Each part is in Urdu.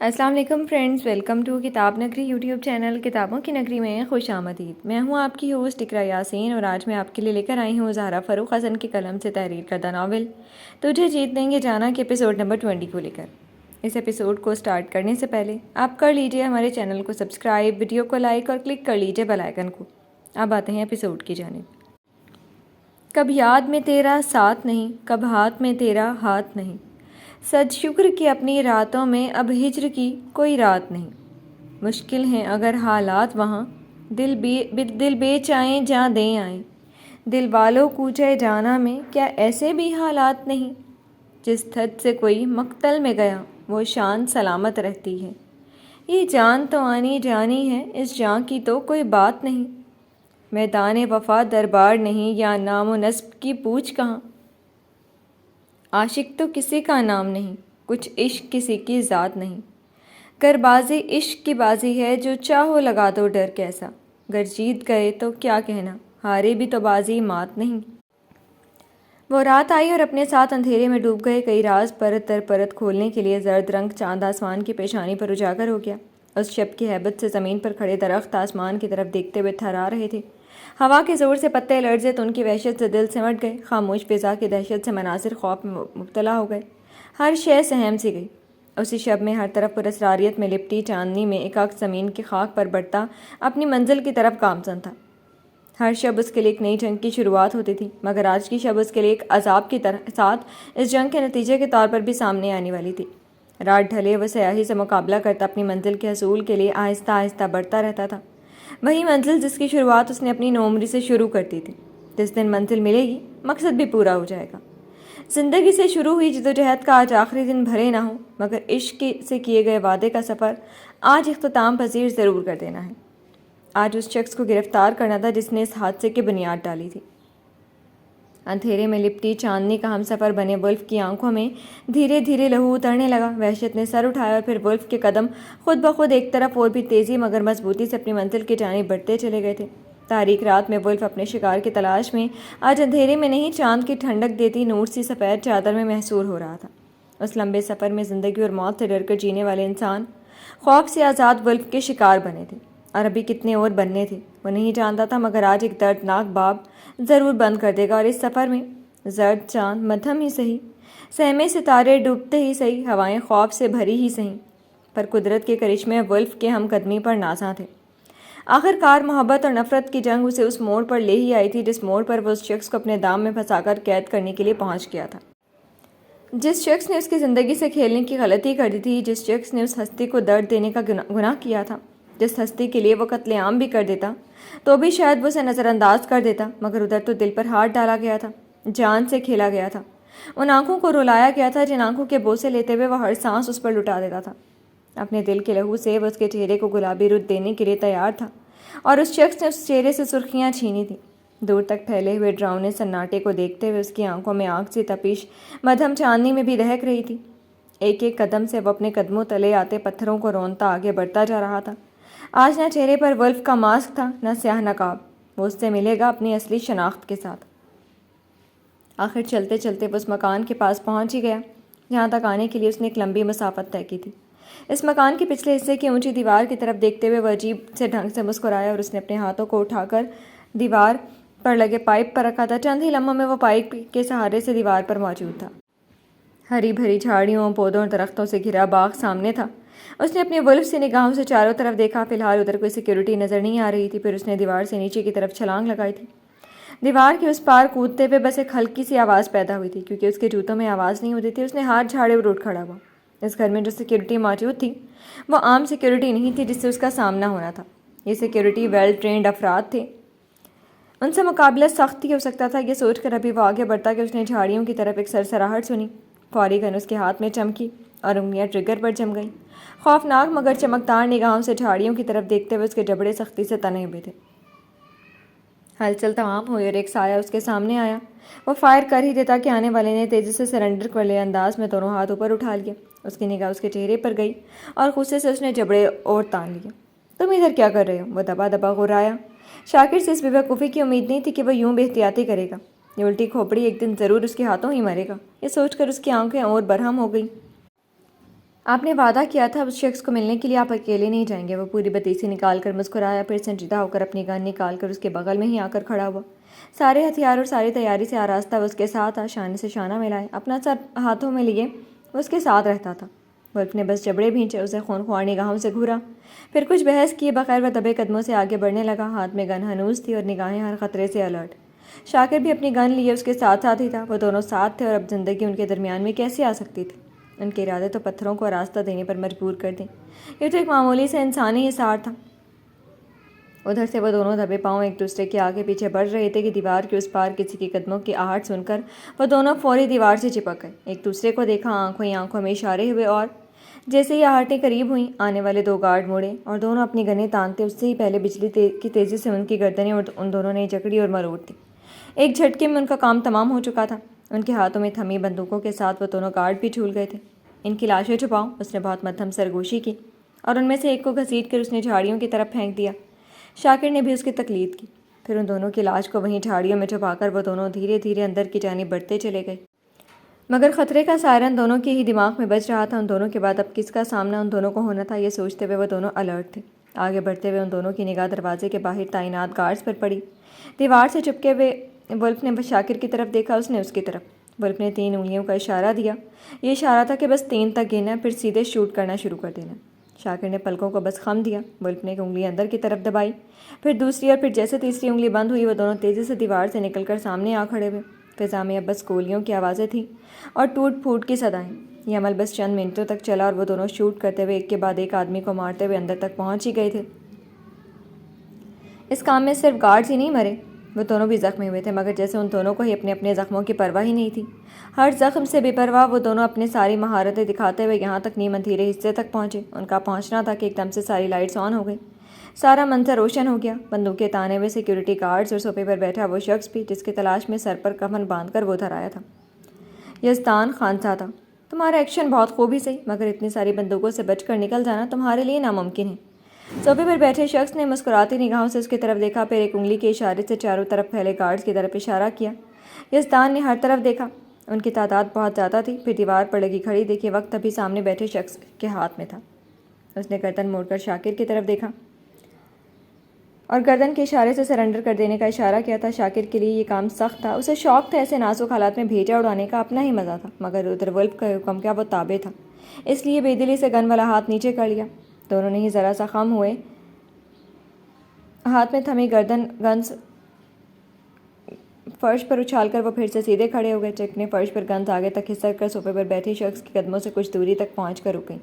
السلام علیکم فرینڈز، ویلکم ٹو کتاب نگری یوٹیوب چینل کتابوں کی نگری میں خوش آمدید۔ میں ہوں آپ کی ہوسٹ اقرا یاسین اور آج میں آپ کے لیے لے کر آئی ہوں زہرا فاروق حسن کی قلم سے تحریر کردہ ناول تجھے جیت لیں گے جانا کے ایپیسوڈ نمبر 20 کو لے کر۔ اس ایپیسوڈ کو سٹارٹ کرنے سے پہلے آپ کر لیجئے ہمارے چینل کو سبسکرائب، ویڈیو کو لائک اور کلک کر لیجئے بیل آئیکن کو۔ اب آتے ہیں ایپیسوڈ کی جانب۔ کب یاد میں تیرا ساتھ نہیں، کب ہاتھ میں تیرا ہاتھ نہیں، سج شکر کی اپنی راتوں میں اب ہجر کی کوئی رات نہیں۔ مشکل ہیں اگر حالات وہاں، دل بے چائیں جاں دیں آئیں، دل والوں کوچے جانا میں کیا ایسے بھی حالات نہیں۔ جس دھج سے کوئی مقتل میں گیا وہ شان سلامت رہتی ہے، یہ جان تو آنی جانی ہے، اس جان کی تو کوئی بات نہیں۔ میدان وفا دربار نہیں، یا نام و نسب کی پوچھ کہاں۔ عاشق تو کسی کا نام نہیں، کچھ عشق کسی کی ذات نہیں۔ گر بازی عشق کی بازی ہے، جو چاہو لگا دو ڈر کیسا۔ گر جیت گئے تو کیا کہنا، ہارے بھی تو بازی مات نہیں۔ وہ رات آئی اور اپنے ساتھ اندھیرے میں ڈوب گئے کئی راز پرت در پرت کھولنے کے لیے زرد رنگ چاند آسمان کی پیشانی پر اجاگر ہو گیا۔ اس شب کی ہیبت سے زمین پر کھڑے درخت آسمان کی طرف دیکھتے ہوئے تھرا رہے تھے۔ ہوا کے زور سے پتے لرزے تو ان کی وحشت سے دل سمٹ گئے، خاموش فضا کی دہشت سے مناظر خوف میں مبتلا ہو گئے، ہر شے سہم سی گئی۔ اسی شب میں ہر طرف پر اسراریت میں لپٹی چاندنی میں ایک عکس زمین کی خاک پر بڑھتا اپنی منزل کی طرف گامزن تھا۔ ہر شب اس کے لیے ایک نئی جنگ کی شروعات ہوتی تھی، مگر آج کی شب اس کے لیے ایک عذاب کی ساتھ اس جنگ کے نتیجے کے طور پر بھی سامنے آنے والی تھی۔ رات ڈھلے وہ سیاہی سے مقابلہ کرتا اپنی منزل کے حصول کے لیے آہستہ آہستہ بڑھتا رہتا تھا، وہی منزل جس کی شروعات اس نے اپنی نوعمری سے شروع کر دی تھی۔ جس دن منزل ملے گی مقصد بھی پورا ہو جائے گا۔ زندگی سے شروع ہوئی جدوجہد کا آج آخری دن بھلے نہ ہو، مگر عشق سے کیے گئے وعدے کا سفر آج اختتام پذیر ضرور کر دینا ہے۔ آج اس شخص کو گرفتار کرنا تھا جس نے اس حادثے کی بنیاد ڈالی تھی۔ اندھیرے میں لپٹی چاندنی کا ہم سفر بنے ولف کی آنکھوں میں دھیرے دھیرے لہو اترنے لگا۔ وحشت نے سر اٹھایا اور پھر ولف کے قدم خود بخود ایک طرف اور بھی تیزی مگر مضبوطی سے اپنی منزل کی جانب بڑھتے چلے گئے تھے۔ تاریک رات میں ولف اپنے شکار کی تلاش میں آج اندھیرے میں نہیں، چاند کی ٹھنڈک دیتی نور سی سفید چادر میں محصور ہو رہا تھا۔ اس لمبے سفر میں زندگی اور موت سے ڈر کر جینے والے انسان خوف سے آزاد ولف کے شکار بنے تھے، اور ابھی کتنے اور بننے تھے وہ نہیں جانتا تھا، مگر آج ایک دردناک باب ضرور بند کر دے گا، اور اس سفر میں زرد چاند مدھم ہی سہی، سہمے ستارے ڈوبتے ہی سہی، ہوائیں خوف سے بھری ہی سہی، پر قدرت کے کرشمے ولف کے ہم قدمی پر نازاں تھے۔ آخر کار محبت اور نفرت کی جنگ اسے اس موڑ پر لے ہی آئی تھی جس موڑ پر وہ اس شخص کو اپنے دام میں پھنسا کر قید کرنے کے لیے پہنچ گیا تھا، جس شخص نے اس کی زندگی سے کھیلنے کی غلطی کر دی تھی، جس شخص نے اس ہستی کو درد دینے کا گناہ کیا تھا، جس ہستی کے لیے وہ قتل عام بھی کر دیتا تو بھی شاید وہ اسے نظر انداز کر دیتا، مگر ادھر تو دل پر ہاتھ ڈالا گیا تھا، جان سے کھیلا گیا تھا، ان آنکھوں کو رلایا گیا تھا جن آنکھوں کے بوسے لیتے ہوئے وہ ہر سانس اس پر لٹا دیتا تھا۔ اپنے دل کے لہو سے وہ اس کے چہرے کو گلابی رت دینے کے لیے تیار تھا، اور اس شخص نے اس چہرے سے سرخیاں چھینی تھیں۔ دور تک پھیلے ہوئے ڈراؤنے سناٹے کو دیکھتے ہوئے اس کی آنکھوں میں آگ سی تپش مدھم چاندنی میں بھی دہک رہی تھی۔ ایک ایک قدم سے وہ اپنے قدموں تلے آتے پتھروں کو رونتا آگے بڑھتا جا رہا تھا۔ آج نہ چہرے پر ولف کا ماسک تھا، نہ سیاہ نقاب، وہ اس سے ملے گا اپنی اصلی شناخت کے ساتھ۔ آخر چلتے چلتے وہ اس مکان کے پاس پہنچ ہی گیا جہاں تک آنے کے لیے اس نے ایک لمبی مسافت طے کی تھی۔ اس مکان کے پچھلے حصے کی اونچی دیوار کی طرف دیکھتے ہوئے وہ عجیب سے ڈھنگ سے مسکرایا، اور اس نے اپنے ہاتھوں کو اٹھا کر دیوار پر لگے پائپ پر رکھا تھا۔ چند ہی لمحوں میں وہ پائپ کے سہارے سے دیوار پر موجود تھا۔ ہری بھری جھاڑیوں، پودوں اور درختوں سے گھرا باغ سامنے تھا۔ اس نے اپنے ولف سے نگاہوں سے چاروں طرف دیکھا، فی الحال ادھر کوئی سیکیورٹی نظر نہیں آ رہی تھی۔ پھر اس نے دیوار سے نیچے کی طرف چھلانگ لگائی تھی۔ دیوار کے اس پار کودتے ہوئے بس ایک ہلکی سی آواز پیدا ہوئی تھی، کیونکہ اس کے جوتوں میں آواز نہیں ہوتی تھی۔ اس نے ہاتھ جھاڑے اور اٹھ کھڑا ہوا۔ اس گھر میں جو سیکیورٹی موجود تھی وہ عام سیکیورٹی نہیں تھی جس سے اس کا سامنا ہونا تھا، یہ سیکیورٹی ویل ٹرینڈ افراد تھے، ان سے مقابلہ سخت ہی ہو سکتا تھا۔ یہ سوچ کر ابھی وہ آگے بڑھتا کہ اس نے جھاڑیوں کی طرف ایک سرسراہٹ سنی، فوری گن اس کے ہاتھ میں چمکی اور انگلیاں ٹریگر پر جم گئیں۔ خوفناک مگر چمکدار نگاہوں سے جھاڑیوں کی طرف دیکھتے ہوئے اس کے جبڑے سختی سے تنے ہوئے تھے۔ ہلچل تمام ہوئی اور ایک سایہ اس کے سامنے آیا۔ وہ فائر کر ہی دیتا کہ آنے والے نے تیزی سے سرنڈر والے انداز میں دونوں ہاتھ اوپر اٹھا لیے۔ اس کی نگاہ اس کے چہرے پر گئی اور غصے سے اس نے جبڑے اور تان لیے۔ تم ادھر کیا کر رہے ہو؟ وہ دبا دبا غرایا۔ شاکر سے اس بے وقوفی کی امید نہیں تھی کہ وہ یوں بے احتیاطی کرے گا، یہ الٹی کھوپڑی ایک دن ضرور اس کے ہاتھوں ہی مرے گا، یہ سوچ کر اس کی آنکھیں اور برہم ہو گئیں۔ آپ نے وعدہ کیا تھا اس شخص کو ملنے کے لیے آپ اکیلے نہیں جائیں گے۔ وہ پوری بتیسی نکال کر مسکرایا، پھر سنجیدہ ہو کر اپنی گن نکال کر اس کے بغل میں ہی آ کر کھڑا ہوا۔ سارے ہتھیار اور ساری تیاری سے آراستہ وہ اس کے ساتھ شانے سے شانہ ملائے، اپنا سر ہاتھوں میں لیے وہ اس کے ساتھ رہتا تھا۔ ولف نے بس جبڑے بھینچے، اسے خونخوار نگاہوں سے گھورا، پھر کچھ بحث کیے بغیر وہ دبے قدموں سے آگے بڑھنے لگا۔ ہاتھ میں گن ہنوز تھی اور نگاہیں ہر خطرے سے الرٹ۔ شاکر بھی اپنی گن لیے اس کے ساتھ ساتھ ہی تھا۔ وہ دونوں ساتھ تھے اور اب زندگی ان کے درمیان میں کیسے آ سکتی تھی؟ ان کے ارادے تو پتھروں کو راستہ دینے پر مجبور کر دیں۔ یہ تو ایک معمولی سے انسانی حصار تھا۔ ادھر سے وہ دونوں دبے پاؤں ایک دوسرے کے آگے پیچھے بڑھ رہے تھے کہ دیوار کے اس پار کسی کے قدموں کی آہٹ سن کر وہ دونوں فوری دیوار سے چپک گئے۔ ایک دوسرے کو دیکھا، آنکھوں ہی آنکھوں میں اشارے ہوئے، اور جیسے ہی آہٹیں قریب ہوئیں، آنے والے دو گارڈ مڑے اور دونوں اپنی گنیں تانتے اس سے ہی پہلے بجلی کی تیزی سے ان کی گردنیں ان دونوں نے جکڑی اور مروڑ دی۔ ایک جھٹکے میں ان کا کام تمام ہو چکا تھا۔ ان کے ہاتھوں میں تھمی بندوقوں کے ساتھ وہ دونوں گارڈ بھی جھول گئے تھے۔ ان کی لاشیں چھپاؤ، اس نے بہت مدھم سرگوشی کی، اور ان میں سے ایک کو گھسیٹ کر اس نے جھاڑیوں کی طرف پھینک دیا۔ شاکر نے بھی اس کی تقلید کی۔ پھر ان دونوں کی لاش کو وہیں جھاڑیوں میں چھپا کر وہ دونوں دھیرے دھیرے اندر کی جانب بڑھتے چلے گئے۔ مگر خطرے کا سائرن دونوں کے ہی دماغ میں بج رہا تھا۔ ان دونوں کے بعد اب کس کا سامنا ان دونوں کو ہونا تھا، یہ سوچتے ہوئے وہ دونوں الرٹ تھے۔ آگے بڑھتے ہوئے ان دونوں کی نگاہ دروازے کے باہر تعینات گارڈز پر پڑی۔ دیوار سے چپکے ہوئے ولف نے شاکر کی طرف دیکھا، اس نے اس کی طرف۔ ولف نے 3 انگلیوں کا اشارہ دیا۔ یہ اشارہ تھا کہ بس 3 تک گننا، پھر سیدھے شوٹ کرنا شروع کر دینا۔ شاکر نے پلکوں کو بس خم دیا۔ ولف نے ایک انگلی اندر کی طرف دبائی، پھر دوسری، اور پھر جیسے تیسری انگلی بند ہوئی وہ دونوں تیزی سے دیوار سے نکل کر سامنے آ کھڑے ہوئے۔ فضا میں اب بس گولیوں کی آوازیں تھیں اور ٹوٹ پھوٹ کی صدائیں۔ یہ عمل بس چند منٹوں تک چلا اور وہ دونوں شوٹ کرتے ہوئے ایک کے بعد ایک آدمی کو مارتے ہوئے اندر تک پہنچ ہی گئے تھے۔ اس کام میں صرف گارڈز ہی نہیں مرے، وہ دونوں بھی زخمی ہوئے تھے، مگر جیسے ان دونوں کو ہی اپنے اپنے زخموں کی پرواہ ہی نہیں تھی۔ ہر زخم سے بے پرواہ وہ دونوں اپنی ساری مہارتیں دکھاتے ہوئے یہاں تک نیم اندھیرے حصے تک پہنچے۔ ان کا پہنچنا تھا کہ ایک دم سے ساری لائٹس آن ہو گئی، سارا منظر روشن ہو گیا۔ بندوقیں تانے ہوئے سیکیورٹی گارڈز اور صوفے پر بیٹھا وہ شخص بھی، جس کی تلاش میں سر پر کفن باندھ کر وہ ادھر آیا تھا۔ یزدان خانزادہ، تمہارا ایکشن بہت خوب ہی صحیح، مگر اتنی ساری بندوقوں سے بچ کر نکل جانا تمہارے لیے ناممکن ہے۔ صوفے پر بیٹھے شخص نے مسکراتی نگاہوں سے اس کی طرف دیکھا، پھر ایک انگلی کے اشارے سے چاروں طرف پھیلے گارڈز کی طرف اشارہ کیا۔ یزدان نے ہر طرف دیکھا، ان کی تعداد بہت زیادہ تھی۔ پھر دیوار پر لگی گھڑی دیکھی، وقت ابھی سامنے بیٹھے شخص کے ہاتھ میں تھا۔ اس نے گردن موڑ کر شاکر کی طرف دیکھا اور گردن کے اشارے سے سرنڈر کر دینے کا اشارہ کیا تھا۔ شاکر کے لیے یہ کام سخت تھا، اسے شوق تھا ایسے نازک حالات میں بھیجا اڑانے کا، اپنا ہی مزہ تھا، مگر ادھر ولف کا حکم کیا، وہ تابع تھا، اس لیے بے دلی سے گن والا ہاتھ نیچے کر لیا۔ دونوں نے ہی ذرا سا خم ہوئے، ہاتھ میں تھمی گنز فرش پر اچھال کر وہ پھر سے سیدھے کھڑے ہو گئے۔ چک نے فرش پر گنز آگے تک کھسک کر صوفے پر بیٹھے شخص کے قدموں سے کچھ دوری تک پہنچ کر رک گئی۔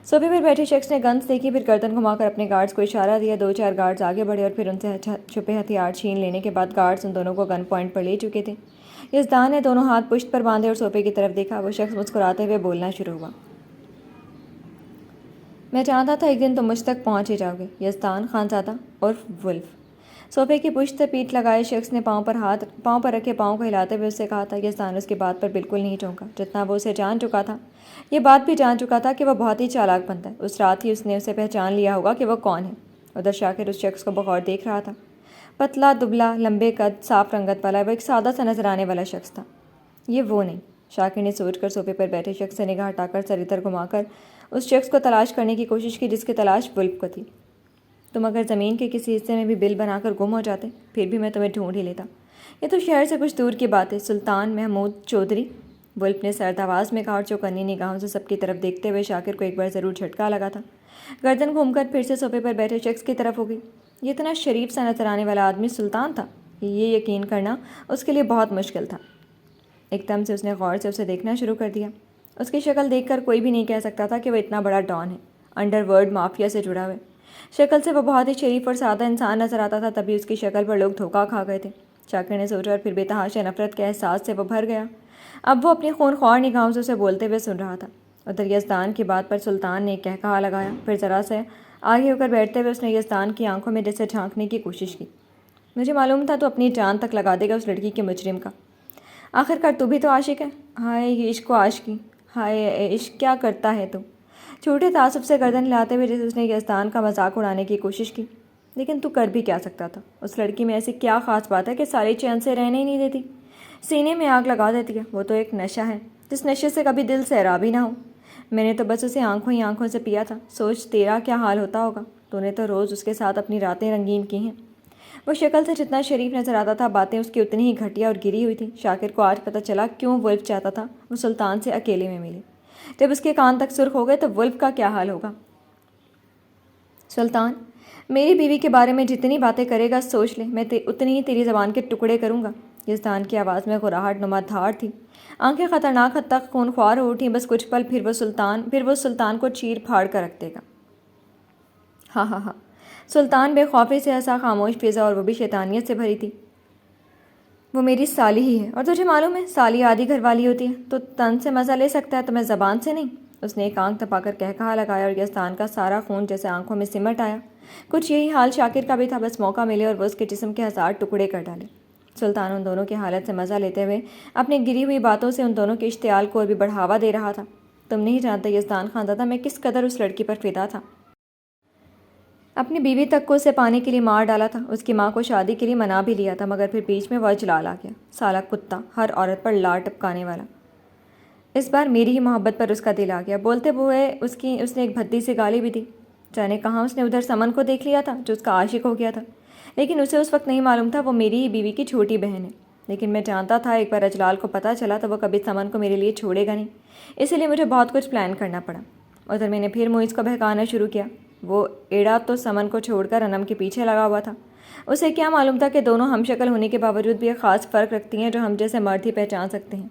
صوفے پر بیٹھے شخص نے گنز دیکھی، پھر گردن گھما کر اپنے گارڈز کو اشارہ دیا۔ 2-4 گارڈز آگے بڑھے اور پھر ان سے چھپے ہتھیار چھین لینے کے بعد گارڈز ان دونوں کو گن پوائنٹ پر لے چکے تھے۔ یزدان نے دونوں ہاتھ پشت پر باندھے اور صوفے کی طرف دیکھا۔ وہ شخص مسکراتے ہوئے بولنا شروع ہوا۔ میں چاہتا تھا ایک دن تم مجھ تک پہنچ ہی جاؤ گے، یزدان خانزادہ عرف ولف۔ صوفے کی پشت سے پیٹھ لگائے شخص نے پاؤں پر رکھے پاؤں کو ہلاتے ہوئے اس سے کہا تھا۔ یزدان اس کی بات پر بالکل نہیں چونکا۔ جتنا وہ اسے جان چکا تھا، یہ بات بھی جان چکا تھا کہ وہ بہت ہی چالاک بنتا ہے۔ اس رات ہی اس نے اسے پہچان لیا ہوگا کہ وہ کون ہے۔ ادھر شاکر اس شخص کو بغور دیکھ رہا تھا۔ پتلا دبلا، لمبے قد، صاف رنگت والا، وہ ایک سادہ سا نظر آنے والا شخص تھا۔ یہ وہ نہیں، شاکر نے سوچ کر صوفے پر بیٹھے شخص سے نگاہ ہٹا کر سر ادھر گھما کر اس شخص کو تلاش کرنے کی کوشش کی جس کی تلاش ولف کو تھی۔ تم اگر زمین کے کسی حصے میں بھی بل بنا کر گم ہو جاتے، پھر بھی میں تمہیں ڈھونڈ ہی لیتا۔ یہ تو شہر سے کچھ دور کی بات ہے، سلطان محمود چودھری، ولف نے سرد آواز میں کہا، اور چوکنی نگاہوں سے سب کی طرف دیکھتے ہوئے شاکر کو ایک بار ضرور جھٹکا لگا تھا۔ گردن گھوم کر پھر سے صوفے پر بیٹھے شخص کی طرف ہو گئی۔ یہ اتنا شریف سا نظر آنے والا آدمی سلطان تھا، یہ یقین کرنا اس کے لیے بہت مشکل تھا۔ ایک دم سے اس نے غور سے اسے دیکھنا شروع کر دیا۔ اس کی شکل دیکھ کر کوئی بھی نہیں کہہ سکتا تھا کہ وہ اتنا بڑا ڈان ہے، انڈر ورلڈ مافیا سے جڑا ہوئے۔ شکل سے وہ بہت ہی شریف اور سادہ انسان نظر آتا تھا، تبھی اس کی شکل پر لوگ دھوکہ کھا گئے تھے۔ شاکر نے سوچا اور پھر بے تحاشا نفرت کے احساس سے وہ بھر گیا۔ اب وہ اپنی خون خوار نگاہوں سے اسے بولتے ہوئے سن رہا تھا۔ ادھر یزدان کی بات پر سلطان نے ایک قہقہا لگایا، پھر ذرا سے آگے ہو کر بیٹھتے ہوئے اس نے یزدان کی آنکھوں میں جیسے جھانکنے کی کوشش کی۔ مجھے معلوم تھا تو اپنی جان تک لگا دے گا اس لڑکی کے مجرم کا۔ آخر کار تو بھی تو عاشق ہے۔ ہائے یہ عشق و عاشقی، ہائے عشق کیا کرتا ہے تو۔ چھوٹے تعصب سے گردن ہلاتے ہوئے جیسے اس نے یزدان کا مذاق اڑانے کی کوشش کی۔ لیکن تو کر بھی کیا سکتا تھا؟ اس لڑکی میں ایسی کیا خاص بات ہے کہ سارے چین سے رہنے ہی نہیں دیتی، سینے میں آگ لگا دیتی ہے؟ وہ تو ایک نشہ ہے، جس نشے سے کبھی دل سیراب ہی نہ ہو۔ میں نے تو بس اسے آنکھوں ہی آنکھوں سے پیا تھا. سوچ تیرا کیا حال ہوتا ہوگا. تو نے تو روز اس کے ساتھ اپنی راتیں رنگین کی ہیں. وہ شکل سے جتنا شریف نظر آتا تھا باتیں اس کی اتنی ہی گھٹیا اور گری ہوئی تھیں. شاکر کو آج پتہ چلا کیوں ولف چاہتا تھا وہ سلطان سے اکیلے میں ملے. جب اس کے کان تک سرخ ہو گئے تو ولف کا کیا حال ہوگا. سلطان میری بیوی کے بارے میں جتنی باتیں کرے گا سوچ لے میں اتنی ہی تیری زبان کے ٹکڑے کروں گا. یزدان کی آواز میں غراہٹ نما دھاڑ تھی. آنکھیں خطرناک حد تک خون خوار ہو اٹھیں. بس کچھ پل پھر وہ سلطان کو چیر پھاڑ کر رکھ دے گا. ہاں ہاں ہاں. سلطان بے خوفی سے ہنسا. خاموش فضا اور وہ بھی شیطانیت سے بھری تھی. وہ میری سالی ہی ہے اور تجھے معلوم ہے سالی آدھی گھر والی ہوتی ہے تو تن سے مزہ لے سکتا ہے تو میں زبان سے نہیں. اس نے ایک آنکھ دبا کر کہا لگایا اور یزدان کا سارا خون جیسے آنکھوں میں سمٹ آیا. کچھ یہی حال شاکر کا بھی تھا. بس موقع ملے اور وہ اس کے جسم کے 1000 ٹکڑے کر ڈالے. سلطان ان دونوں کی حالت سے مزہ لیتے ہوئے اپنی گری ہوئی باتوں سے ان دونوں کے اشتعال کو اور بھی بڑھاوا دے رہا تھا. تم نہیں جانتے یزدان خان دادا میں کس قدر اس لڑکی پر فدا تھا. اپنی بیوی تک کو اسے پانے کے لیے مار ڈالا تھا. اس کی ماں کو شادی کے لیے منا بھی لیا تھا مگر پھر بیچ میں وہ جلال آ گیا. سالا کتا ہر عورت پر لاڑ ٹپکانے والا. اس بار میری ہی محبت پر اس کا دل آ گیا. بولتے ہوئے اس نے ایک بھدی سی گالی بھی دی. جانے کہاں اس نے ادھر سمن کو دیکھ لیا تھا جو اس کا عاشق ہو گیا تھا. لیکن اسے اس وقت نہیں معلوم تھا وہ میری ہی بیوی کی چھوٹی بہن ہے. لیکن میں جانتا تھا ایک بار اجلال کو پتہ چلا تو وہ کبھی سمن کو میرے لیے چھوڑے گا نہیں. اسی لیے مجھے بہت کچھ پلان کرنا پڑا. ادھر میں نے پھر موئز کو بہکانا شروع کیا. وہ ایڑا تو سمن کو چھوڑ کر انم کے پیچھے لگا ہوا تھا. اسے کیا معلوم تھا کہ دونوں ہم شکل ہونے کے باوجود بھی ایک خاص فرق رکھتی ہیں جو ہم جیسے مرد ہی پہچان سکتے ہیں.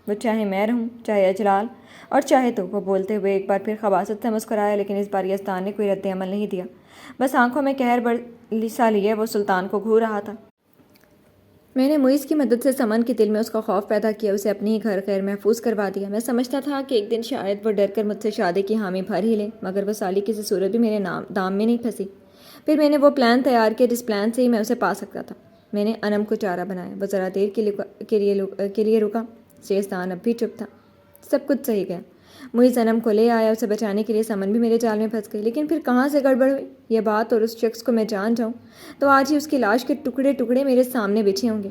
وہ چاہے میں رہوں چاہے اجلال اور چاہے تو. وہ بولتے ہوئے ایک بار پھر خباثت سے مسکرایا لیکن اس بار یزدان نے کوئی رد عمل نہیں دیا. بس آنکھوں میں قہر سا لیے وہ سلطان کو گھور رہا تھا. میں نے موئز کی مدد سے سمن کے دل میں اس کا خوف پیدا کیا. اسے اپنے ہی گھر غیر محفوظ کروا دیا. میں سمجھتا تھا کہ ایک دن شاید وہ ڈر کر مجھ سے شادی کی حامی بھر ہی لے مگر وہ سالی کسی صورت بھی میرے دام میں نہیں پھنسی. پھر میں نے وہ پلان تیار کیا جس پلان سے ہی میں اسے پا سکتا تھا. میں نے انم کو چارہ بنایا. وہ ذرا دیر کے لیے رکا. یزدان اب بھی چپ تھا. سب کچھ صحیح گیا. موئز انم کو لے آیا. اسے بچانے کے لیے سمن بھی میرے جال میں پھنس گئی. لیکن پھر کہاں سے گڑبڑ ہوئی یہ بات اور اس شخص کو میں جان جاؤں تو آج ہی اس کی لاش کے ٹکڑے ٹکڑے میرے سامنے بچھے ہوں گے.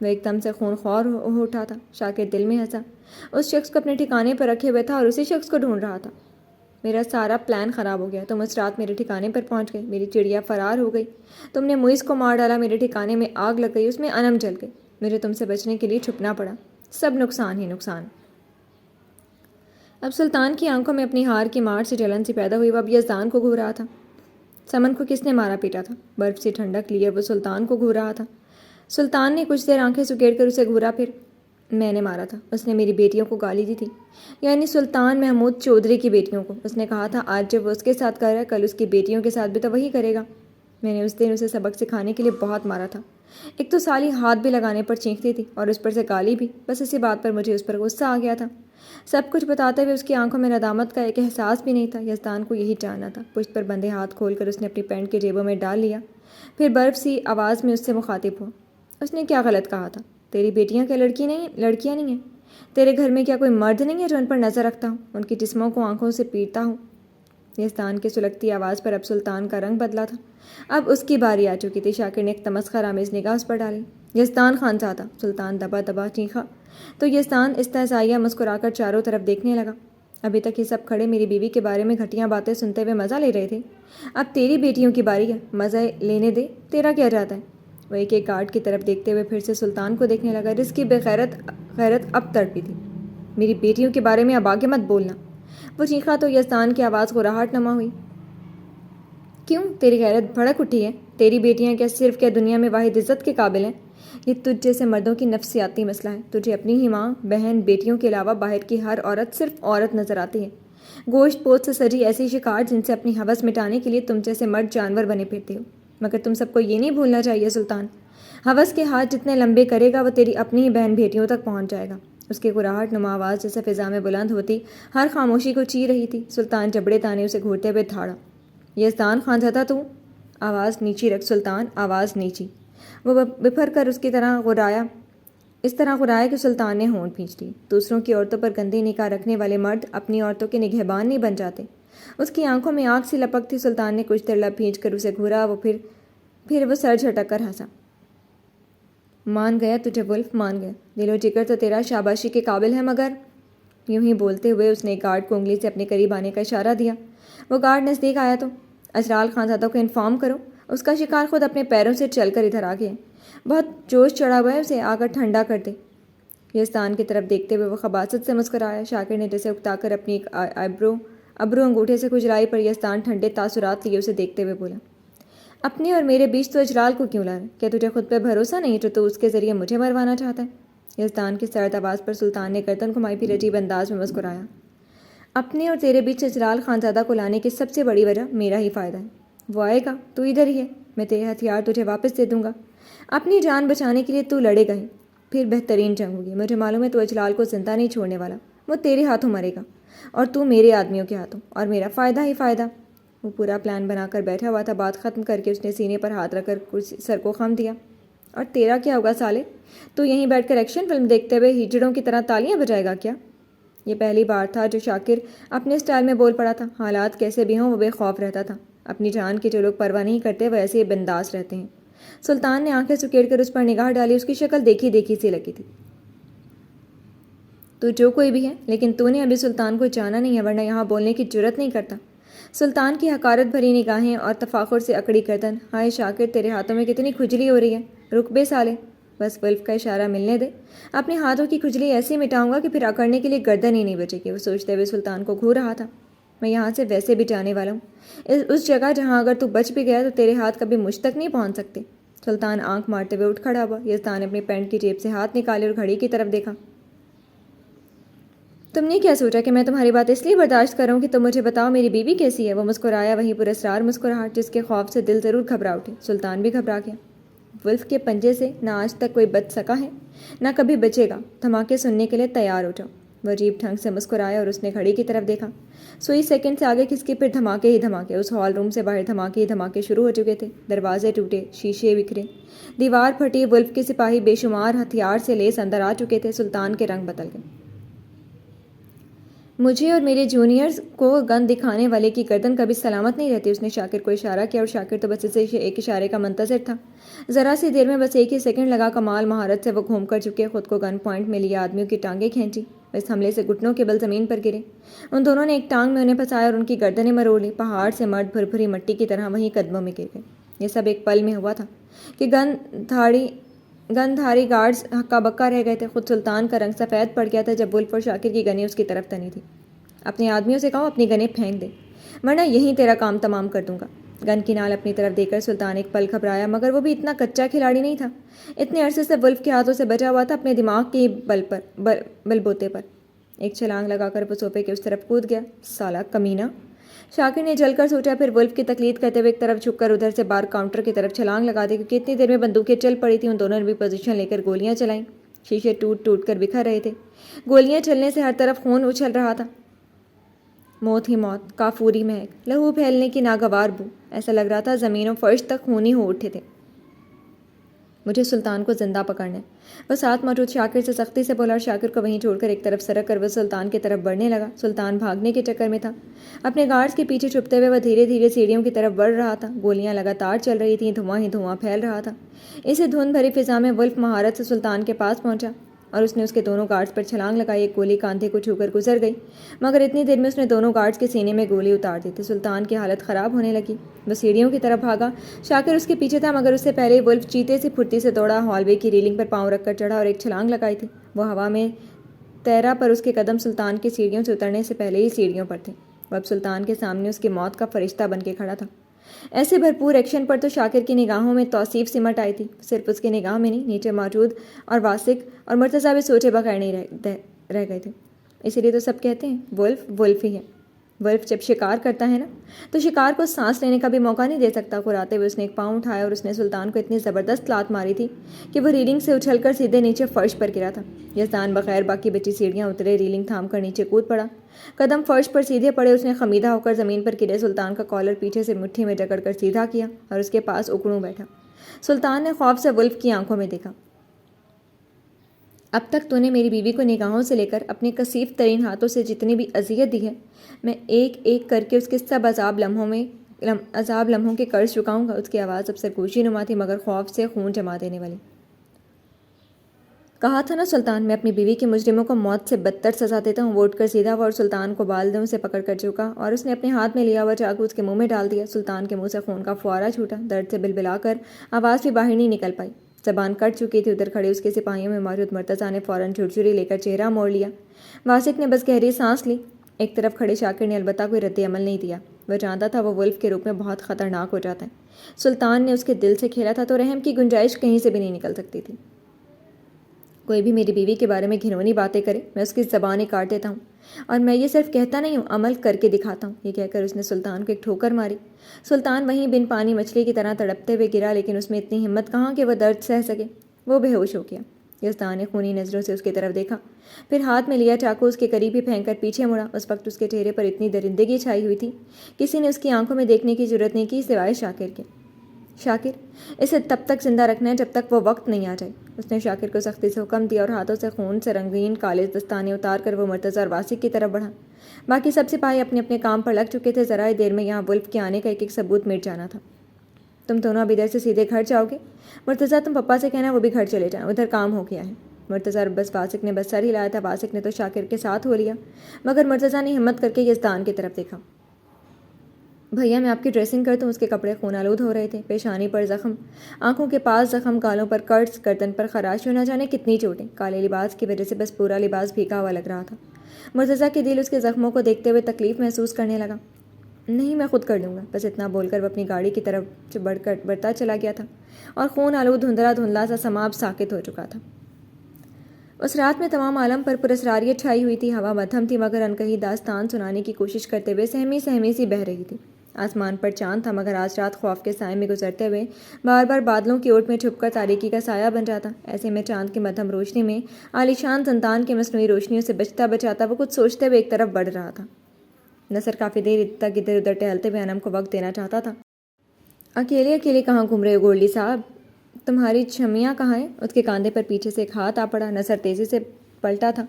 وہ ایک دم سے خون خوار ہو اٹھا تھا. شاکر دل میں ہنسا. اس شخص کو اپنے ٹھکانے پر رکھے ہوئے تھا اور اسی شخص کو ڈھونڈ رہا تھا. میرا سارا پلان خراب ہو گیا. تم اس رات میرے ٹھکانے پر پہنچ گئے. میری چڑیا فرار ہو گئی. تم نے موئز کو مار ڈالا. میرے ٹھکانے میں آگ لگ گئی. اس میں انم جل گئی. مجھے تم سے بچنے کے لیے چھپنا پڑا. سب نقصان ہی نقصان. اب سلطان کی آنکھوں میں اپنی ہار کی مار سے جلن سی پیدا ہوئی. وہ اب یزدان کو گھور رہا تھا. سمن کو کس نے مارا پیٹا تھا. برف سے ٹھنڈک لیے وہ سلطان کو گھور رہا تھا. سلطان نے کچھ دیر آنکھیں سکیڑ کر اسے گھورا. پھر میں نے مارا تھا. اس نے میری بیٹیوں کو گالی دی تھی. یعنی سلطان محمود چودھری کی بیٹیوں کو. اس نے کہا تھا آج جب وہ اس کے ساتھ کر رہا ہے کل اس کی بیٹیوں کے ساتھ بھی تو وہی کرے گا. میں نے اس دن اسے سبق سکھانے کے لیے بہت مارا تھا. ایک تو سالی ہاتھ بھی لگانے پر چینکتی تھی اور اس پر سے گالی بھی. بس اسی بات پر مجھے اس پر غصہ آ گیا تھا. سب کچھ بتاتے ہوئے اس کی آنکھوں میں ندامت کا ایک احساس بھی نہیں تھا. یزدان کو یہی جاننا تھا. پشت پر بندھے ہاتھ کھول کر اس نے اپنی پینٹ کے جیبوں میں ڈال لیا. پھر برف سی آواز میں اس سے مخاطب ہوا. اس نے کیا غلط کہا تھا. تیری بیٹیاں کیا لڑکیاں نہیں ہیں. تیرے گھر میں کیا کوئی مرد نہیں ہے جو ان پر نظر رکھتا ہوں ان کی جسموں کو آنکھوں سے پیٹتا ہوں. یزدان کی سلگتی آواز پر اب سلطان کا رنگ بدلا تھا. اب اس کی باری آ چکی تھی. شاکر نے ایک تمسخر آمیز نگاہ اس پر ڈالی. یزدان خان زادہ. سلطان دبا دبا چیخا تو یزدان استہزائیہ مسکرا کر چاروں طرف دیکھنے لگا. ابھی تک یہ سب کھڑے میری بیوی کے بارے میں گھٹیاں باتیں سنتے ہوئے مزہ لے رہے تھے. اب تیری بیٹیوں کی باری ہے. مزہ لینے دے. تیرا کیا جاتا ہے. وہ ایک ایک گارڈ کی طرف دیکھتے ہوئے پھر سے سلطان کو دیکھنے لگا جس کی غیرت اب تڑپی تھی. میری بیٹیوں کے بارے میں اب آگے مت بولنا. وہ چیخا تو یزدان کی آواز غراہٹ نما ہوئی. کیوں تیری غیرت بھڑک اٹھی ہے. تیری بیٹیاں کیا دنیا میں واحد عزت کے قابل ہیں. یہ تجھ جیسے مردوں کی نفسیاتی مسئلہ ہے. تجھے اپنی ہی ماں بہن بیٹیوں کے علاوہ باہر کی ہر عورت صرف عورت نظر آتی ہے. گوشت پوست سے سجی ایسی شکار جن سے اپنی ہوس مٹانے کے لیے تم جیسے مرد جانور بنے پھرتے ہو. مگر تم سب کو یہ نہیں بھولنا چاہیے سلطان. ہوس کے ہاتھ جتنے لمبے کرے گا وہ تیری اپنی ہی بہن بیٹیوں تک پہنچ جائے گا. اس کی غراہٹ نما آواز جیسے فضا میں بلند ہوتی ہر خاموشی کو چیر رہی تھی. سلطان جبڑے تانے اسے گھورتے ہوئے دھاڑا. یزدان خان زادہ تو. آواز نیچی رکھ سلطان. آواز نیچی. وہ بپھر کر اس طرح غرایا کہ سلطان نے ہونٹ بھینچ لی. دوسروں کی عورتوں پر گندی نگاہ رکھنے والے مرد اپنی عورتوں کے نگہبان نہیں بن جاتے. اس کی آنکھوں میں آگ سی لپک تھی. سلطان نے کچھ دیر لب بھینچ کر اسے گھورا. پھر وہ سر جھٹک کر ہنسا. مان گیا تجھے ولف. مان گیا. دل و جگر تو تیرا شاباشی کے قابل ہے مگر یوں ہی بولتے ہوئے اس نے ایک گارڈ کو انگلی سے اپنے قریب آنے کا اشارہ دیا۔ وہ گارڈ نزدیک آیا تو اجلال خانزادہ کو انفارم کرو، اس کا شکار خود اپنے پیروں سے چل کر ادھر آ گیا، بہت جوش چڑھا ہوا ہے، اسے آ کر ٹھنڈا کر دے۔ یزدان کی طرف دیکھتے ہوئے وہ خباثت سے مسکرایا۔ شاکر نے جیسے اکتا کر اپنی ایک ابرو انگوٹھے سے کھجلائی، پر یزدان ٹھنڈے تاثرات لیے اسے دیکھتے ہوئے بولا، اپنے اور میرے بیچ تو اجلال کو کیوں لا رہا ہے؟ کیا تجھے خود پہ بھروسہ نہیں جو تو اس کے ذریعے مجھے مروانا چاہتا ہے؟ یزدان کی سرد آواز پر سلطان نے گردن گھمائی، پھر عجیب انداز میں مسکرایا۔ اپنے اور تیرے بیچ اجلال خانزادہ کو لانے کی سب سے بڑی وجہ میرا ہی فائدہ ہے۔ وہ آئے گا، تو ادھر ہی ہے، میں تیرے ہتھیار تجھے واپس دے دوں گا، اپنی جان بچانے کے لیے تو لڑے گا ہی، پھر بہترین جنگ ہوگی۔ مجھے معلوم ہے تو اجلال کو زندہ نہیں چھوڑنے والا، وہ تیرے ہاتھوں مرے گا اور تو میرے آدمیوں کے ہاتھوں، اور میرا فائدہ ہی فائدہ۔ وہ پورا پلان بنا کر بیٹھا ہوا تھا۔ بات ختم کر کے اس نے سینے پر ہاتھ رکھ کر سر کو خم دیا۔ اور تیرا کیا ہوگا سالے؟ تو یہیں بیٹھ کر ایکشن فلم دیکھتے ہوئے ہجڑوں کی طرح تالیاں بجائے گا کیا؟ یہ پہلی بار تھا جو شاکر اپنے اسٹائل میں بول پڑا تھا۔ حالات کیسے بھی ہوں وہ بے خوف رہتا تھا۔ اپنی جان کی جو لوگ پرواہ نہیں کرتے وہ ایسے ہی بنداز رہتے ہیں۔ سلطان نے آنکھیں سکیڑ کر اس پر نگاہ ڈالی۔ اس کی شکل دیکھی دیکھی سی لگی تھی۔ تو جو کوئی بھی ہے، لیکن تو نے ابھی سلطان کو جانا نہیں ہے، ورنہ یہاں بولنے کی جرت نہیں کرتا۔ سلطان کی حقارت بھری نگاہیں اور تفاخر سے اکڑی گردن۔ ہائے شاکر، تیرے ہاتھوں میں کتنی کھجلی ہو رہی ہے، رک بے سالے، بس ولف کا اشارہ ملنے دے، اپنے ہاتھوں کی کھجلی ایسی مٹاؤں گا کہ پھر اکڑنے کے لیے گردن ہی نہیں بچے گی۔ وہ سوچتے ہوئے سلطان کو گھور رہا تھا، میں یہاں سے ویسے بھی جانے والا ہوں، اس جگہ جہاں اگر تو بچ بھی گیا تو تیرے ہاتھ کبھی مجھ تک نہیں پہنچ سکتے۔ سلطان آنکھ مارتے ہوئے اٹھ کھڑا ہوا۔ یزدان نے اپنی پینٹ کی جیب سے ہاتھ نکالے اور گھڑی کی طرف دیکھا۔ تم نے کیا سوچا کہ میں تمہاری بات اس لیے برداشت کر رہا ہوں کہ تم مجھے بتاؤ میری بیوی کیسی ہے؟ وہ مسکرایا، وہیں پراسرار مسکراہٹ جس کے خوف سے دل ضرور گھبرا اٹھے۔ سلطان بھی گھبرا گیا۔ ولف کے پنجے سے نہ آج تک کوئی بچ سکا ہے، نہ کبھی بچے گا۔ دھماکے سننے کے لیے تیار ہو جاؤ۔ وہ عجیب ڈھنگ سے مسکرایا اور اس نے گھڑی کی طرف دیکھا۔ سوئی سیکنڈ سے آگے کھسکی، پھر دھماکے ہی دھماکے۔ اس ہال روم سے باہر دھماکے ہی دھماکے شروع ہو چکے تھے۔ دروازے ٹوٹے، شیشے بکھرے، دیوار پھٹی۔ ولف کے سپاہی بے شمار ہتھیار سے لیس اندر آ چکے تھے۔ سلطان کے رنگ بدل گئے۔ مجھے اور میرے جونیئرز کو گن دکھانے والے کی گردن کبھی سلامت نہیں رہتی۔ اس نے شاکر کو اشارہ کیا اور شاکر تو بس اسے ایک اشارے کا منتظر تھا۔ ذرا سی دیر میں بس ایک ہی سیکنڈ لگا۔ کمال مہارت سے وہ گھوم کر چکے، خود کو گن پوائنٹ میں لیے آدمیوں کی ٹانگیں کھینچی۔ اس حملے سے گھٹنوں کے بل زمین پر گرے۔ ان دونوں نے ایک ٹانگ میں انہیں پھنسایا اور ان کی گردنیں مروڑ لی۔ پہاڑ سے مرد بھری مٹی کی طرح وہیں قدموں میں گر گئے۔ یہ سب ایک پل میں ہوا تھا کہ گن دھاری گارڈز ہکا بکا رہ گئے تھے۔ خود سلطان کا رنگ سفید پڑ گیا تھا جب ولف اور شاکر کی گنیں اس کی طرف تنی تھی۔ اپنے آدمیوں سے کہو اپنی گنیں پھینک دے، ورنہ یہیں تیرا کام تمام کر دوں گا۔ گن کی نال اپنی طرف دے کر سلطان ایک پل گھبرایا، مگر وہ بھی اتنا کچا کھلاڑی نہیں تھا۔ اتنے عرصے سے ولف کے ہاتھوں سے بچا ہوا تھا، اپنے دماغ کے بل بوتے پر۔ ایک چھلانگ لگا کر وہ صوفے کے اس طرف کود گیا۔ سالا کمینہ، شاکر نے جل کر سوچا، پھر ولف کی تقلید کرتے ہوئے ایک طرف جھک کر ادھر سے بار کاؤنٹر کی طرف چھلانگ لگا دی، کیونکہ اتنی دیر میں بندوقیں چل پڑی تھیں۔ ان دونوں نے بھی پوزیشن لے کر گولیاں چلائیں۔ شیشے ٹوٹ ٹوٹ کر بکھر رہے تھے۔ گولیاں چلنے سے ہر طرف خون اچھل رہا تھا۔ موت ہی موت، کافوری مہک، لہو پھیلنے کی ناگوار بو، ایسا لگ رہا تھا زمین و فرش تک خونی ہو اٹھے تھے۔ مجھے سلطان کو زندہ پکڑنا ہے، وہ ساتھ موجود شاکر سے سختی سے بولا اور شاکر کو وہیں چھوڑ کر ایک طرف سرک کر وہ سلطان کی طرف بڑھنے لگا۔ سلطان بھاگنے کے چکر میں تھا۔ اپنے گارڈز کے پیچھے چھپتے ہوئے وہ دھیرے دھیرے سیڑھیوں کی طرف بڑھ رہا تھا۔ گولیاں لگاتار چل رہی تھیں، دھواں ہی دھواں پھیل رہا تھا۔ اسی دھند بھری فضا میں ولف مہارت سے سلطان کے پاس پہنچا اور اس نے اس کے دونوں گارڈز پر چھلانگ لگائی۔ ایک گولی کاندھے کو چھو کر گزر گئی، مگر اتنی دیر میں اس نے دونوں گارڈز کے سینے میں گولی اتار دی تھی۔ سلطان کی حالت خراب ہونے لگی۔ وہ سیڑھیوں کی طرف بھاگا۔ شاکر اس کے پیچھے تھا، مگر اس سے پہلے ہی ولف چیتے سے پھرتی سے دوڑا، ہال وے کی ریلنگ پر پاؤں رکھ کر چڑھا اور ایک چھلانگ لگائی تھی۔ وہ ہوا میں تیرا، پر اس کے قدم سلطان کی سیڑھیوں سے اترنے سے پہلے ہی سیڑھیوں پر تھے۔ وہ اب سلطان کے سامنے اس کی موت کا فرشتہ بن کے کھڑا تھا۔ ایسے بھرپور ایکشن پر تو شاکر کی نگاہوں میں توصیف سمٹ آئی تھی۔ صرف اس کی نگاہ میں نہیں، نیچے موجود اور واسق اور مرتضیٰ بھی سوچے بغیر نہیں رہ گئے تھے۔ اسی لیے تو سب کہتے ہیں ولف ہی ہے۔ ولف جب شکار کرتا ہے نا، تو شکار کو سانس لینے کا بھی موقع نہیں دے سکتا۔ کراتے ہوئے اس نے ایک پاؤں اٹھایا اور اس نے سلطان کو اتنی زبردست لات ماری تھی کہ وہ ریلنگ سے اچھل کر سیدھے نیچے فرش پر گرا تھا۔ یزدان بغیر باقی بچی سیڑھیاں اترے، ریلنگ تھام کر نیچے کود پڑا۔ قدم فرش پر سیدھے پڑے، اس نے خمیدہ ہو کر زمین پر گرے سلطان کا کالر پیچھے سے مٹھی میں جکڑ کر سیدھا کیا اور اس کے پاس اکڑوں بیٹھا۔ سلطان نے خوف سے ولف کی آنکھوں میں دیکھا۔ اب تک تو نے میری بیوی کو نگاہوں سے لے کر اپنے کثیف ترین ہاتھوں سے جتنی بھی اذیت دی ہے، میں ایک ایک کر کے اس کے سب عذاب لمحوں کے قرض چکاؤں گا۔ اس کی آواز اب سرگوشی نما تھی، مگر خوف سے خون جما دینے والی۔ کہا تھا نا سلطان، میں اپنی بیوی کے مجرموں کو موت سے بدتر سزا دیتا ہوں۔ وہ اٹھ کر سیدھا ہوا اور سلطان کو بالدوں سے پکڑ کر جھکا اور اس نے اپنے ہاتھ میں لیا ہوا چاقو اس کے منہ میں ڈال دیا۔ سلطان کے منہ سے خون کا فوارہ چھوٹا، درد سے بلبلا کر آواز بھی باہر نہیں نکل پائی، زبان کٹ چکی تھی۔ ادھر کھڑے اس کے سپاہیوں میں موجود مرتضیٰ نے فوراً جھرجھری لے کر چہرہ موڑ لیا۔ واسق نے بس گہری سانس لی۔ ایک طرف کھڑے شاکر نے البتہ کوئی رد عمل نہیں دیا۔ وہ جانتا تھا وہ ولف کے روپ میں بہت خطرناک ہو جاتا ہے۔ سلطان نے اس کے دل سے کھیلا تھا تو رحم کی گنجائش کہیں سے بھی نہیں نکل سکتی تھی۔ کوئی بھی میری بیوی کے بارے میں گھنونی باتیں کرے، میں اس کی زبانیں کاٹ دیتا ہوں، اور میں یہ صرف کہتا نہیں ہوں، عمل کر کے دکھاتا ہوں۔ یہ کہہ کر اس نے سلطان کو ایک ٹھوکر ماری۔ سلطان وہیں بن پانی مچھلی کی طرح تڑپتے ہوئے گرا، لیکن اس میں اتنی ہمت کہاں کہ وہ درد سہ سکے۔ وہ بے ہوش ہو گیا۔ یزدان نے خونی نظروں سے اس کی طرف دیکھا، پھر ہاتھ میں لیا چاقو اس کے قریب ہی پھینک کر پیچھے مڑا۔ اس وقت اس کے چہرے پر اتنی درندگی چھائی ہوئی تھی، کسی نے اس کی آنکھوں میں دیکھنے کی جرت نہیں کی سوائے شاکر کے۔ شاکر، اسے تب تک زندہ رکھنا ہے جب تک وہ وقت نہیں آ جائے۔ اس نے شاکر کو سختی سے حکم دیا اور ہاتھوں سے خون سے رنگین کالے دستانے اتار کر وہ مرتضیٰ اور واسق کی طرف بڑھا۔ باقی سب سپاہی اپنے اپنے کام پر لگ چکے تھے۔ ذرا ہی دیر میں یہاں ولف کے آنے کا ایک ایک ثبوت مٹ جانا تھا۔ تم دونوں اب ادھر سے سیدھے گھر جاؤ گے؟ مرتضیٰ، تم پپا سے کہنا وہ بھی گھر چلے جائیں، ادھر کام ہو گیا ہے۔ مرتضیٰ اور بس واسق نے بس سر ہلایا تھا۔ واسق نے تو شاکر کے ساتھ ہو لیا، مگر مرتضیٰ نے ہمت کر کے یزدان کی طرف دیکھا۔ بھیا، میں آپ کی ڈریسنگ کرتا ہوں۔ اس کے کپڑے خون آلود ہو رہے تھے، پیشانی پر زخم، آنکھوں کے پاس زخم، گالوں پر کٹس، گردن پر خراش، نہ جانے کتنی چوٹیں۔ کالے لباس کی وجہ سے بس پورا لباس بھیگا ہوا لگ رہا تھا۔ مرتضیٰ کے دل اس کے زخموں کو دیکھتے ہوئے تکلیف محسوس کرنے لگا۔ نہیں، میں خود کر لوں گا، بس اتنا بول کر وہ اپنی گاڑی کی طرف بڑھتا چلا گیا تھا، اور خون آلود دھندلا دھندلا سا سما اب ساکت ہو چکا تھا۔ اس رات میں تمام عالم پر پراسراریت چھائی ہوئی تھی۔ ہوا مدھم تھی، مگر انکہی داستان سنانے کی کوشش کرتے ہوئے سہمی سہمی سی بہہ رہی تھی۔ آسمان پر چاند تھا، مگر آج رات خوف کے سائے میں گزرتے ہوئے بار بار بادلوں کی اوٹ میں چھپ کر تاریکی کا سایہ بن جاتا۔ ایسے میں چاند کی مدھم روشنی میں عالیشان زندان کی مصنوعی روشنیوں سے بچتا بچاتا وہ کچھ سوچتے ہوئے ایک طرف بڑھ رہا تھا۔ نصر کافی دیر تک ادھر ادھر ٹہلتے ہوئے انم کو وقت دینا چاہتا تھا۔ اکیلے اکیلے کہاں گھوم رہے ہو گولڈی صاحب؟ تمہاری چھمیاں کہاں ہیں؟ اس کے کاندھے پر پیچھے سے ایک ہاتھ آ پڑا۔ نصر تیزی سے پلٹا تھا۔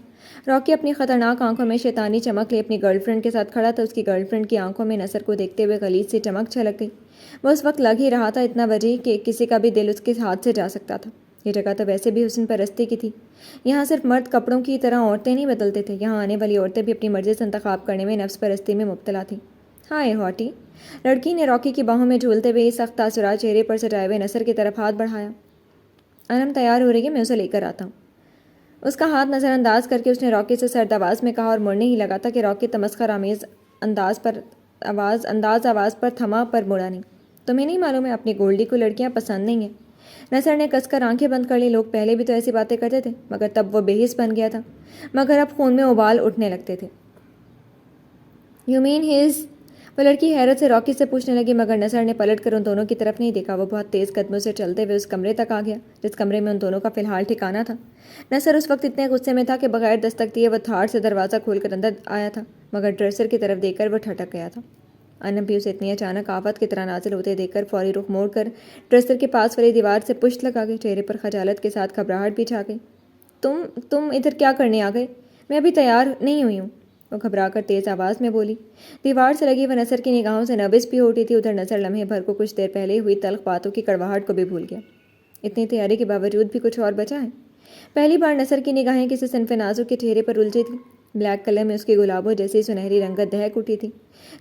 راکی اپنی خطرناک آنکھوں میں شیطانی چمک لیے اپنی گرل فرینڈ کے ساتھ کھڑا تھا۔ اس کی گرل فرینڈ کی آنکھوں میں نصر کو دیکھتے ہوئے غلیظ سی چمک چھلک گئی۔ وہ اس وقت لگ ہی رہا تھا اتنا وجیح کہ کسی کا بھی دل اس کے ہاتھ سے جا سکتا تھا۔ یہ جگہ تو ویسے بھی حسن پرستی کی تھی۔ یہاں صرف مرد کپڑوں کی طرح عورتیں نہیں بدلتے تھے، یہاں آنے والی عورتیں بھی اپنی مرضی سے انتخاب کرنے میں نفس پرستی میں مبتلا تھیں۔ ہائے ہاٹی! لڑکی نے راکی کی باہوں میں جھولتے ہوئے سخت تاثرات چہرے پر سجائے ہوئے نصر کی طرف ہاتھ بڑھایا۔ انم تیار ہو رہی ہے، میں اسے لے کر آتا ہوں۔ اس کا ہاتھ نظر انداز کر کے اس نے راکی سے سرد آواز میں کہا، اور مڑنے ہی لگا تھا کہ راکی تمسخر آمیز انداز پر تھما پر مڑا نہیں۔ تمہیں نہیں معلوم ہے، اپنی گولڈی کو لڑکیاں پسند نہیں ہیں۔ نصر نے کس کر آنکھیں بند کر لی۔ لوگ پہلے بھی تو ایسی باتیں کرتے تھے، مگر تب وہ بے حس بن گیا تھا، مگر اب خون میں ابال اٹھنے لگتے تھے۔ یو مین ہی از؟ وہ لڑکی حیرت سے راکی سے پوچھنے لگی، مگر نصر نے پلٹ کر ان دونوں کی طرف نہیں دیکھا۔ وہ بہت تیز قدموں سے چلتے ہوئے اس کمرے تک آ گیا جس کمرے میں ان دونوں کا فی الحال ٹھکانا تھا۔ نصر اس وقت اتنے غصے میں تھا کہ بغیر دستک دیے وہ دھاڑ سے دروازہ کھول کر اندر آیا تھا، مگر ڈریسر کی طرف دیکھ کر وہ ٹھٹک گیا تھا۔ انم بھی اسے اتنی اچانک آفت کی طرح نازل ہوتے دیکھ کر فوری رخ موڑ کر ڈریسر کے پاس والی دیوار سے پشت لگا گئی۔ چہرے پر خجالت کے ساتھ گھبراہٹ بھی چھا گئی۔ تم ادھر کیا کرنے آ گئے؟ میں ابھی تیار نہیں ہوئی ہوں، وہ گھبرا کر تیز آواز میں بولی۔ دیوار سے لگی وہ نصر کی نگاہوں سے نبض بھی ہو اٹھی تھی۔ ادھر نصر لمحے بھر کو کچھ دیر پہلے ہوئی تلخ باتوں کی کڑواہٹ کو بھی بھول گیا۔ اتنی تیاری کے باوجود بھی کچھ اور بچا ہے؟ پہلی بار نصر کی نگاہیں کسی صنف نازک کے چہرے پر الجھی تھی۔ بلیک کلر میں اس کی گلابوں جیسی سنہری رنگت دہک اٹھی تھی۔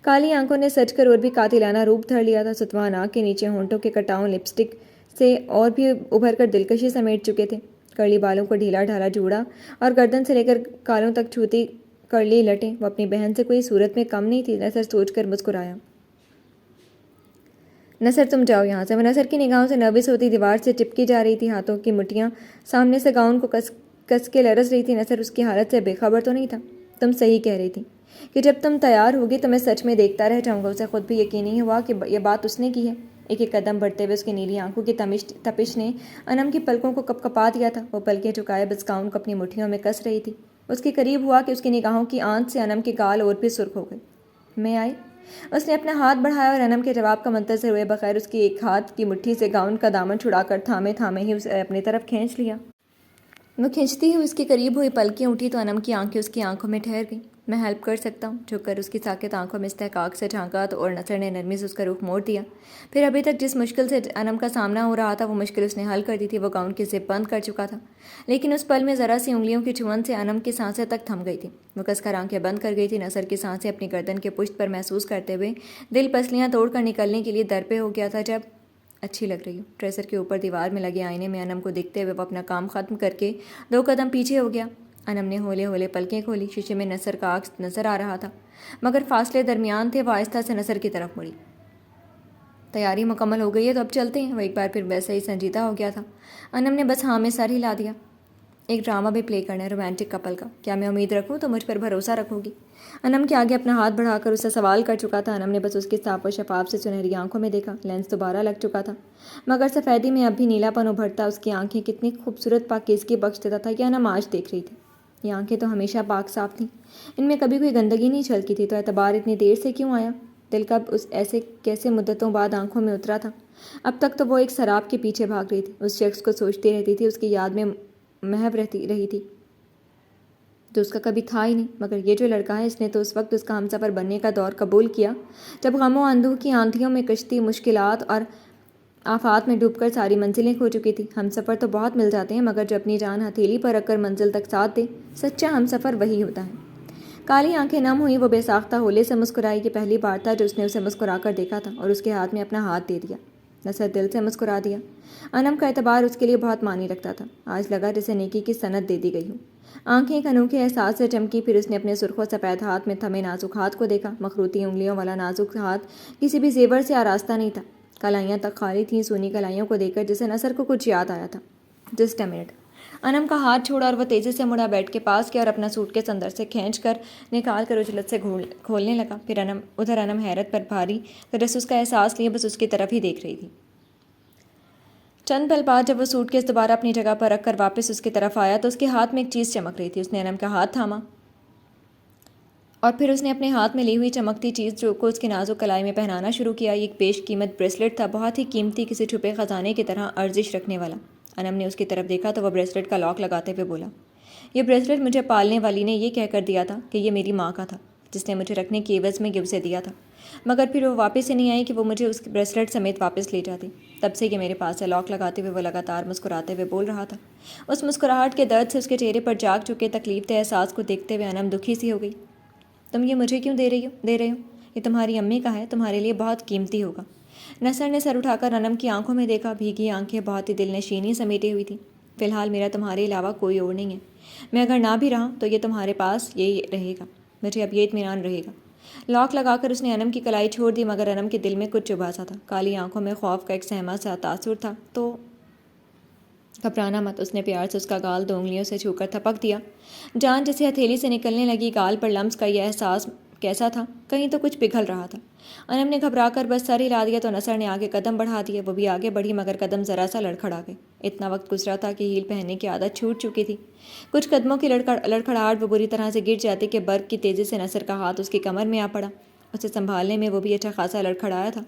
کالی آنکھوں نے سج کر اور بھی قاتلانہ روپ دھر لیا تھا۔ ستوان آنکھ کے نیچے ہونٹوں کے کٹاؤں لپسٹک سے اور بھی ابھر کر دلکشی سمیٹ چکے تھے۔ کرلی بالوں کو ڈھیلا ڈھالا جوڑا اور گردن سے لے کر کالوں تک چھوتی کرلی لٹیں وہ اپنی بہن سے کوئی صورت میں کم نہیں تھی۔ نصر سوچ کر مسکرایا۔ نصر تم جاؤ یہاں سے۔ وہ نصر کی نگاہوں سے نروس ہوتی دیوار سے چپکی جا رہی تھی۔ ہاتھوں کی مٹھیاں سامنے سے گاؤن کو کس کے لرز رہی تھی۔ نصر اس کی حالت سے بے خبر تو نہیں تھا۔ تم صحیح کہہ رہی تھی کہ جب تم تیار ہوگی تو میں سچ میں دیکھتا رہ جاؤں گا۔ اسے خود بھی یقین نہیں ہوا کہ یہ بات اس نے کی ہے۔ ایک ایک قدم بڑھتے ہوئے اس کی نیلی آنکھوں کی تپش نے انم کی پلکوں کو کپ کپا دیا تھا۔ وہ پلکیں جھکائے بس گاؤن کو اپنی مٹھیوں میں کس رہی تھی۔ اس کے قریب ہوا کہ اس کی نگاہوں کی آنچ سے انم کے گال اور بھی سرخ ہو گئے۔ میں آئی؟ اس نے اپنا ہاتھ بڑھایا اور انم کے جواب کا منتظر ہوئے بغیر اس کی ایک ہاتھ کی مٹھی سے گاؤن کا دامن چھڑا کر تھامے ہی اسے اپنی طرف کھینچ لیا۔ وہ کھینچتی ہوئی اس کے قریب ہوئی پلکیں اٹھی تو انم کی آنکھیں اس کی آنکھوں میں ٹھہر گئیں۔ میں ہیلپ کر سکتا ہوں. جھک کر اس کی ساکت آنکھوں میں استحقاق سے جھانکا تو اور نصر نے نرمی سے اس کا رخ موڑ دیا. پھر ابھی تک جس مشکل سے انم کا سامنا ہو رہا تھا وہ مشکل اس نے حل کر دی تھی. وہ گاؤن کی زپ بند کر چکا تھا، لیکن اس پل میں ذرا سی انگلیوں کی چھوہن سے انم کی سانسیں تک تھم گئی تھی. وہ کس کر آنکھیں بند کر گئی تھی. نصر کی سانسیں اپنی گردن کے پشت پر محسوس کرتے ہوئے دل پسلیاں توڑ کر نکلنے کے لیے در پہ ہو گیا تھا. جب اچھی لگ رہی ہوں. ٹریسر کے اوپر دیوار میں لگے آئینے میں انم کو دیکھتے ہوئے وہ اپنا کام ختم کر کے 2 قدم پیچھے ہو گیا. انم نے ہولے ہولے پلکیں کھولی. شیشے میں نصر کا عکس نظر آ رہا تھا، مگر فاصلے درمیان تھے. وہ آہستہ سے نصر کی طرف مڑی. تیاری مکمل ہو گئی ہے تو اب چلتے ہیں. وہ ایک بار پھر ویسے ہی سنجیدہ ہو گیا تھا. انم نے بس ہاں میں سر ہلا دیا. ایک ڈرامہ بھی پلے کرنا ہے رومانٹک کپل کا. کیا میں امید رکھوں تو مجھ پر بھروسہ رکھو گی؟ انم کے آگے اپنا ہاتھ بڑھا کر اسے سوال کر چکا تھا. انم نے بس اس کی صاف و شفاف سے سنہری آنکھوں میں دیکھا. لینس دوبارہ لگ چکا تھا، مگر سفیدی میں اب بھی نیلا پن ابھرتا. اس کی آنکھیں کتنی خوبصورت پاکیزگی بخش دیتا تھا. یہ انم آج دیکھ رہی تھی. یہ آنکھیں تو ہمیشہ پاک صاف تھیں، ان میں کبھی کوئی گندگی نہیں چھلکی تھی. تو اعتبار اتنی دیر سے کیوں آیا؟ دل کب اس ایسے کیسے مدتوں بعد آنکھوں میں اترا تھا؟ اب تک تو وہ ایک سراب کے پیچھے بھاگ رہی تھی. اس شخص کو سوچتی رہتی تھی، اس کی یاد میں محو رہی تھی جو اس کا کبھی تھا ہی نہیں. مگر یہ جو لڑکا ہے، اس نے تو اس وقت اس کا ہمسفر بننے کا دور قبول کیا جب غم و اندوہ کی آندھیوں میں کشتی مشکلات اور آفات میں ڈوب کر ساری منزلیں کھو چکی تھی. ہمسفر تو بہت مل جاتے ہیں، مگر جو اپنی جان ہتھیلی پر رکھ کر منزل تک ساتھ دے، سچا ہمسفر وہی ہوتا ہے. کالی آنکھیں نم ہوئی. وہ بے ساختہ ہولے سے مسکرائی. یہ پہلی بار تھا جو اس نے اسے مسکرا کر دیکھا تھا، اور اس کے ہاتھ میں اپنا ہاتھ دے دیا. نصر دل سے مسکرا دیا. انم کا اعتبار اس کے لیے بہت معنی رکھتا تھا. آج لگا جسے نیکی کی سند دے دی گئی ہو. آنکھیں ایک انوکھے احساس سے چمکی. پھر اس نے اپنے سرخ و سفید ہاتھ میں تھمے نازک ہاتھ کو دیکھا. مخروطی انگلیوں والا نازک ہاتھ کسی بھی زیور سے آراستہ نہیں تھا. کلائیاں تک خالی تھیں. سونی کلائیوں کو دیکھ کر جسے نصر کو کچھ یاد آیا تھا. Just a minute. انم کا ہاتھ چھوڑا اور وہ تیزی سے مڑا، بیڈ کے پاس گیا اور اپنا سوٹ کیس اندر سے کھینچ کر نکال کر اجلت سے کھولنے لگا. پھر ادھر انم حیرت پر بھاری تجسس کا احساس لیے بس اس کی طرف ہی دیکھ رہی تھی. چند پل بعد جب وہ سوٹ کیس دوبارہ اپنی جگہ پر رکھ کر واپس اس کی طرف آیا تو اس کے ہاتھ میں ایک چیز چمک رہی تھی. اس نے انم کا ہاتھ تھاما اور پھر اس نے اپنے ہاتھ میں لی ہوئی چمکتی چیز کو اس کے نازک کلائی میں پہنانا شروع کیا. یہ ایک بیش قیمت بریسلٹ تھا، بہت ہی قیمتی، کسی چھپے خزانے کی طرح ارزش رکھنے والا. انم نے اس کی طرف دیکھا تو وہ بریسلٹ کا لاک لگاتے ہوئے بولا، یہ بریسلٹ مجھے پالنے والی نے یہ کہہ کر دیا تھا کہ یہ میری ماں کا تھا، جس نے مجھے رکھنے کی عوض میں اسے دیا تھا. مگر پھر وہ واپس ہی نہیں آئی کہ وہ مجھے اس بریسلٹ سمیت واپس لے جاتی. تب سے یہ میرے پاس ہے. لاک لگاتے ہوئے وہ لگاتار مسکراتے ہوئے بول رہا تھا. اس مسکراہٹ کے درد سے اس کے چہرے پر جاگ چکے تکلیف دہ احساس کو دیکھتے ہوئے انم دکھی سی ہو گئی. تم یہ مجھے کیوں دے رہی ہو؟ یہ تمہاری امی کا ہے، تمہارے لیے بہت قیمتی ہوگا. نصر نے سر اٹھا کر انم کی آنکھوں میں دیکھا. بھیگی آنکھیں بہت ہی دل نشینی سمیٹی ہوئی تھیں. فی الحال میرا تمہارے علاوہ کوئی اور نہیں ہے. میں اگر نہ بھی رہا تو یہ تمہارے پاس یہی رہے گا. مجھے اب یہ اطمینان رہے گا. لاک لگا کر اس نے انم کی کلائی چھوڑ دی، مگر انم کے دل میں کچھ چبھا سا تھا. کالی آنکھوں میں خوف کا ایک سہما سا تاثر تھا. تو گھبرانا مت. اس نے پیار سے اس کا گال 2 انگلیوں سے چھو کر تھپک دیا. جان جسے ہتھیلی سے نکلنے لگی. گال پر لمس کا یہ احساس کیسا تھا؟ کہیں تو کچھ پگھل رہا تھا. انم نے گھبرا کر بس سر ہلا دیا تو نصر نے آگے قدم بڑھا دیے. وہ بھی آگے بڑھی، مگر قدم ذرا سا لڑکھڑا گئے. اتنا وقت گزرا تھا کہ ہیل پہننے کی عادت چھوٹ چکی تھی. کچھ قدموں کی لڑکھڑاہٹ وہ بری طرح سے گر جاتی کہ برق کی تیزی سے نصر کا ہاتھ اس کی کمر میں آ پڑا. اسے سنبھالنے میں وہ بھی اچھا خاصا لڑکھڑایا تھا.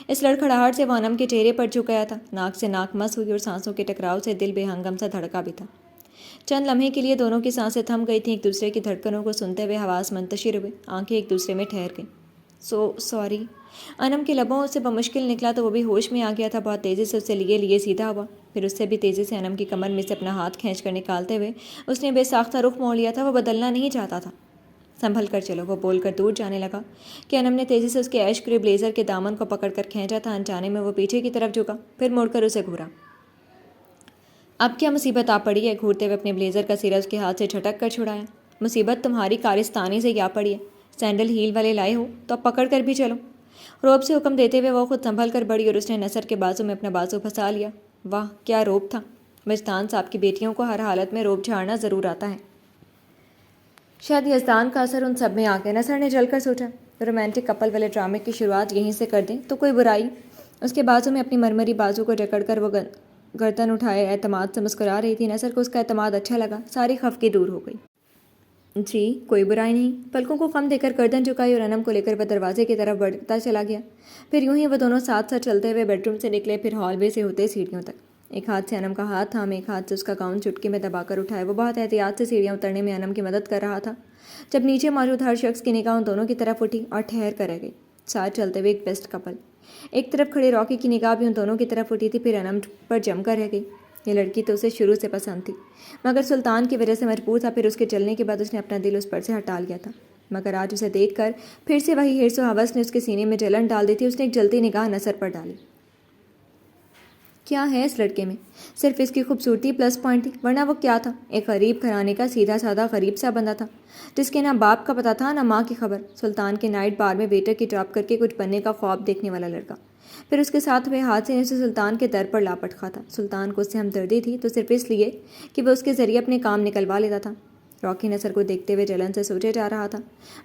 اس لڑکھڑاہٹ سے وہ انم کے چہرے پر جھک گیا تھا. ناک سے ناک مس ہوئی اور سانسوں کے ٹکراؤ سے دل بے ہنگم سا دھڑکا بھی تھا. چند لمحے کے لیے دونوں کی سانسیں تھم گئی تھیں. ایک دوسرے کی دھڑکنوں کو سنتے ہوئے حواس منتشر ہوئے. آنکھیں ایک دوسرے میں ٹھہر گئیں. سوری. انم کے لبوں سے بمشکل نکلا تو وہ بھی ہوش میں آ گیا تھا. بہت تیزی سے اسے لیے سیدھا ہوا. پھر اس سے بھی تیزی سے انم کی کمر میں سے اپنا ہاتھ کھینچ کر نکالتے ہوئے اس نے بے ساختہ رخ موڑ لیا تھا. وہ بدلنا نہیں چاہتا تھا. سنبھل کر چلو، وہ بول کر دور جانے لگا کہ انم نے تیزی سے اس کے ایش گرے بلیزر کے دامن کو پکڑ کر کھینچا تھا. انجانے میں وہ پیچھے کی طرف جھکا، پھر مڑ کر اسے گھورا. اب کیا مصیبت آ پڑی ہے؟ گھورتے ہوئے اپنے بلیزر کا سرا اس کے ہاتھ سے جھٹک کر چھڑایا. مصیبت تمہاری کارستانی سے کیا پڑی ہے؟ سینڈل ہیل والے لائے ہو تو اب پکڑ کر بھی چلو. روب سے حکم دیتے ہوئے وہ خود سنبھل کر بڑھی اور اس نے نصر کے بازو میں اپنا بازو پھنسا لیا. واہ کیا روب تھا! وجدان صاحب کی بیٹیوں کو ہر حالت میں روب جھاڑنا ضرور آتا ہے. شاید یزدان کا اثر ان سب میں آ گیا. نصر نے جل کر سوچا، رومانٹک کپل والے ڈرامے کی شروعات یہیں سے کر دیں تو کوئی برائی. اس کے بازو میں اپنی مرمری بازو کو جکڑ کر وہ گردن اٹھائے اعتماد سے مسکرا رہی تھی. نصر کو اس کا اعتماد اچھا لگا. ساری خفگی دور ہو گئی. جی کوئی برائی نہیں. پلکوں کو خم دے کر گردن جھکائی اور انم کو لے کر وہ دروازے کی طرف بڑھتا چلا گیا. پھر یوں ہی وہ دونوں ساتھ ساتھ چلتے ہوئے بیڈ روم سے نکلے، پھر ہال وے سے ہوتے سیڑھیوں تک. ایک ہاتھ سے انم کا ہاتھ تھام، ایک ہاتھ سے اس کا گاؤن چٹکی میں دبا کر اٹھائے. وہ بہت احتیاط سے سیڑھیاں اترنے میں انم کی مدد کر رہا تھا. جب نیچے موجود ہر شخص کی نگاہ ان دونوں کی طرف اٹھی اور ٹھہر کر رہ گئی۔ ساتھ چلتے ہوئے ایک بیسٹ کپل۔ ایک طرف کھڑے راکی کی نگاہ بھی ان دونوں کی طرف اٹھی تھی، پھر انم پر جم کر رہ گئی۔ یہ لڑکی تو اسے شروع سے پسند تھی، مگر سلطان کی وجہ سے مجبور تھا۔ پھر اس کے چلنے کے بعد اس نے اپنا دل اس پر سے ہٹا لیا تھا، مگر آج اسے دیکھ کر پھر سے وہی حرص و ہوس نے اس کے سینے میں جلن ڈال دی تھی۔ اس نے ایک جلتی نگاہ نثر پر ڈالی۔ کیا ہے اس لڑکے میں؟ صرف اس کی خوبصورتی پلس پوائنٹ تھی، ورنہ وہ کیا تھا؟ ایک غریب گھرانے کا سیدھا سادہ غریب سا بندہ تھا، جس کے نہ باپ کا پتہ تھا نہ ماں کی خبر۔ سلطان کے نائٹ بار میں ویٹر کی جاب کر کے کچھ بننے کا خواب دیکھنے والا لڑکا۔ پھر اس کے ساتھ ہوئے حادثے نے اسے سلطان کے در پر لاپٹخا تھا۔ سلطان کو اس سے ہمدردی تھی تو صرف اس لیے کہ وہ اس کے ذریعے اپنے کام نکلوا لیتا تھا۔ راکی نثر کو دیکھتے ہوئے جلن سے سوچے جا رہا تھا،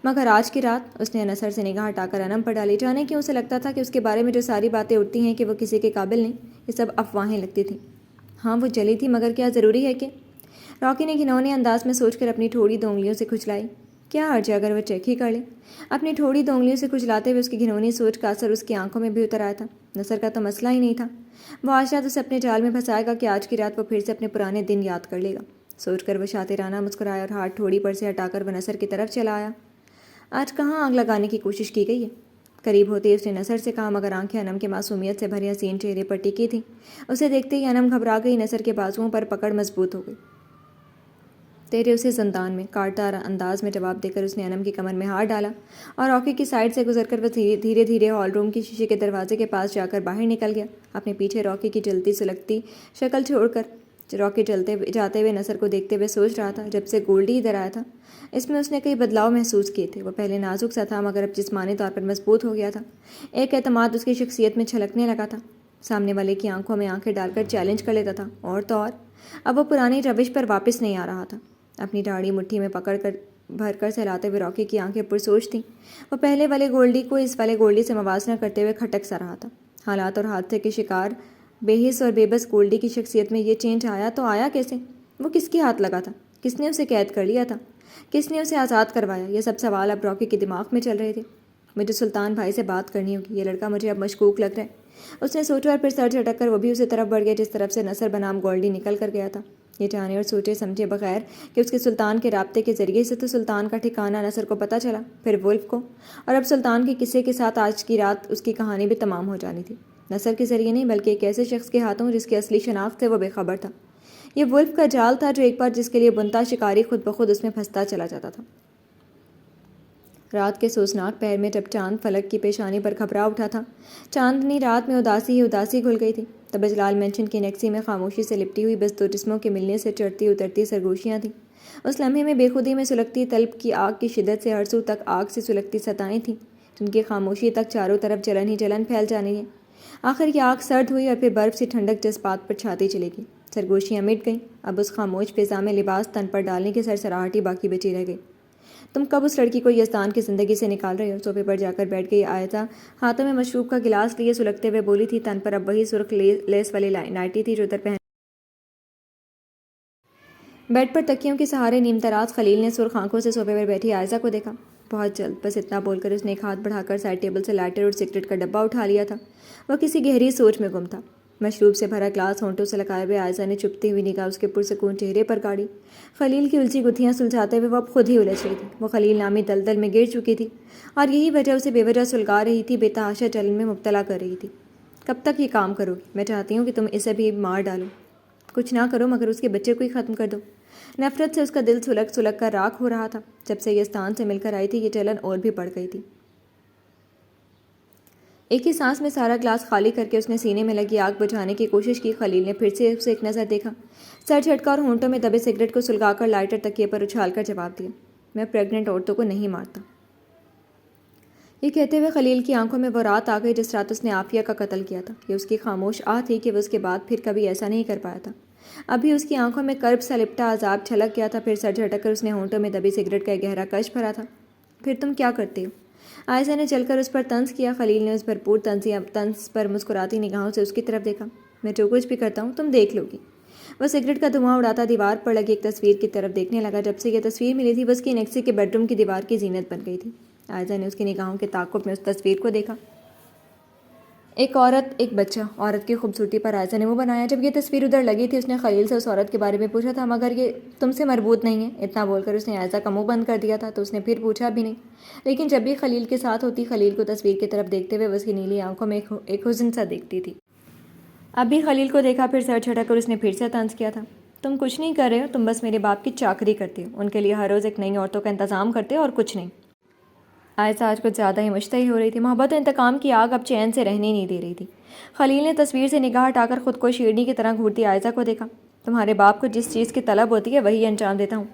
مگر آج کی رات اس نے نثر سے نگاہ ہٹا کر انم پر ڈالی۔ جانے کیوں اسے لگتا تھا کہ اس کے بارے میں جو ساری باتیں اٹھتی ہیں کہ وہ کسی کے قابل نہیں، یہ سب افواہیں لگتی تھیں۔ ہاں وہ جلی تھی، مگر کیا ضروری ہے کہ؟ راکی نے گھنونے انداز میں سوچ کر اپنی ٹھوڑی دو انگلیوں سے کھجلائی۔ کیا حرج ہے اگر وہ چیک ہی کر لے؟ اپنی ٹھوڑی دو انگلیوں سے کھجلاتے ہوئے اس کی گھنونی سوچ کا اثر اس کی آنکھوں میں بھی اتر آیا تھا۔ نثر کا تو مسئلہ ہی نہیں تھا، وہ آج رات اسے اپنے جال میں پھنسائے گا کہ آج کی رات وہ پھر سے اپنے پرانے دن یاد کر لے گا۔ سوچ کر وہ شاطرانہ مسکرایا اور ہاتھ ٹھوڑی پر سے ہٹا کر وہ نثر کی طرف چلا آیا۔ آج کہاں آگ لگانے کی کوشش کی گئی ہے؟ قریب ہوتے ہی اس نے نثر سے کہا، مگر آنکھیں انم کے معصومیت سے بھرے حسین چہرے پر ٹکی تھیں۔ اسے دیکھتے ہی انم گھبرا گئی، نثر کے بازوؤں پر پکڑ مضبوط ہو گئی۔ تیرے اسے زندان میں، کاٹدار انداز میں جواب دے کر اس نے انم کی کمر میں ہاتھ ڈالا اور راکی کی سائڈ سے گزر کر وہ دھیرے دھیرے ہال روم کی شیشے کے دروازے کے پاس جا کر باہر نکل گیا۔ اپنے پیچھے راکی کی جلتی سلگتی شکل چھوڑ کر راکی جاتے ہوئے نثر کو دیکھتے ہوئے سوچ رہا تھا، جب سے گولڈی ادھر آیا تھا اس میں اس نے کئی بدلاؤ محسوس کیے تھے۔ وہ پہلے نازک سا تھا، مگر اب جسمانی طور پر مضبوط ہو گیا تھا۔ ایک اعتماد اس کی شخصیت میں چھلکنے لگا تھا، سامنے والے کی آنکھوں میں آنکھیں ڈال کر چیلنج کر لیتا تھا، اور تو اور اب وہ پرانی روش پر واپس نہیں آ رہا تھا۔ اپنی داڑھی مٹھی میں پکڑ کر بھر کر سہلاتے ہوئے راکی کی آنکھیں پرسوچ تھیں۔ وہ پہلے والے گولڈی کو اس والے گولڈی سے موازنہ کرتے ہوئے کھٹک سا رہا تھا۔ حالات اور حادثے کے شکار بے حس اور بے بس گولڈی کی شخصیت میں یہ چینج آیا تو آیا کیسے؟ وہ کس کے ہاتھ لگا تھا؟ کس نے اسے قید کر لیا تھا؟ کس نے اسے آزاد کروایا؟ یہ سب سوال اب راکی کے دماغ میں چل رہے تھے۔ مجھے سلطان بھائی سے بات کرنی ہوگی، یہ لڑکا مجھے اب مشکوک لگ رہا ہے، اس نے سوچا، اور پھر سر جھٹک کر وہ بھی اسی طرف بڑھ گیا جس طرف سے نثر بنام گولڈی نکل کر گیا تھا، یہ جانے اور سوچے سمجھے بغیر کہ اس کے سلطان کے رابطے کے ذریعے سے تو سلطان کا ٹھکانہ نثر کو پتہ چلا، پھر ولف کو، اور اب سلطان کے قصے کے ساتھ آج کی رات اس کی کہانی بھی تمام ہو جانی تھی۔ نثر کے ذریعے نہیں، بلکہ ایک ایسے شخص کے ہاتھوں جس کی اصلی شناخت سے وہ بے خبر تھا۔ یہ ولف کا جال تھا جو ایک بار جس کے لیے بنتا شکاری خود بخود اس میں پھنستا چلا جاتا تھا۔ رات کے سوزناک پہر میں جب چاند فلک کی پیشانی پر گھبرا اٹھا تھا، چاندنی رات میں اداسی ہی اداسی گھل گئی تھی، تب اجلال مینشن کی نیکسی میں خاموشی سے لپٹی ہوئی بس دو جسموں کے ملنے سے چڑھتی اترتی سرگوشیاں تھیں۔ اس لمحے میں بے خودی میں سلگتی طلب کی آگ کی شدت سے ہر سو تک آگ سے سلگتی سطائیں تھیں، جن کی خاموشی تک چاروں طرف جلن ہی جلن پھیل جانی ہے۔ آخر یہ آگ سرد ہوئی اور پھر برف سی ٹھنڈک جذبات پر چھاتی چلے گی، سرگوشیاں مٹ گئیں، اب اس خاموش فضا میں لباس تن پر ڈالنے کی سرسراہٹ ہی باقی بچی رہ گئی۔ تم کب اس لڑکی کو یزدان کی زندگی سے نکال رہے ہو؟ صوفے پر جا کر بیٹھ گئی آیتہ ہاتھوں میں مشروب کا گلاس لیے سلگتے ہوئے بولی تھی، تن پر اب وہی سرخ لیس والی نائٹی تھی جو ادھر پہن۔ بیڈ پر تکیوں کے سہارے نیم تراز خلیل نے سرخ آنکھوں سے صوفے پر بیٹھی عائزہ کو دیکھا۔ بہت جلد، بس اتنا بول کر اس نے ایک ہاتھ بڑھا کر سائڈ ٹیبل سے لائٹر اور سگریٹ کا ڈبہ اٹھا لیا تھا۔ وہ کسی گہری سوچ میں گم تھا۔ مشروب سے بھرا گلاس ہونٹوں سے لگائے ہوئے عائزہ نے چپتی ہوئی نگاہ اس کے پرسکون چہرے پر گاڑی۔ خلیل کی الجھی گتھیاں سلجھاتے ہوئے وہ اب خود ہی الجھ رہی تھی۔ وہ خلیل نامی دلدل میں گر چکی تھی اور یہی وجہ اسے بے وجہ سلگا رہی تھی، بے تحاشا جلن میں مبتلا کر رہی تھی۔ کب تک یہ کام کرو گی؟ میں چاہتی ہوں کہ تم اسے بھی مار ڈالو، کچھ نہ کرو مگر اس کے بچے کو ہی ختم کر دو۔ نفرت سے اس کا دل سلگ سلگ کر راکھ ہو رہا تھا۔ جب سے یزدان سے مل کر آئی تھی یہ جلن اور بھی بڑھ گئی تھی۔ ایک ہی سانس میں سارا گلاس خالی کر کے اس نے سینے میں لگی آگ بجھانے کی کوشش کی۔ خلیل نے پھر سے اسے ایک نظر دیکھا، سر جھٹکا اور ہونٹوں میں دبے سگریٹ کو سلگا کر لائٹر تکیے پر اچھال کر جواب دیا، میں پریگننٹ عورتوں کو نہیں مارتا۔ یہ کہتے ہوئے خلیل کی آنکھوں میں وہ رات آ گئی جس رات اس نے عافیہ کا قتل کیا تھا۔ یہ اس کی خاموش آہ تھی کہ وہ اس کے بعد پھر کبھی ایسا نہیں کر پایا تھا۔ ابھی اس کی آنکھوں میں کرب سا لپٹا عذاب چھلک گیا تھا، پھر سر جھٹک کر اس نے ہونٹوں میں دبی سگریٹ کا ایک گہرا کش بھرا تھا۔ پھر تم کیا کرتے ہو؟ عائزہ نے چل کر اس پر طنز کیا۔ خلیل نے اس بھرپور طنز پر مسکراتی نگاہوں سے اس کی طرف دیکھا، میں جو کچھ بھی کرتا ہوں تم دیکھ لو گی۔ وہ سگریٹ کا دھواں اڑاتا دیوار پر لگی ایک تصویر کی طرف دیکھنے لگا۔ جب سے یہ تصویر ملی تھی وہ اس کی نیکسی کے بیڈ روم کی دیوار کی زینت بن گئی تھی۔ عائزہ نے اس کی نگاہوں کے تعاقب میں اس تصویر کو دیکھا۔ ایک عورت ایک بچہ، عورت کی خوبصورتی پر عائشہ نے منہ بنایا۔ جب یہ تصویر ادھر لگی تھی اس نے خلیل سے اس عورت کے بارے میں پوچھا تھا، مگر یہ تم سے مربوط نہیں ہے۔ اتنا بول کر اس نے عائشہ کا منہ بند کر دیا تھا تو اس نے پھر پوچھا بھی نہیں، لیکن جب بھی خلیل کے ساتھ ہوتی خلیل کو تصویر کی طرف دیکھتے ہوئے اس کی نیلی آنکھوں میں ایک حزن سا دیکھتی تھی۔ اب بھی خلیل کو دیکھا، پھر سر جھٹک کر اس نے پھر سے طنز کیا تھا، تم کچھ نہیں کر رہے ہو، تم بس میرے باپ کی چاکری کرتے ہو، ان کے لیے ہر روز ایک نئی عورتوں کا انتظام کرتے ہو اور کچھ نہیں۔ عائشہ آج کچھ زیادہ ہی مشتعل ہو رہی تھی، محبت و انتقام کی آگ اب چین سے رہنے نہیں دے رہی تھی۔ خلیل نے تصویر سے نگاہ ہٹا کر خود کو شیرنی کی طرح گھورتی عائشہ کو دیکھا۔ تمہارے باپ کو جس چیز کی طلب ہوتی ہے وہی انجام دیتا ہوں،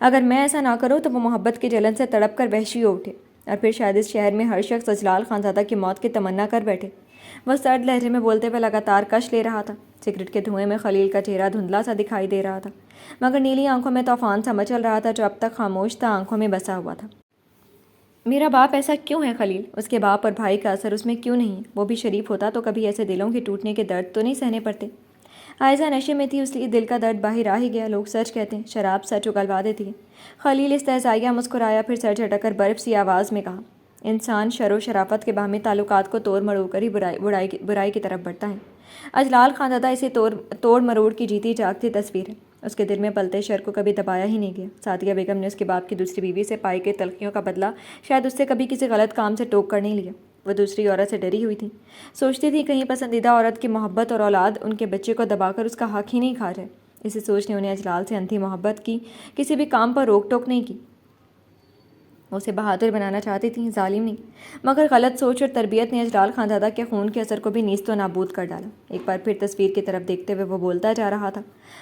اگر میں ایسا نہ کروں تو وہ محبت کی جلن سے تڑپ کر وحشی ہو اٹھے، اور پھر شاید اس شہر میں ہر شخص اجلال خانزادہ کی موت کی تمنا کر بیٹھے۔ وہ سرد لہجے میں بولتے ہوئے لگاتار کش لے رہا تھا۔ سگریٹ کے دھوئیں میں خلیل کا چہرہ دھندلا سا دکھائی دے رہا تھا، مگر نیلی آنکھوں میں طوفان سا مچل رہا تھا جو اب تک خاموش تھا آنکھوں میں بسا ہوا تھا۔ میرا باپ ایسا کیوں ہے خلیل؟ اس کے باپ اور بھائی کا اثر اس میں کیوں نہیں؟ وہ بھی شریف ہوتا تو کبھی ایسے دلوں کے ٹوٹنے کے درد تو نہیں سہنے پڑتے۔ عائشہ نشے میں تھی، اس لیے دل کا درد باہر آ ہی گیا۔ لوگ سچ کہتے ہیں، شراب سچ اگلوا دیتی ہے۔ خلیل استہزائیہ مسکرایا، پھر سر جھٹک کر برف سی آواز میں کہا، انسان شر و شرافت کے باہمی تعلقات کو توڑ مروڑ کر ہی برائی کی طرف بڑھتا ہے۔ اجلال خانزادہ اسے توڑ مروڑ کی جیتی جاگتی تصویر ہے۔ اس کے دل میں پلتے شر کو کبھی دبایا ہی نہیں گیا۔ سعدیہ بیگم نے اس کے باپ کی دوسری بیوی سے پائی گئی تلخیوں کا بدلہ شاید اس سے کبھی کسی غلط کام سے ٹوک کر نہیں لیا۔ وہ دوسری عورت سے ڈری ہوئی تھی، سوچتی تھی کہیں پسندیدہ عورت کی محبت اور اولاد ان کے بچے کو دبا کر اس کا حق ہی نہیں کھا جائے۔ اسی سوچ نے انہیں اجلال سے اندھی محبت کی، کسی بھی کام پر روک ٹوک نہیں کی۔ وہ اسے بہادر بنانا چاہتی تھیں، ظالم نہیں۔ مگر غلط سوچ اور تربیت نے اجلال خانزادہ کے خون کے اثر کو بھی نیست و نابود کر ڈالا۔ ایک بار پھر تصویر کی طرف دیکھتے ہوئے وہ بولتا جا رہا تھا۔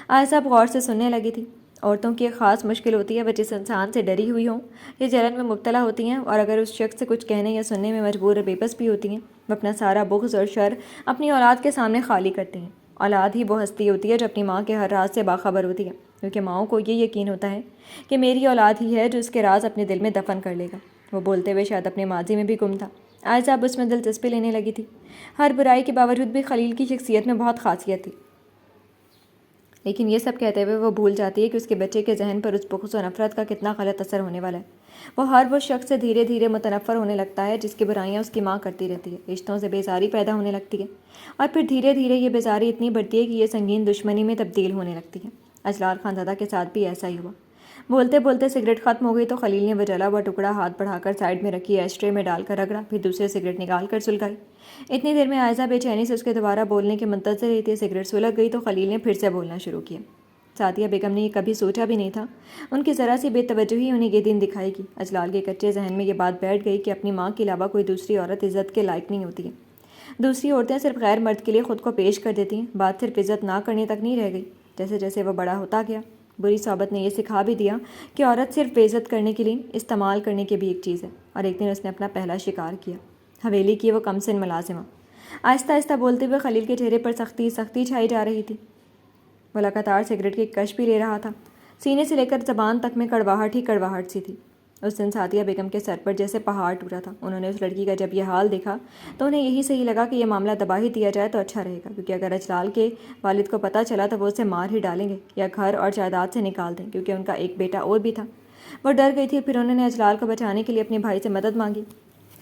عائشہ اب غور سے سننے لگی تھی۔ عورتوں کی ایک خاص مشکل ہوتی ہے، وہ جس انسان سے ڈری ہوئی ہوں یا جلن میں مبتلا ہوتی ہیں، اور اگر اس شخص سے کچھ کہنے یا سننے میں مجبور اور بے بس بھی ہوتی ہیں، وہ اپنا سارا بغض اور شر اپنی اولاد کے سامنے خالی کرتی ہیں۔ اولاد ہی وہ ہستی ہوتی ہے جو اپنی ماں کے ہر راز سے باخبر ہوتی ہے، کیونکہ ماؤں کو یہ یقین ہوتا ہے کہ میری اولاد ہی ہے جو اس کے راز اپنے دل میں دفن کر لے گا۔ وہ بولتے ہوئے شاید اپنے ماضی میں بھی گم تھا۔ عائشہ اب اس میں دلچسپی لینے لگی تھی۔ ہر برائی کے باوجود بھی خلیل کی شخصیت میں بہت خاصیت تھی، لیکن یہ سب کہتے ہوئے وہ بھول جاتی ہے کہ اس کے بچے کے ذہن پر اس بغض و نفرت کا کتنا غلط اثر ہونے والا ہے۔ وہ ہر وہ شخص سے دھیرے دھیرے متنفر ہونے لگتا ہے جس کی برائیاں اس کی ماں کرتی رہتی ہے۔ رشتوں سے بیزاری پیدا ہونے لگتی ہے، اور پھر دھیرے دھیرے یہ بیزاری اتنی بڑھتی ہے کہ یہ سنگین دشمنی میں تبدیل ہونے لگتی ہے۔ اجلال خانزادہ کے ساتھ بھی ایسا ہی ہوا۔ بولتے بولتے سگریٹ ختم ہو گئی تو خلیل نے وہ جلا ہوا ٹکڑا ہاتھ بڑھا کر سائڈ میں رکھی ایش ٹرے میں ڈال کر رگڑا، پھر دوسرے سگریٹ نکال کر سلگائی۔ اتنی دیر میں عائشہ بے چینی سے اس کے دوبارہ بولنے کے منتظر رہی تھی۔ سگریٹ سلگ گئی تو خلیل نے پھر سے بولنا شروع کیا۔ سعدیہ بیگم نے یہ کبھی سوچا بھی نہیں تھا، ان کی ذرا سی بے توجہی انہیں یہ دن دکھائے گی۔ اجلال کے کچے ذہن میں یہ بات بیٹھ گئی کہ اپنی ماں کے علاوہ کوئی دوسری عورت عزت کے لائق نہیں ہوتی ہے۔ دوسری عورتیں صرف غیر مرد کے لیے خود کو پیش کر دیتی ہیں۔ بات صرف عزت نہ کرنے تک نہیں رہ گئی۔ جیسے جیسے وہ بڑا ہوتا گیا، بری صحبت نے یہ سکھا بھی دیا کہ عورت صرف بے عزت کرنے کے لیے استعمال کرنے کی بھی ایک چیز ہے۔ اور ایک دن اس نے اپنا پہلا شکار کیا، حویلی کی وہ کم سن ملازمہ۔ آہستہ آہستہ بولتے ہوئے خلیل کے چہرے پر سختی چھائی جا رہی تھی۔ وہ لگاتار سگریٹ کی کش بھی لے رہا تھا، سینے سے لے کر زبان تک میں کڑواہٹ ہی کڑواہٹ سی تھی۔ اس دن سعدیہ بیگم کے سر پر جیسے پہاڑ ٹوٹا تھا۔ انہوں نے اس لڑکی کا جب یہ حال دیکھا تو انہیں یہی صحیح لگا کہ یہ معاملہ دبا ہی دیا جائے تو اچھا رہے گا، کیونکہ اگر اجلال کے والد کو پتہ چلا تو وہ اسے مار ہی ڈالیں گے یا گھر اور جائیداد سے نکال دیں، کیونکہ ان کا ایک بیٹا اور بھی تھا۔ وہ ڈر گئی تھی، پھر انہوں نے اجلال کو بچانے کے لیے اپنے بھائی سے مدد مانگی۔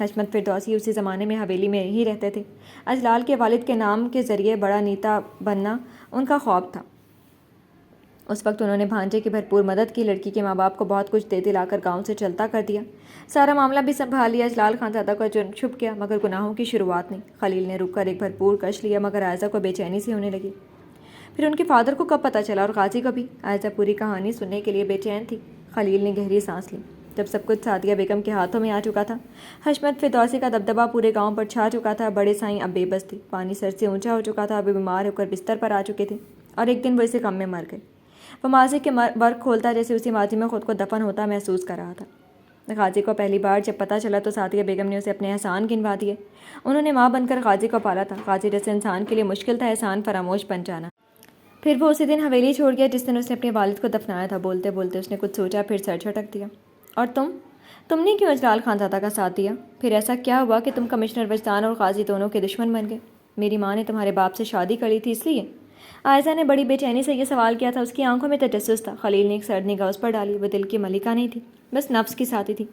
حشمت فردوسی اسی زمانے میں حویلی میں ہی رہتے تھے۔ اجلال کے والد کے نام کے ذریعے بڑا نیتا بننا ان کا خواب تھا۔ اس وقت انہوں نے بھانجے کی بھرپور مدد کی، لڑکی کے ماں باپ کو بہت کچھ دے دلا کر گاؤں سے چلتا کر دیا، سارا معاملہ بھی سنبھال لیا۔ اجلال خانزادہ کا جرم چھپ گیا، مگر گناہوں کی شروعات نہیں۔ خلیل نے رک کر ایک بھرپور کش لیا، مگر عائشہ کو بے چینی سی ہونے لگی۔ پھر ان کے فادر کو کب پتہ چلا، اور غازی کو بھی؟ عائشہ پوری کہانی سننے کے لیے بے چین تھی۔ خلیل نے گہری سانس لی۔ جب سب کچھ سعدیہ بیگم کے ہاتھوں میں آ چکا تھا، حشمت فردوسی کا دبدبہ پورے گاؤں پر چھا چکا تھا، بڑے سائیں اب بے بس تھے، پانی سر سے اونچا ہو چکا تھا، ابھی بیمار ہو کر بستر پر آ چکے تھے، اور ایک دن وہ اسی غم میں مر گئے۔ وہ ماضی کے برق کھولتا جیسے اسی ماضی میں خود کو دفن ہوتا محسوس کر رہا تھا۔ غازی کو پہلی بار جب پتہ چلا تو سعدیہ بیگم نے اسے اپنے احسان گنوا دیے۔ انہوں نے ماں بن کر غازی کو پالا تھا۔ غازی جیسے انسان کے لیے مشکل تھا احسان فراموش بن جانا۔ پھر وہ اسی دن حویلی چھوڑ گیا جس دن اس نے اپنے والد کو دفنایا تھا۔ بولتے بولتے اس نے کچھ سوچا، پھر سر جھٹک دیا۔ اور تم نے کیوں اجلال خانزادہ کا ساتھ دیا؟ پھر ایسا کیا ہوا کہ تم کمشنر وجدان اور غازی دونوں کے دشمن بن گئے؟ میری ماں نے تمہارے باپ سے شادی کری تھی اس لیے؟ عائشہ نے بڑی بے چینی سے یہ سوال کیا تھا۔ اس کی آنکھوں میں تجسس تھا۔ خلیل نے ایک سرد نگاہ اس پر ڈالی۔ وہ دل کی ملکہ نہیں تھی، بس نفس کی ساتھی تھی۔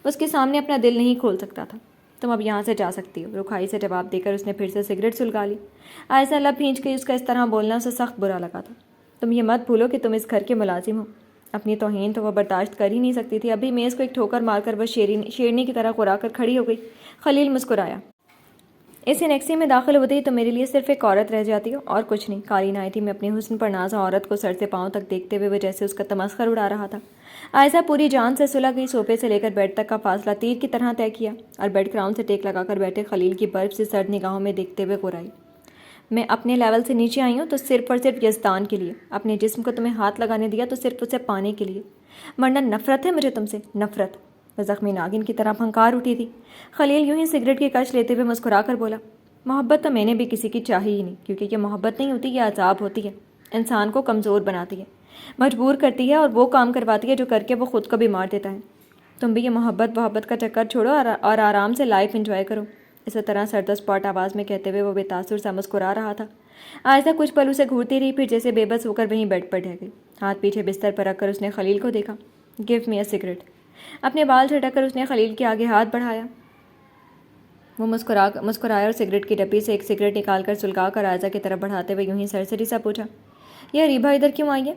اس کے سامنے اپنا دل نہیں کھول سکتا تھا۔ تم اب یہاں سے جا سکتی ہو، رکھائی سے جواب دے کر اس نے پھر سے سگریٹ سلگا لی۔ عائشہ لب بھینچ گئی، اس کا اس طرح بولنا اسے سخت برا لگا تھا۔ تم یہ مت بھولو کہ تم اس گھر کے ملازم ہو۔ اپنی توہین تو وہ برداشت کر ہی نہیں سکتی تھی۔ ابھی میز کو ایک ٹھوکر مار کر وہ شیرنی کی طرح کھرا کر کھڑی ہو گئی۔ خلیل مسکرایا۔ اس انیکسی میں داخل ہوتے ہی تو میرے لیے صرف ایک عورت رہ جاتی ہو اور کچھ نہیں۔ کالی نائٹی میں اپنی حسن پر نازا عورت کو سر سے پاؤں تک دیکھتے ہوئے وہ جیسے اس کا تمسخر اڑا رہا تھا۔ عائشہ پوری جان سے سلگ گئی، صوفے سے لے کر بیڈ تک کا فاصلہ تیر کی طرح طے کیا اور بیڈ کراؤن سے ٹیک لگا کر بیٹھے خلیل کی برف سے سرد نگاہوں میں دیکھتے ہوئے گرائی۔ میں اپنے لیول سے نیچے آئی ہوں تو صرف اور صرف یزدان کے لیے۔ اپنے جسم کو تمہیں ہاتھ لگانے دیا تو صرف اسے پانے کے لیے، ورنہ نفرت ہے مجھے تم سے، نفرت۔ وہ زخمی ناگن کی طرح پھنکار اٹھی تھی۔ خلیل یوں ہی سگریٹ کی کش لیتے ہوئے مسکرا کر بولا، محبت تو میں نے بھی کسی کی چاہی ہی نہیں، کیونکہ یہ محبت نہیں ہوتی، یہ عذاب ہوتی ہے۔ انسان کو کمزور بناتی ہے، مجبور کرتی ہے اور وہ کام کرواتی ہے جو کر کے وہ خود کو بھی مار دیتا ہے۔ تم بھی یہ محبت کا چکر چھوڑو اور آرام سے لائف انجوائے کرو، اسی طرح سرد اسپاٹ آواز میں کہتے ہوئے وہ بے تاثر سا مسکرا رہا تھا۔ عائشہ کچھ پل اسے گھورتی رہی، پھر جیسے بے بس ہو کر وہیں بیڈ پر ڈہ گئی۔ ہاتھ پیچھے بستر پر رکھ کر اس نے خلیل کو دیکھا۔ Give me a cigarette. اپنے بال جھٹک کر اس نے خلیل کے آگے ہاتھ بڑھایا۔ وہ مسکرایا اور سگریٹ کی ڈبی سے ایک سگریٹ نکال کر سلگا کر عائشہ کی طرف بڑھاتے ہوئے یوں ہی سرسری سا پوچھا، یہ ریبھا ادھر کیوں آئی ہے؟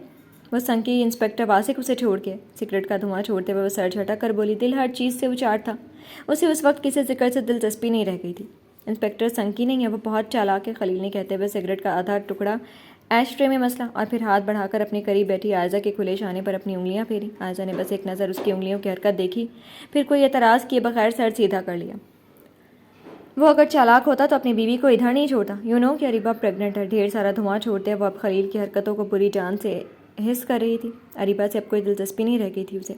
وہ سنکی انسپکٹر واسق اسے چھوڑ کے سگریٹ کا دھواں چھوڑتے ہوئے وہ سر جھٹک کر بولی، دل ہر چیز سے اچاٹ تھا، اسے اس وقت کسی ذکر سے دلچسپی نہیں رہ گئی تھی۔ انسپکٹر سنکی نہیں ہے، وہ بہت چالاک ہے، خلیل نے کہتے ہوئے سگریٹ کا آدھا ٹکڑا ایش ٹرے میں مسلا اور پھر ہاتھ بڑھا کر اپنے قریب بیٹھی عائشہ کے کھلے شانے پر اپنی انگلیاں پھیری۔ عائشہ نے بس ایک نظر اس کی انگلیوں کی حرکت دیکھی، پھر کوئی اعتراض کیے بغیر سر سیدھا کر لیا۔ وہ اگر چالاک ہوتا تو اپنی بیوی کو ادھر نہیں چھوڑتا۔ کہ اریبہ پریگننٹ ہے۔ ڈھیر سارا دھواں چھوڑتے وہ اب خلیل کی حرکتوں کو پوری جان سے حس کر رہی تھی۔ اریبہ سے اب کوئی دلچسپی نہیں رہ گئی تھی اسے۔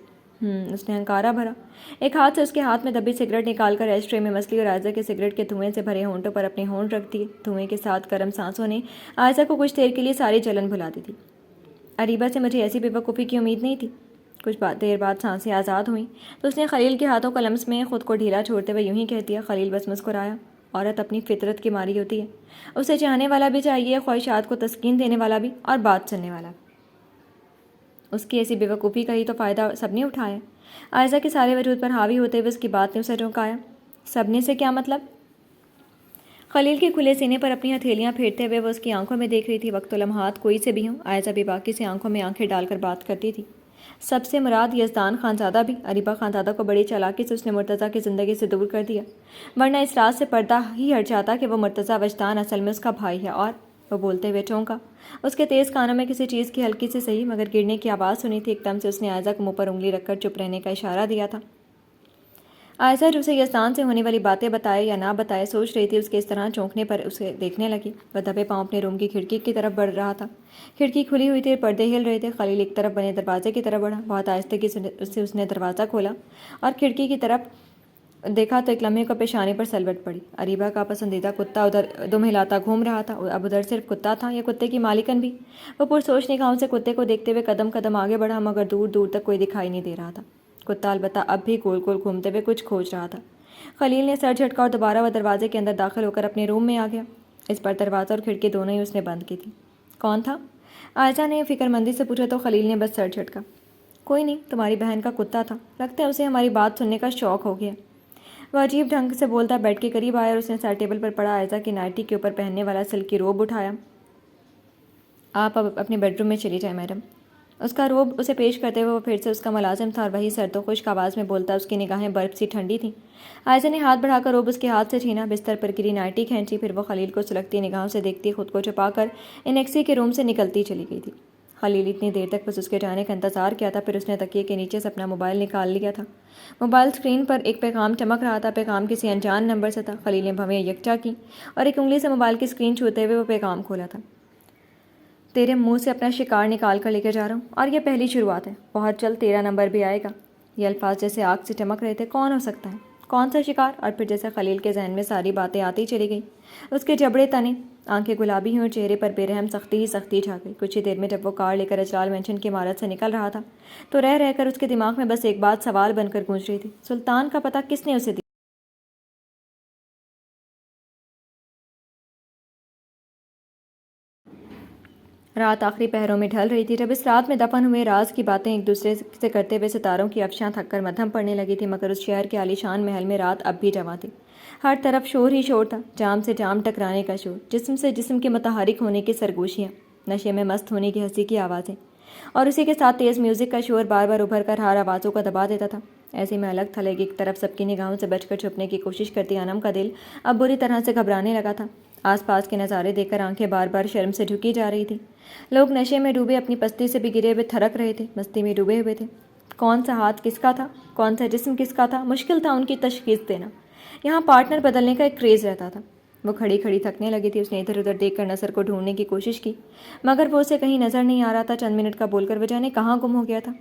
اس نے ہنکارا بھرا، ایک ہاتھ سے اس کے ہاتھ میں دبی سگریٹ نکال کر ایش ٹرے میں مسلی اور عائشہ کے سگریٹ کے دھوئیں سے بھرے ہونٹوں پر اپنے ہونٹ رکھ دیے۔ دھوئیں کے ساتھ گرم سانسوں نے عائشہ کو کچھ دیر کے لیے ساری جلن بھلا دی تھی۔ اریبہ سے مجھے ایسی بے وقوفی کی امید نہیں تھی۔ کچھ دیر بعد سانسیں آزاد ہوئیں تو اس نے خلیل کے ہاتھوں کو لمس میں خود کو ڈھیلا چھوڑتے ہوئے یوں ہی کہہ دیا۔ خلیل بس مسکرایا۔ عورت اپنی فطرت کی ماری ہوتی ہے، اسے چاہنے والا بھی چاہیے، خواہشات کو تسکین دینے والا بھی اور بات سننے والا بھی۔ اس کی ایسی بے وقوفی کا ہی تو فائدہ سب نے اٹھایا۔ عائشہ کے سارے وجود پر حاوی ہوتے ہوئے اس کی بات نے اسے چونکایا۔ سب نے سے کیا مطلب؟ خلیل کے کھلے سینے پر اپنی ہتھیلیاں پھیرتے ہوئے وہ اس کی آنکھوں میں دیکھ رہی تھی۔ وقت و لمحات کوئی سے بھی ہوں، عائشہ بھی باقی سے آنکھوں میں آنکھیں ڈال کر بات کرتی تھی۔ سب سے مراد یزدان خانزادہ بھی۔ اریبہ خانزادہ کو بڑی چالاکی سے اس نے مرتضیٰ کی زندگی سے دور کر دیا، ورنہ اس راز سے پردہ ہی ہٹ جاتا کہ وہ مرتضیٰ وجدان اصل میں اس کا بھائی ہے۔ اور وہ بولتے ہوئے چونکا۔ اس کے تیز کانوں میں کسی چیز کی ہلکی سی صحیح مگر گرنے کی آواز سنی تھی۔ ایک دم سے اس نے عائشہ کو منہ پر انگلی رکھ کر چپ رہنے کا اشارہ دیا تھا۔ عائشہ جو اسے یزدان سے ہونے والی باتیں بتائے یا نہ بتائے سوچ رہی تھی، اس کے اس طرح چونکنے پر اسے دیکھنے لگی۔ وہ دبے پاؤں اپنے روم کی کھڑکی کی طرف بڑھ رہا تھا۔ کھڑکی کھلی ہوئی تھی، پردے ہل رہے تھے۔ خلیل ایک طرف بنے دروازے کی طرف بڑھا، بہت آہستگی سے اس نے دروازہ کھولا اور کھڑکی کی طرف دیکھا تو ایک لمحے کو پیشانی پر سلوٹ پڑی۔ اریبہ کا پسندیدہ کتا ادھر دم ہلاتا گھوم رہا تھا۔ اب ادھر صرف کتا تھا یا کتے کی مالکن بھی؟ وہ پرسوچ نگاہوں سے کتے کو دیکھتے ہوئے قدم قدم آگے بڑھا، مگر دور دور تک کوئی دکھائی نہیں دے رہا تھا۔ کتا البتہ اب بھی گول گول گھومتے ہوئے کچھ کھوج رہا تھا۔ خلیل نے سر جھٹکا اور دوبارہ وہ دروازے کے اندر داخل ہو کر اپنے روم میں آ گیا۔ اس پر دروازہ اور کھڑکی دونوں ہی اس نے بند کی تھی۔ کون تھا؟ عائشہ نے فکر مندی سے پوچھا تو خلیل نے بس سر جھٹکا۔ کوئی نہیں، تمہاری بہن کا کتا تھا، لگتا ہے اسے ہماری بات سننے کا شوق ہو گیا۔ وہ عجیب ڈھنگ سے بولتا بیڈ کے قریب آیا اور اس نے سائڈ ٹیبل پر پڑا عائشہ کی نائٹی کے اوپر پہننے والا سلکی روب اٹھایا۔ آپ اب اپنے بیڈ روم میں چلی جائیں میڈم۔ اس کا روب اسے پیش کرتے ہوئے وہ پھر سے اس کا ملازم تھا اور وہی سرد و خشک آواز میں بولتا۔ اس کی نگاہیں برف سی ٹھنڈی تھیں۔ عائشہ نے ہاتھ بڑھا کر روب اس کے ہاتھ سے چھینا، بستر پر گری نائٹی کھینچی، پھر وہ خلیل کو سلگتی نگاہوں سے دیکھتی خود کو چھپا کر انیکسی کے روم سے نکلتی چلی گئی تھی۔ خلیل اتنی دیر تک بس اس کے جانے کا انتظار کیا تھا، پھر اس نے تکیے کے نیچے سے اپنا موبائل نکال لیا تھا۔ موبائل اسکرین پر ایک پیغام چمک رہا تھا۔ پیغام کسی انجان نمبر سے تھا۔ خلیل نے بھویں یکجا کی اور ایک انگلی سے موبائل کی اسکرین چھوتے ہوئے وہ پیغام کھولا تھا۔ تیرے منہ سے اپنا شکار نکال کر لے کے جا رہا ہوں اور یہ پہلی شروعات ہے، بہت جلد تیرا نمبر بھی آئے گا۔ یہ الفاظ جیسے آگ سے چمک رہے تھے۔ کون ہو سکتا ہے؟ کون سا شکار؟ اور پھر جیسے خلیل کے ذہن میں ساری باتیں آتی چلی گئیں۔ اس کے جبڑے تنے، آنکھیں گلابی ہوئیں اور چہرے پر بے رحم سختی ہی سختی چھا گئی۔ کچھ ہی دیر میں جب وہ کار لے کر اجلال مینشن کی عمارت سے نکل رہا تھا تو رہ رہ کر اس کے دماغ میں بس ایک بات سوال بن کر گونج رہی تھی، سلطان کا پتہ کس نے اسے دیا؟ رات آخری پہروں میں ڈھل رہی تھی جب اس رات میں دفن ہوئے راز کی باتیں ایک دوسرے سے کرتے ہوئے ستاروں کی افشاں تھک کر مدھم پڑنے لگی تھی، مگر اس شہر کے عالیشان محل میں رات اب بھی جواں تھی۔ ہر طرف شور ہی شور تھا، جام سے جام ٹکرانے کا شور، جسم سے جسم کے متحرک ہونے کی سرگوشیاں، نشے میں مست ہونے کی ہنسی کی آوازیں، اور اسی کے ساتھ تیز میوزک کا شور بار بار ابھر کر ہر آوازوں کو دبا دیتا تھا۔ ایسے میں الگ تھلگ ایک طرف سب کی نگاہوں سے بچ کر چھپنے کی کوشش کرتی انم کا دل اب بری طرح سے گھبرانے لگا تھا۔ آس پاس کے نظارے دیکھ کر آنکھیں بار بار شرم سے جھکی جا رہی تھی۔ لوگ نشے میں ڈوبے اپنی پستی سے بھی گرے ہوئے تھرک رہے تھے، مستی میں ڈوبے ہوئے تھے۔ کون سا ہاتھ کس کا تھا، کون سا جسم کس کا تھا، مشکل تھا ان کی تشخیص دینا۔ یہاں پارٹنر بدلنے کا ایک کریز رہتا تھا۔ وہ کھڑی کھڑی تھکنے لگی تھی۔ اس نے ادھر ادھر دیکھ کر نصر کو ڈھونڈنے کی کوشش کی، مگر وہ اسے کہیں نظر نہیں آ رہا تھا۔ چند منٹ کا بول کر وہ جانے کہاں گم ہو گیا تھا۔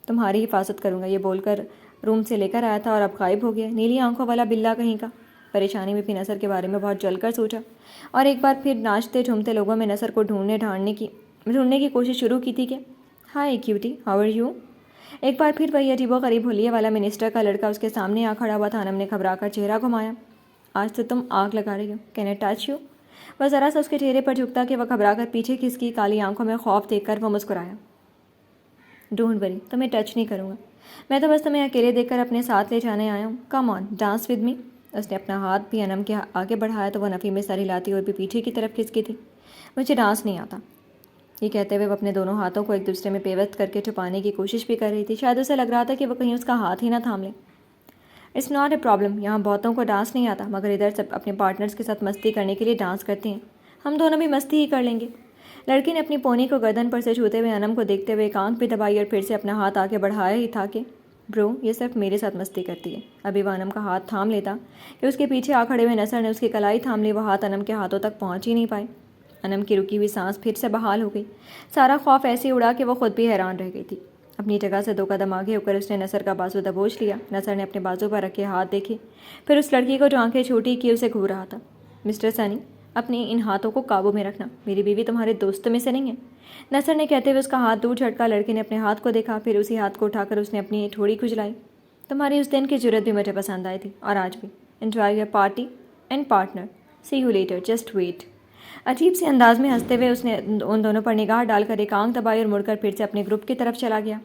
تمہاری حفاظت کروں گا، یہ بول کر روم سے لے کر آیا تھا اور اب غائب ہو گیا۔ نیلی آنکھوں والا بلا کہیں کا۔ پریشانی میں بھی نصر کے بارے میں بہت جل کر سوچا، اور ایک بار پھر ناچتے جھومتے لوگوں میں نصر کو ڈھونڈنے کی کوشش شروع کی تھی کہ ہائے کیوٹی، ہاؤ آر یو؟ ایک بار پھر وہی عجیب و غریب حلیے والا منسٹر کا لڑکا اس کے سامنے آ کھڑا ہوا تھا۔ انم نے گھبرا کر چہرہ گھمایا۔ آج تو تم آگ لگا رہی ہو، کین آئی ٹچ یو؟ وہ ذرا سا اس کے چہرے پر جھکتا کہ وہ گھبرا کر پیچھے کھسکی۔ کالی آنکھوں میں خوف دیکھ کر وہ مسکرایا۔ ڈونٹ وری، تمہیں ٹچ نہیں کروں گا، میں تو بس تمہیں اکیلے دیکھ کر اپنے ساتھ لے جانے آیا ہوں۔ کم آن، ڈانس ود می۔ اس نے اپنا ہاتھ بھی انم کے آگے بڑھایا تو وہ نفی میں سر ہلاتی اور بھی پیچھے کی طرف کھسکی تھی۔ مجھے ڈانس نہیں آتا، یہ کہتے ہوئے وہ اپنے دونوں ہاتھوں کو ایک دوسرے میں پیوست کر کے چھپانے کی کوشش بھی کر رہی تھی۔ شاید اسے لگ رہا تھا کہ وہ کہیں اس کا ہاتھ ہی نہ تھام لے۔ اٹس ناٹ اے پرابلم، یہاں بہتوں کو ڈانس نہیں آتا، مگر ادھر سب اپنے پارٹنرز کے ساتھ مستی کرنے کے لیے ڈانس کرتے ہیں، ہم دونوں بھی مستی ہی کر لیں گے۔ لڑکی نے اپنی پونی کو گردن پر سے چھوتے ہوئے انم کو دیکھتے ہوئے ایک آنکھ بھی دبائی اور پھر سے اپنا ہاتھ آگے بڑھایا ہی تھا کہ برو، یہ صرف میرے ساتھ مستی کرتی ہے۔ ابھی وہ انم کا ہاتھ تھام لیتا کہ اس کے پیچھے آ کھڑے ہوئے نصر نے اس کی کلائی تھام لی۔ وہ ہاتھ انم کے ہاتھوں تک پہنچ ہی نہیں پائے۔ انم کی رکی ہوئی سانس پھر سے بحال ہو گئی۔ سارا خوف ایسے اڑا کہ وہ خود بھی حیران رہ گئی تھی۔ اپنی جگہ سے دو قدم آگے ہو کر اس نے نصر کا بازو دبوچ لیا۔ نصر نے اپنے بازو پر رکھے ہاتھ دیکھے، پھر اس لڑکی کو جو آنکھیں چھوٹی کی اسے گھور رہا تھا۔ مسٹر سنی، اپنے ان ہاتھوں کو قابو میں رکھنا، میری بیوی تمہارے دوستوں میں سے نہیں ہے، نصر نے کہتے ہوئے اس کا ہاتھ دور جھٹکا۔ لڑکی نے اپنے ہاتھ کو دیکھا، پھر اسی ہاتھ کو اٹھا کر اس نے اپنی ٹھوڑی کھجلائی۔ تمہاری اس دن کی جرت بھی مجھے پسند آئی تھی، اور آج بھی۔ Enjoy your party and partner, see you later, just wait. عجیب سے انداز میں ہنستے ہوئے اس نے ان دونوں پر نگاہ ڈال کر ایک آنکھ دبائی اور مڑ کر پھر سے اپنے گروپ کی طرف چلا گیا۔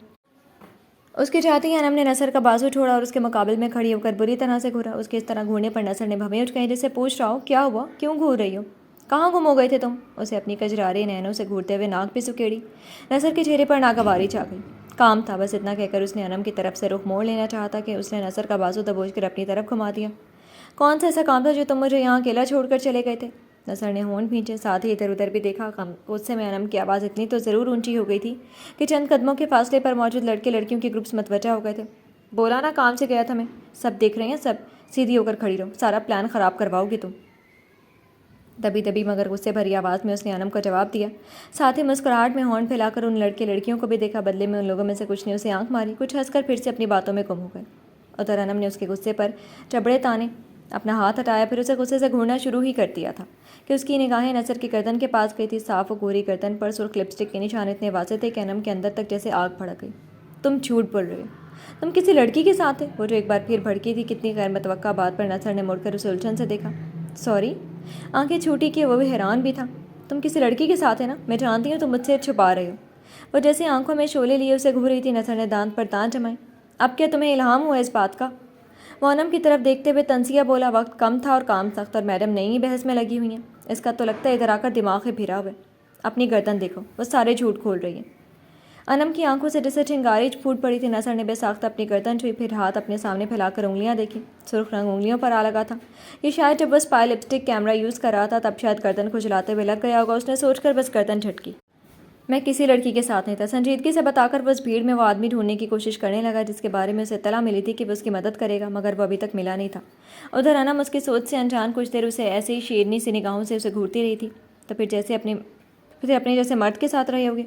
اس کے چاہتے ہی انم نے نصر کا بازو چھوڑا اور اس کے مقابل میں کھڑی ہو کر بری طرح سے گھورا۔ اس کے اس طرح گھورنے پر نصر نے بھویں اٹھ گئیں جسے پوچھ رہا ہو کیا ہوا، کیوں گھور رہی ہو، کہاں گم ہو گئے تھے تم؟ اسے اپنی کجرارے نینوں سے گھورتے ہوئے ناک بھی سکیڑی۔ نصر کے چہرے پر ناگواری چھا گئی۔ کام تھا، بس اتنا کہہ کر اس نے انم کی طرف سے رخ موڑ لینا چاہا تھا کہ اس نے نصر کا بازو دبوچ کر اپنی طرف گھما دیا۔ کون سا ایسا کام تھا جو تم مجھے یہاں اکیلا چھوڑ کر چلے گئے تھے؟ نصر نے ہونٹ بھینچے، ساتھ ہی ادھر ادھر بھی دیکھا۔ غصے میں انم کی آواز اتنی تو ضرور اونچی ہو گئی تھی کہ چند قدموں کے فاصلے پر موجود لڑکے لڑکیوں کے گروپس متوجہ ہو گئے تھے۔ بولا نا کام سے گیا تھا میں، سب دیکھ رہے ہیں، سب سیدھی ہو کر کھڑی رہو، سارا پلان خراب کرواؤ گی تم۔ دبی دبی مگر غصے بھری آواز میں اس نے انم کو جواب دیا، ساتھ ہی مسکراہٹ میں ہونٹ پھیلا کر ان لڑکے لڑکیوں کو بھی دیکھا۔ بدلے میں ان لوگوں میں سے کچھ نے اسے آنکھ ماری، کچھ ہنس کر پھر سے اپنی باتوں میں گم ہو گئے۔ ادھر انم نے اس کے غصے پر چبڑے تانے، اپنا ہاتھ ہٹایا، پھر اسے غصے سے گھورنا شروع ہی کر دیا تھا کہ اس کی نگاہیں نصر کی گردن کے پاس گئی تھی۔ صاف و گوری گردن پر سرخ لپسٹک کے نشان اتنے واضح تھے کہ انم کے اندر تک جیسے آگ بھڑک گئی۔ تم جھوٹ بول رہے ہو، تم کسی لڑکی کے ساتھ ہے؟ وہ جو ایک بار پھر بھڑکی تھی۔ کتنی غیر متوقع بات پر نصر نے مڑ کر اسے الجھن سے دیکھا۔ سوری، آنکھیں چھوٹی کی وہ بھی حیران بھی تھا۔ تم کسی لڑکی کے ساتھ ہے نا؟ میں جانتی ہوں تم مجھ سے چھپا رہے ہو۔ وہ جیسے آنکھوں میں شعلے لیے اسے گھور رہی تھی۔ نصر نے دانت پر دانت جمائے۔ اب کیا تمہیں الہام ہوا اس بات کا؟ وہ انم کی طرف دیکھتے ہوئے تنزیہ بولا، وقت کم تھا اور کام سخت، اور میڈم نئی بحث میں لگی ہوئی ہیں، اس کا تو لگتا ہے ادھر آ کر دماغ ہی پھرا ہوا ہے۔ اپنی گردن دیکھو، وہ سارے جھوٹ کھول رہی ہیں۔ انم کی آنکھوں سے جیسے چنگاری پھوٹ پڑی تھی۔ نصر نے بے ساختہ اپنی گردن چھوئی، پھر ہاتھ اپنے سامنے پھیلا کر انگلیاں دیکھی۔ سرخ رنگ انگلیوں پر آ لگا تھا۔ یہ شاید جب وہ اسپائی لپسٹک کیمرہ یوز کر رہا تھا تب شاید گردن کھجلاتے ہوئے لگ گیا ہوگا۔ اس نے سوچ کر بس گردن جھٹکی۔ میں کسی لڑکی کے ساتھ نہیں تھا، سنجیدگی سے بتا کر وہ اس بھیڑ میں وہ آدمی ڈھونڈنے کی کوشش کرنے لگا جس کے بارے میں اسے اطلاع ملی تھی کہ وہ اس کی مدد کرے گا، مگر وہ ابھی تک ملا نہیں تھا۔ ادھر انم اس کی سوچ سے انجان کچھ دیر اسے ایسے ہی شیرنی سی نگاہوں سے اسے گھورتی رہی تھی، تو پھر اپنے جیسے مرد کے ساتھ رہے ہوگے۔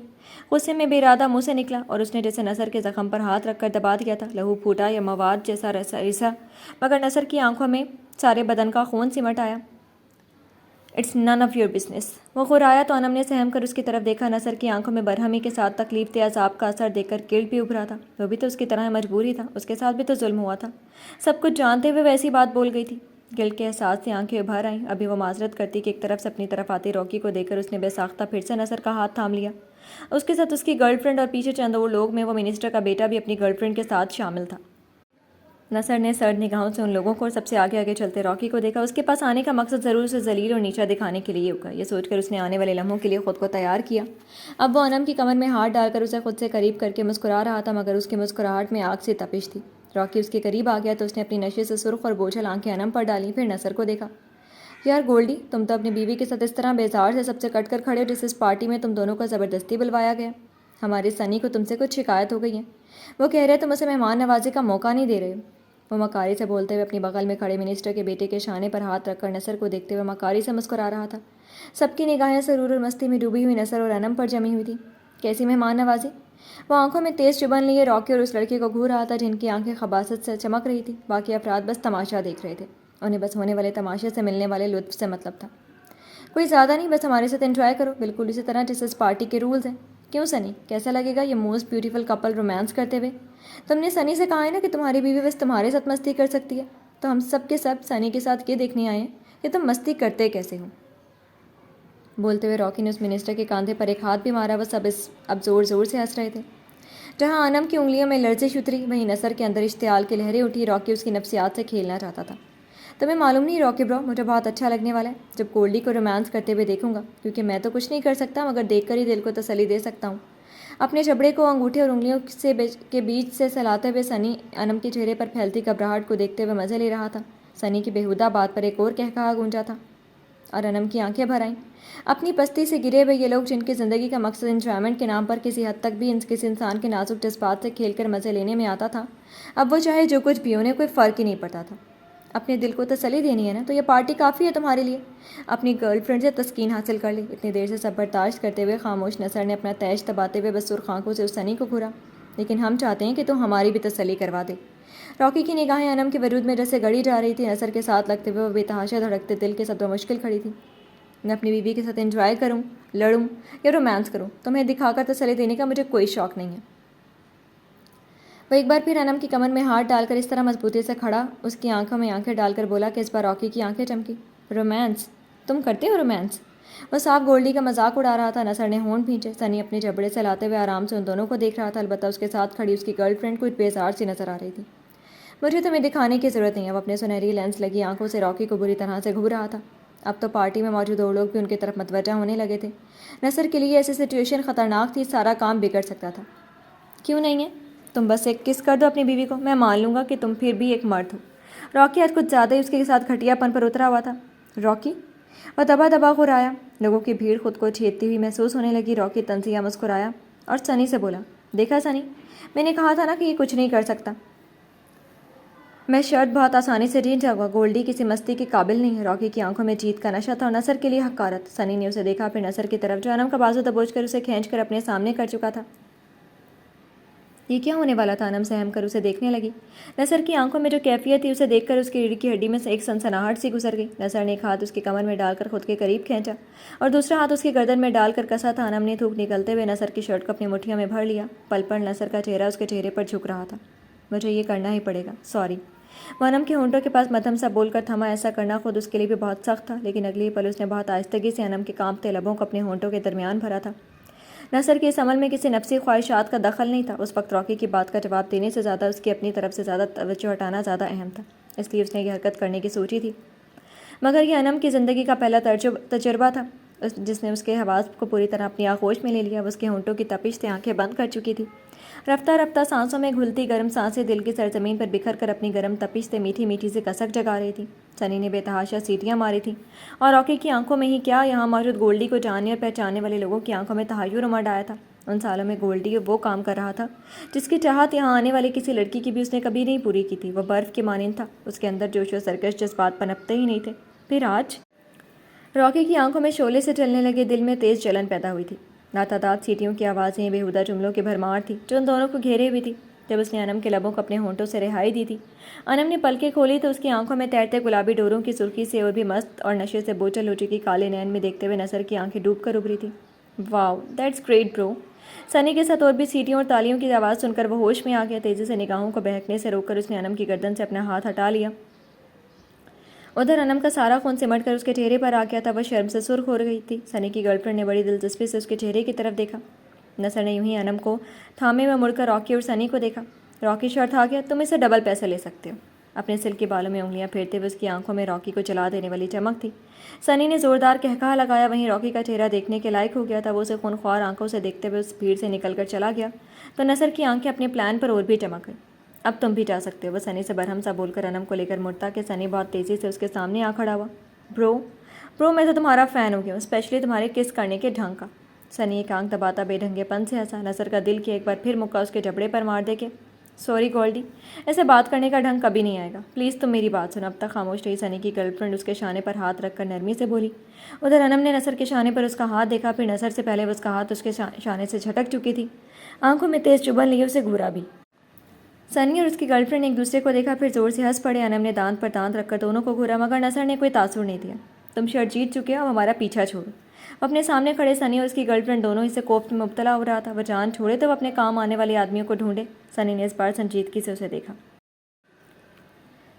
غصے میں بے ارادہ منہ سے نکلا اور اس نے جیسے نصر کے زخم پر ہاتھ رکھ کر دبا دیا تھا۔ لہو پھوٹا یا مواد جیسا رسا، مگر نصر کی آنکھوں میں سارے بدن کا خون سمٹ آیا۔ It's none of your business. وہ غرایا تو انم نے سہم کر اس کی طرف دیکھا۔ نصر کی آنکھوں میں برہمی کے ساتھ تکلیف دہ عذاب کا اثر دیکھ کر گلٹ بھی ابھرا تھا۔ وہ بھی تو اس کی طرح مجبوری تھا، اس کے ساتھ بھی تو ظلم ہوا تھا۔ سب کچھ جانتے ہوئے ویسی بات بول گئی تھی۔ گلٹ کے احساس سے آنکھیں ابھر آئیں۔ ابھی وہ معذرت کرتی کہ ایک طرف سے اپنی طرف آتی روکی کو دیکھ کر اس نے بے ساختہ پھر سے نصر کا ہاتھ تھام لیا۔ اس کے ساتھ اس کی گرل فرینڈ اور پیچھے چند اور لوگ میں وہ منسٹر کا بیٹا بھی اپنی گرل فرینڈ کے ساتھ شامل تھا۔ نصر نے سرد نگاہوں سے ان لوگوں کو اور سب سے آگے آگے چلتے راکی کو دیکھا۔ اس کے پاس آنے کا مقصد ضرور اسے ذلیل اور نیچا دکھانے کے لیے ہوگا، یہ سوچ کر اس نے آنے والے لمحوں کے لیے خود کو تیار کیا۔ اب وہ انم کی کمر میں ہاتھ ڈال کر اسے خود سے قریب کر کے مسکرا رہا تھا، مگر اس کی مسکراہٹ میں آگ سی تپش تھی۔ راکی اس کے قریب آ گیا تو اس نے اپنی نشے سے سرخ اور بوجھل آنکھیں انم پر ڈالیں، پھر نصر کو دیکھا۔ یار گولڈی، تم تو اپنی بیوی کے ساتھ اس طرح بیزار سے سب سے کٹ کر کھڑے ہو جس اس پارٹی میں تم دونوں کو زبردستی بلوایا گیا۔ ہمارے سنی کو تم سے کچھ شکایت ہو گئی ہے، وہ کہہ رہے تم اسے مہمان نوازی کا موقع نہیں دے رہے ہو۔ وہ مکاری سے بولتے ہوئے اپنی بغل میں کھڑے منسٹر کے بیٹے کے شانے پر ہاتھ رکھ کر نصر کو دیکھتے ہوئے مکاری سے مسکرا رہا تھا۔ سب کی نگاہیں سرور اور مستی میں ڈوبی ہوئی نصر اور انم پر جمی ہوئی تھی۔ کیسی مہمان نوازی؟ وہ آنکھوں میں تیز چبھن لیے راکی اور اس لڑکے کو گھور رہا تھا جن کی آنکھیں خباثت سے چمک رہی تھی۔ باقی افراد بس تماشا دیکھ رہے تھے، انہیں بس ہونے والے تماشے سے ملنے والے لطف سے مطلب تھا۔ کوئی زیادہ نہیں، بس ہمارے ساتھ انجوائے کرو، بالکل اسی طرح جیسے اس پارٹی کے رولز ہیں۔ کیوں سنی، کیسا لگے گا یہ موسٹ بیوٹیفل کپل رومانس کرتے ہوئے؟ تم نے سنی سے کہا ہے نا کہ تمہاری بیوی بس تمہارے ساتھ مستی کر سکتی ہے، تو ہم سب کے سب سنی کے ساتھ یہ دیکھنے آئے ہیں کہ تم مستی کرتے کیسے ہو۔ بولتے ہوئے راکی نے اس منسٹر کے کاندھے پر ایک ہاتھ بھی مارا۔ وہ سب اب زور زور سے ہنس رہے تھے۔ جہاں انم کی انگلیوں میں لرزش اتری، وہیں نصر کے اندر اشتعال کی لہریں اٹھی۔ راکی اس کی نفسیات سے کھیلنا چاہتا تھا۔ تمہیں معلوم نہیں راکی برو، مجھے بہت اچھا لگنے والا ہے جب گولڈی کو رومانس کرتے ہوئے دیکھوں گا، کیونکہ میں تو کچھ نہیں کر سکتا مگر دیکھ کر ہی دل کو تسلی دے سکتا ہوں۔ اپنے جبڑے کو انگوٹھے اور انگلیوں کے بیچ سے سلاتے ہوئے سنی انم کے چہرے پر پھیلتی گھبراہٹ کو دیکھتے ہوئے مزے لے رہا تھا۔ سنی کی بیہودہ بات پر ایک اور قہقہا گونجا تھا اور انم کی آنکھیں بھر آئیں۔ اپنی پستی سے گرے ہوئے یہ لوگ جن کی زندگی کا مقصد انجوائمنٹ کے نام پر کسی حد تک بھی کسی انسان کے نازک جذبات سے کھیل کر مزے لینے میں آتا تھا، اب وہ چاہے جو کچھ بھی، انہیں کوئی فرق ہی نہیں پڑتا تھا۔ اپنے دل کو تسلی دینی ہے نا، تو یہ پارٹی کافی ہے تمہارے لیے۔ اپنی گرل فرینڈ سے تسکین حاصل کر لی۔ اتنی دیر سے سب برداشت کرتے ہوئے خاموش نصر نے اپنا تیش دباتے ہوئے بس سرخ آنکھوں سے اس سنی کو گھورا۔ لیکن ہم چاہتے ہیں کہ تم ہماری بھی تسلی کروا دے۔ راکی کی نگاہیں انم کے وجود میں جیسے گڑی جا رہی تھی۔ نصر کے ساتھ لگتے ہوئے وہ بے تحاشا دھڑکتے دل کے ساتھ بمشکل کھڑی تھی۔ میں اپنی بیوی کے ساتھ انجوائے کروں، لڑوں یا رومانس کروں، تمہیں دکھا کر تسلی دینے کا مجھے کوئی شوق نہیں ہے۔ وہ ایک بار پھر انم کی کمر میں ہاتھ ڈال کر اس طرح مضبوطی سے کھڑا، اس کی آنکھوں میں آنکھیں ڈال کر بولا کہ اس بار راکی کی آنکھیں چمکی۔ رومانس؟ تم کرتے ہو رومانس؟ وہ صاف گولڈی کا مذاق اڑا رہا تھا۔ نصر نے ہونٹ بھینچے۔ سنی اپنے جبڑے سے لاتے ہوئے آرام سے ان دونوں کو دیکھ رہا تھا، البتہ اس کے ساتھ کھڑی اس کی گرل فرینڈ کچھ بیزار سی نظر آ رہی تھی۔ مجھے تمہیں دکھانے کی ضرورت نہیں ہے۔ وہ اپنے سنہری لینس لگی آنکھوں سے راکی کو بری طرح سے گھور رہا تھا۔ اب تو پارٹی میں موجود اور لوگ بھی ان کی طرف متوجہ ہونے لگے تھے۔ نصر کے لیے ایسی سچویشن خطرناک تھی، سارا کام بگڑ سکتا تھا۔ کیوں نہیں ہے؟ تم بس ایک کس کر دو اپنی بیوی کو، میں مان لوں گا کہ تم پھر بھی ایک مرد ہو۔ راکی آج کچھ زیادہ ہی اس کے ساتھ گھٹیا پن پر اترا ہوا تھا۔ راکی؟ وہ دبا دبا غرایا۔ لوگوں کی بھیڑ خود کو چھیدتی ہوئی محسوس ہونے لگی۔ راکی طنزیہ مسکرایا اور سنی سے بولا، دیکھا سنی، میں نے کہا تھا نا کہ یہ کچھ نہیں کر سکتا۔ میں شرط بہت آسانی سے جیت جاؤں گا۔ گولڈی کسی مستی کے قابل نہیں ہے۔ راکی کی آنکھوں میں جیت کا نشہ تھا اور نصر کے لیے حقارت۔ سنی نے اسے دیکھا، پھر نصر کی طرف جو انم کا بازو دبوچ کر اسے کھینچ کر اپنے سامنے کر چکا تھا۔ یہ کیا ہونے والا تھا؟ انم سہم کر اسے دیکھنے لگی۔ نصر کی آنکھوں میں جو کیفیت تھی اسے دیکھ کر اس کی ریڑھ کی ہڈی میں سے ایک سنسناہٹ سی گزر گئی۔ نصر نے ایک ہاتھ اس کی کمر میں ڈال کر خود کے قریب کھینچا اور دوسرا ہاتھ اس کی گردن میں ڈال کر کسا تھا۔ انم نے تھوک نکلتے ہوئے نصر کی شرٹ کو اپنی مٹھیوں میں بھر لیا۔ پل پل نصر کا چہرہ اس کے چہرے پر جھک رہا تھا۔ مجھے یہ کرنا ہی پڑے گا، سوری۔ وہ انم کے ہونٹوں کے پاس مدھم سا بول کر تھما۔ ایسا کرنا خود اس کے لیے بھی بہت سخت تھا، لیکن اگلی پل اس نے بہت آہستگی سے انم کے کانپتے لبوں کو اپنے ہونٹوں کے درمیان بھرا تھا۔ نصر کے اس عمل میں کسی نفسی خواہشات کا دخل نہیں تھا۔ اس وقت راکی کی بات کا جواب دینے سے زیادہ اس کی اپنی طرف سے زیادہ توجہ ہٹانا زیادہ اہم تھا، اس لیے اس نے یہ حرکت کرنے کی سوچی تھی۔ مگر یہ انم کی زندگی کا پہلا تجربہ تھا جس نے اس کے حواس کو پوری طرح اپنی آغوش میں لے لیا۔ اس کے ہونٹوں کی تپش سے آنکھیں بند کر چکی تھی۔ رفتہ رفتہ سانسوں میں گھلتی گرم سانسیں دل کی سرزمین پر بکھر کر اپنی گرم تپش سے میٹھی میٹھی سے کسک جگا رہی تھی۔ سنی نے بے تحاشا سیٹیاں ماری تھیں اور راکی کی آنکھوں میں ہی کیا، یہاں موجود گولڈی کو جاننے اور پہچاننے والے لوگوں کی آنکھوں میں تحیر امڈ آیا تھا۔ ان سالوں میں گولڈی وہ کام کر رہا تھا جس کی چاہت یہاں آنے والی کسی لڑکی کی بھی اس نے کبھی نہیں پوری کی تھی۔ وہ برف کے مانند تھا، اس کے اندر جوش و سرکش جذبات پنپتے ہی نہیں تھے۔ پھر آج راکی کی آنکھوں میں شعلے سے چلنے لگے، دل میں تیز جلن پیدا ہوئی تھی۔ لاتعداد سیٹیوں کی آوازیں، بیہودہ جملوں کی بھرمار تھی جو ان دونوں کو گھیرے ہوئی تھی۔ جب اس نے انم کے لبوں کو اپنے ہونٹوں سے رہائی دی تھی، انم نے پلکیں کھولی تو اس کی آنکھوں میں تیرتے گلابی ڈوروں کی سرخی سے اور بھی مست اور نشے سے بوچھل ہو چکی کالے نین میں دیکھتے ہوئے نصر کی آنکھیں ڈوب کر ابھری تھی۔ واو، دیٹس گریٹ برو۔ سنی کے ساتھ اور بھی سیٹیوں اور تالیوں کی آواز سن کر وہ ہوش میں آ گیا۔ تیزی سے نگاہوں کو بہکنے سے روک کر اس نے انم کی گردن سے اپنا ہاتھ ہٹا لیا۔ ادھر انم کا سارا خون سمٹ کر اس کے چہرے پر آ گیا تھا۔ وہ شرم سے سرخ ہو گئی تھی۔ سنی کی گرل فرینڈ نے بڑی دلچسپی سے اس کے چہرے کی طرف دیکھا۔ نصر نے یوں ہی انم کو تھامے میں مڑ کر راکی اور سنی کو دیکھا۔ راکی شرط آ گیا، تم اسے ڈبل پیسے لے سکتے ہو۔ اپنے سلکی بالوں میں انگلیاں پھیرتے ہوئے اس کی آنکھوں میں راکی کو جلا دینے والی چمک تھی۔ سنی نے زوردار قہقہا لگایا، وہیں راکی کا چہرہ دیکھنے کے لائق ہو گیا تھا۔ وہ اسے خونخوار آنکھوں سے دیکھتے ہوئے اس بھیڑ سے نکل کر چلا گیا تو نصر کی آنکھیں اپنے پلان پر اور بھی چمک گئی۔ اب تم بھی جا سکتے ہو، وہ سنی سے برہم سا بول کر انم کو لے کر مڑتا کہ سنی بہت تیزی سے اس کے سامنے آ کھڑا ہوا۔ برو میں تو تمہارا فین ہو گیا ہوں، اسپیشلی تمہارے کس کرنے کے ڈھنگ کا۔ سنی ایک آنکھ دباتا بے ڈھنگے پن سے ہنسا۔ نصر کا دل کیا ایک بار پھر مکہ اس کے جبڑے پر مار دے کہ سوری گولڈی، ایسے بات کرنے کا ڈھنگ کبھی نہیں آئے گا، پلیز تم میری بات سنو۔ اب تک خاموش رہی سنی کی گرل فرینڈ اس کے شانے پر ہاتھ رکھ کر نرمی سے بولی۔ ادھر انم نے نصر کے شانے پر اس کا ہاتھ دیکھا، پھر نصر سے پہلے اس کا ہاتھ اس کے شانے سے جھٹک چکی تھی، آنکھوں میں تیز چبھن لیے اسے گھورا بھی۔ سنی اور اس کی گرل فرینڈ ایک دوسرے کو دیکھا، پھر زور سے ہنس پڑے۔ انم نے دانت پر دانت رکھ کر دونوں کو گھورا، مگر نصر نے کوئی تاثر نہیں دیا۔ تم شرط جیت چکے ہو، اب ہمارا پیچھا چھوڑو۔ اپنے سامنے کھڑے سنی اور اس کی گرل فرینڈ دونوں اسے کوفت میں مبتلا ہو رہا تھا۔ وہ جان چھوڑے تو وہ اپنے کام آنے والے آدمیوں کو ڈھونڈے۔ سنی نے اس بار سنجیدگی سے اسے دیکھا۔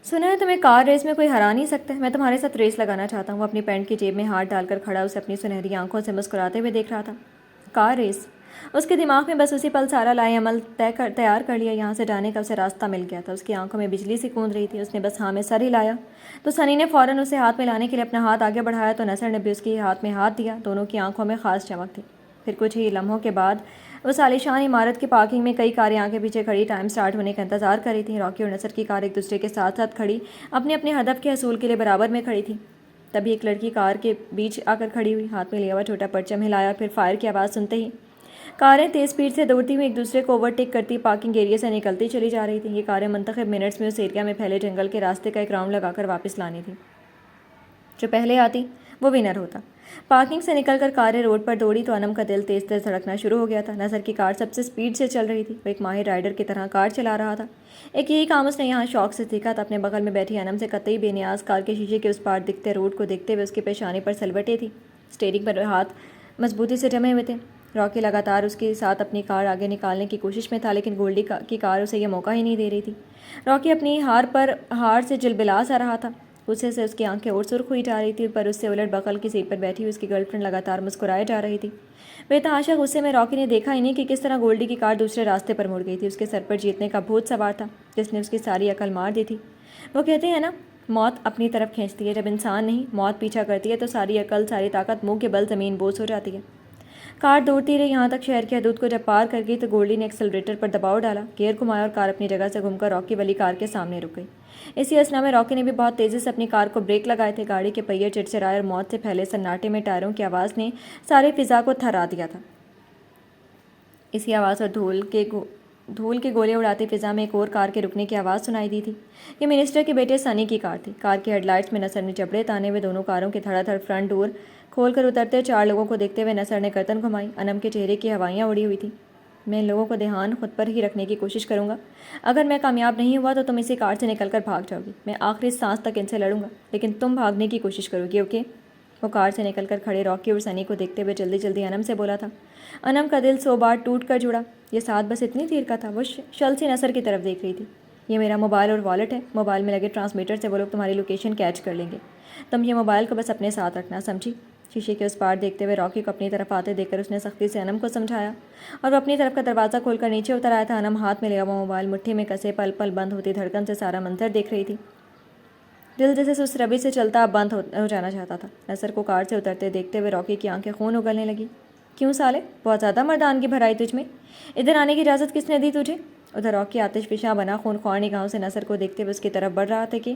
سنا ہے تمہیں کار ریس میں کوئی ہرا نہیں سکتا، میں تمہارے ساتھ ریس لگانا چاہتا ہوں۔ وہ اپنی پینٹ کی جیب میں ہاتھ ڈال کر کھڑا اسے اپنی سنہری آنکھوں سے مسکراتے ہوئے دیکھ رہا تھا۔ کار ریس؟ اس کے دماغ میں بس اسی پل سارا لائے عمل تیار کر لیا، یہاں سے جانے کا اسے راستہ مل گیا تھا۔ اس کی آنکھوں میں بجلی سی کوند رہی تھی۔ اس نے بس ہاں میں سر ہلایا تو سنی نے فوراً اسے ہاتھ میں لانے کے لیے اپنا ہاتھ آگے بڑھایا تو نصر نے بھی اس کے ہاتھ میں ہاتھ دیا۔ دونوں کی آنکھوں میں خاص چمک تھی۔ پھر کچھ ہی لمحوں کے بعد اس عالیشان عمارت کی پارکنگ میں کئی کاریں آگے پیچھے کھڑی ٹائم سٹارٹ ہونے کا انتظار کر رہی تھیں۔ راکی اور نصر کی کار ایک دوسرے کے ساتھ ساتھ کھڑی اپنے اپنے ہدف کے حصول کے لیے برابر میں کھڑی تھی۔ تبھی ایک لڑکی کار کے بیچ آ کر کھڑی ہوئی، ہاتھ میں لیا ہوا چھوٹا پرچم ہلایا، پھر فائر کی آواز سنتے ہی کاریں تیز سپیڈ سے دوڑتی ہوئی ایک دوسرے کو اوورٹیک کرتی پارکنگ ایریا سے نکلتی چلی جا رہی تھیں۔ یہ کاریں منتخب منٹس میں اس ایریا میں پھیلے جنگل کے راستے کا ایک راؤنڈ لگا کر واپس لانی تھیں۔ جو پہلے آتی وہ ونر ہوتا۔ پارکنگ سے نکل کر کاریں روڈ پر دوڑی تو انم کا دل تیز تیز دھڑکنا شروع ہو گیا تھا۔ نصر کی کار سب سے سپیڈ سے چل رہی تھی، وہ ایک ماہر رائڈر کی طرح کار چلا رہا تھا۔ ایک یہی کام اس نے یہاں شوق سے سیکھا تھا۔ اپنے بغل میں بیٹھی انم سے قطعی بے نیاز کار کے شیشے کے اس پار دکھتے روڈ کو دیکھتے ہوئے اس کے پیشانے پر سلوٹیں تھی، اسٹیئرنگ پر ہاتھ مضبوطی سے جمے ہوئے تھے۔ راکی لگاتار اس کے ساتھ اپنی کار آگے نکالنے کی کوشش میں تھا، لیکن گولڈی کی کار اسے یہ موقع ہی نہیں دے رہی تھی۔ راکی اپنی ہار سے جلبلا سا رہا تھا، غصے سے اس کی آنکھیں اور سرخ ہوئی جا رہی تھی، پر اس سے الٹ بغل کی سیٹ پر بیٹھی ہوئی اس کی گرل فرینڈ لگاتار مسکرائے جا رہی تھی۔ بے تحاشا غصے میں راکی نے دیکھا ہی نہیں کہ کس طرح گولڈی کی کار دوسرے راستے پر مڑ گئی تھی۔ اس کے سر پر جیتنے کا بھوت سوار تھا جس نے اس کی ساری عقل مار دی تھی۔ وہ کہتے ہیں نا، موت اپنی طرف کھینچتی ہے، جب انسان نہیں موت پیچھا کرتی ہے تو ساری عقل ساری طاقت منہ کے بل زمین بوس ہو جاتی ہے۔ کار دوڑتی رہی یہاں تک شہر کی حدود کو جب پار کر گئی تو گولڈی نے ایکسلریٹر پر دباؤ ڈالا، گیئر گھمایا اور کار اپنی جگہ سے گھوم کر راکی والی کار کے سامنے رک گئی۔ اسی اثنا میں راکی نے بھی بہت تیزی سے اپنی کار کو بریک لگائے تھے۔ گاڑی کے پہیے چرچرائے اور موت سے پھیلے سناٹے میں ٹائروں کی آواز نے ساری فضا کو تھرا دیا تھا۔ اسی آواز اور دھول کے گولے اڑاتی فضا میں ایک اور کار کے رکنے کی آواز سنائی دی تھی۔ یہ منسٹر کے بیٹے سنی کی کار تھی۔ کار کی ہیڈ لائٹس میں نصر نے جبڑے تانے ہوئے دونوں کاروں کے دھڑا دھڑ فرنٹ ڈور کھول کر اترتے چار لوگوں کو دیکھتے ہوئے نصر نے گردن گھمائی۔ انم کے چہرے کی ہوائیاں اڑی ہوئی تھیں۔ میں ان لوگوں کو دھیان خود پر ہی رکھنے کی کوشش کروں گا، اگر میں کامیاب نہیں ہوا تو تم اسی کار سے نکل کر بھاگ جاؤ گی۔ میں آخری سانس تک ان سے لڑوں گا، لیکن تم بھاگنے کی کوشش کرو گی، اوکے؟ وہ کار سے نکل کر کھڑے راکی اور سنی کو دیکھتے ہوئے جلدی جلدی انم سے بولا تھا۔ انم کا دل 100 بار ٹوٹ کر جڑا۔ یہ ساتھ بس اتنی دیر کا تھا۔ وہ شل سی نصر کی طرف دیکھ رہی تھی۔ یہ میرا موبائل اور والیٹ ہے، موبائل میں لگے ٹرانسمیٹر سے وہ لوگ تمہاری لوکیشن کیچ کر لیں گے، تم یہ موبائل کو بس اپنے ساتھ رکھنا، سمجھی؟ شیشے کے اس پار دیکھتے ہوئے راکی کو اپنی طرف آتے دیکھ کر اس نے سختی سے انم کو سمجھایا اور وہ اپنی طرف کا دروازہ کھول کر نیچے اتر آیا تھا۔ انم ہاتھ میں لیا ہوا موبائل مٹھی میں کسے پل پل بند ہوتی دھڑکن سے سارا منظر دیکھ رہی تھی۔ دل جیسے اس ربی سے چلتا اب بند ہو جانا چاہتا تھا۔ نصر کو کار سے اترتے دیکھتے ہوئے راکی کی آنکھیں خون اگلنے لگی۔ کیوں سالے، بہت زیادہ مردانگی بھرائی تجھ میں، ادھر آنے کی اجازت کس نے دی تجھے؟ ادھر راکی آتش فشاں بنا خونخوار نگاہوں سے نصر کو دیکھتے ہوئے اس کی طرف بڑھ رہا تھا کہ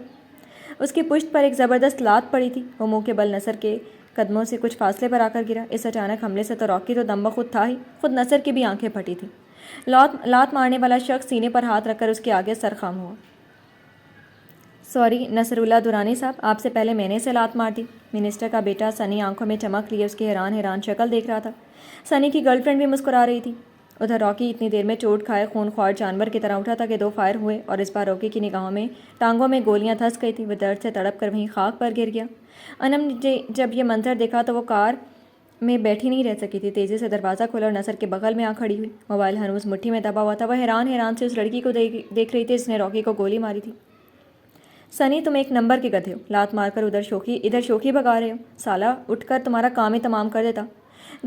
اس کی پشت پر ایک زبردست لات پڑی تھی۔ وہ منہ کے بل نصر کے قدموں سے کچھ فاصلے پر آ کر گرا۔ اس اچانک حملے سے تو راکی تو دم بخود تھا ہی، خود نصر کی بھی آنکھیں پھٹی تھیں۔ لات مارنے والا شخص سینے پر ہاتھ رکھ کر اس کے آگے سرخم ہوا۔ سوری نصر اللہ درانی صاحب، آپ سے پہلے میں نے اسے لات مار دی۔ منسٹر کا بیٹا سنی آنکھوں میں چمک لیے اس کی حیران شکل دیکھ رہا تھا۔ سنی کی گرل فرینڈ بھی مسکرا رہی تھی۔ ادھر راکی اتنی دیر میں چوٹ کھائے خونخوار جانور کی طرح اٹھا تھا کہ 2 فائر ہوئے اور اس بار راکی کی نگاہوں میں ٹانگوں میں گولیاں دھس گئی تھیں۔ وہ درد سے تڑپ کر وہیں خاک پر گر گیا۔ انم نے جب یہ منظر دیکھا تو وہ کار میں بیٹھی نہیں رہ سکی تھی، تیزی سے دروازہ کھولا اور نصر کے بغل میں آ کھڑی ہوئی۔ موبائل ہنوز مٹھی میں دبا ہوا تھا۔ وہ حیران سے اس لڑکی کو دیکھ رہی تھی جس نے راکی کو گولی ماری تھی۔ سنی، تم ایک نمبر کے گدھے ہو، لات مار کر ادھر شوخی بگا رہے ہو، سالہ اٹھ کر تمہارا کام ہی تمام کر دیتا۔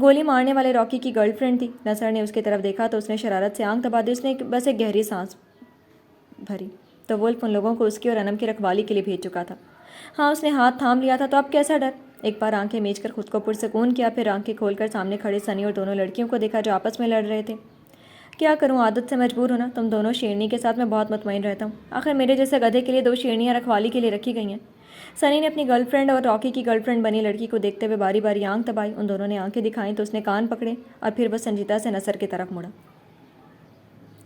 گولی مارنے والے راکی کی گرل فرینڈ تھی۔ نصر نے اس کی طرف دیکھا تو اس نے شرارت سے آنکھ دبا دی۔ اس نے بس ایک گہری سانس بھری تو وولف ان لوگوں کو اس کی اور انم کی رکھوالی کے لیے بھیج چکا تھا۔ ہاں اس نے ہاتھ تھام لیا تھا تو اب کیسا ڈر؟ ایک بار آنکھیں میچ کر خود کو پرسکون کیا، پھر آنکھیں کھول کر سامنے کھڑے سنی اور دونوں لڑکیوں کو دیکھا جو آپس میں لڑ رہے تھے۔ کیا کروں، عادت سے مجبور ہونا، تم دونوں شیرنی کے ساتھ میں بہت مطمئن رہتا ہوں، آخر میرے جیسے گدھے کے لیے 2 شیرنیاں رکھوالی کے لیے رکھی گئی ہیں۔ سنی نے اپنی گرل فرینڈ اور راکی کی گرل فرینڈ بنی لڑکی کو دیکھتے ہوئے باری باری آنکھ دبائی، ان دونوں نے آنکھیں دکھائیں تو اس نے کان پکڑے اور پھر وہ سنجیدہ سے نصر کی طرف مڑا۔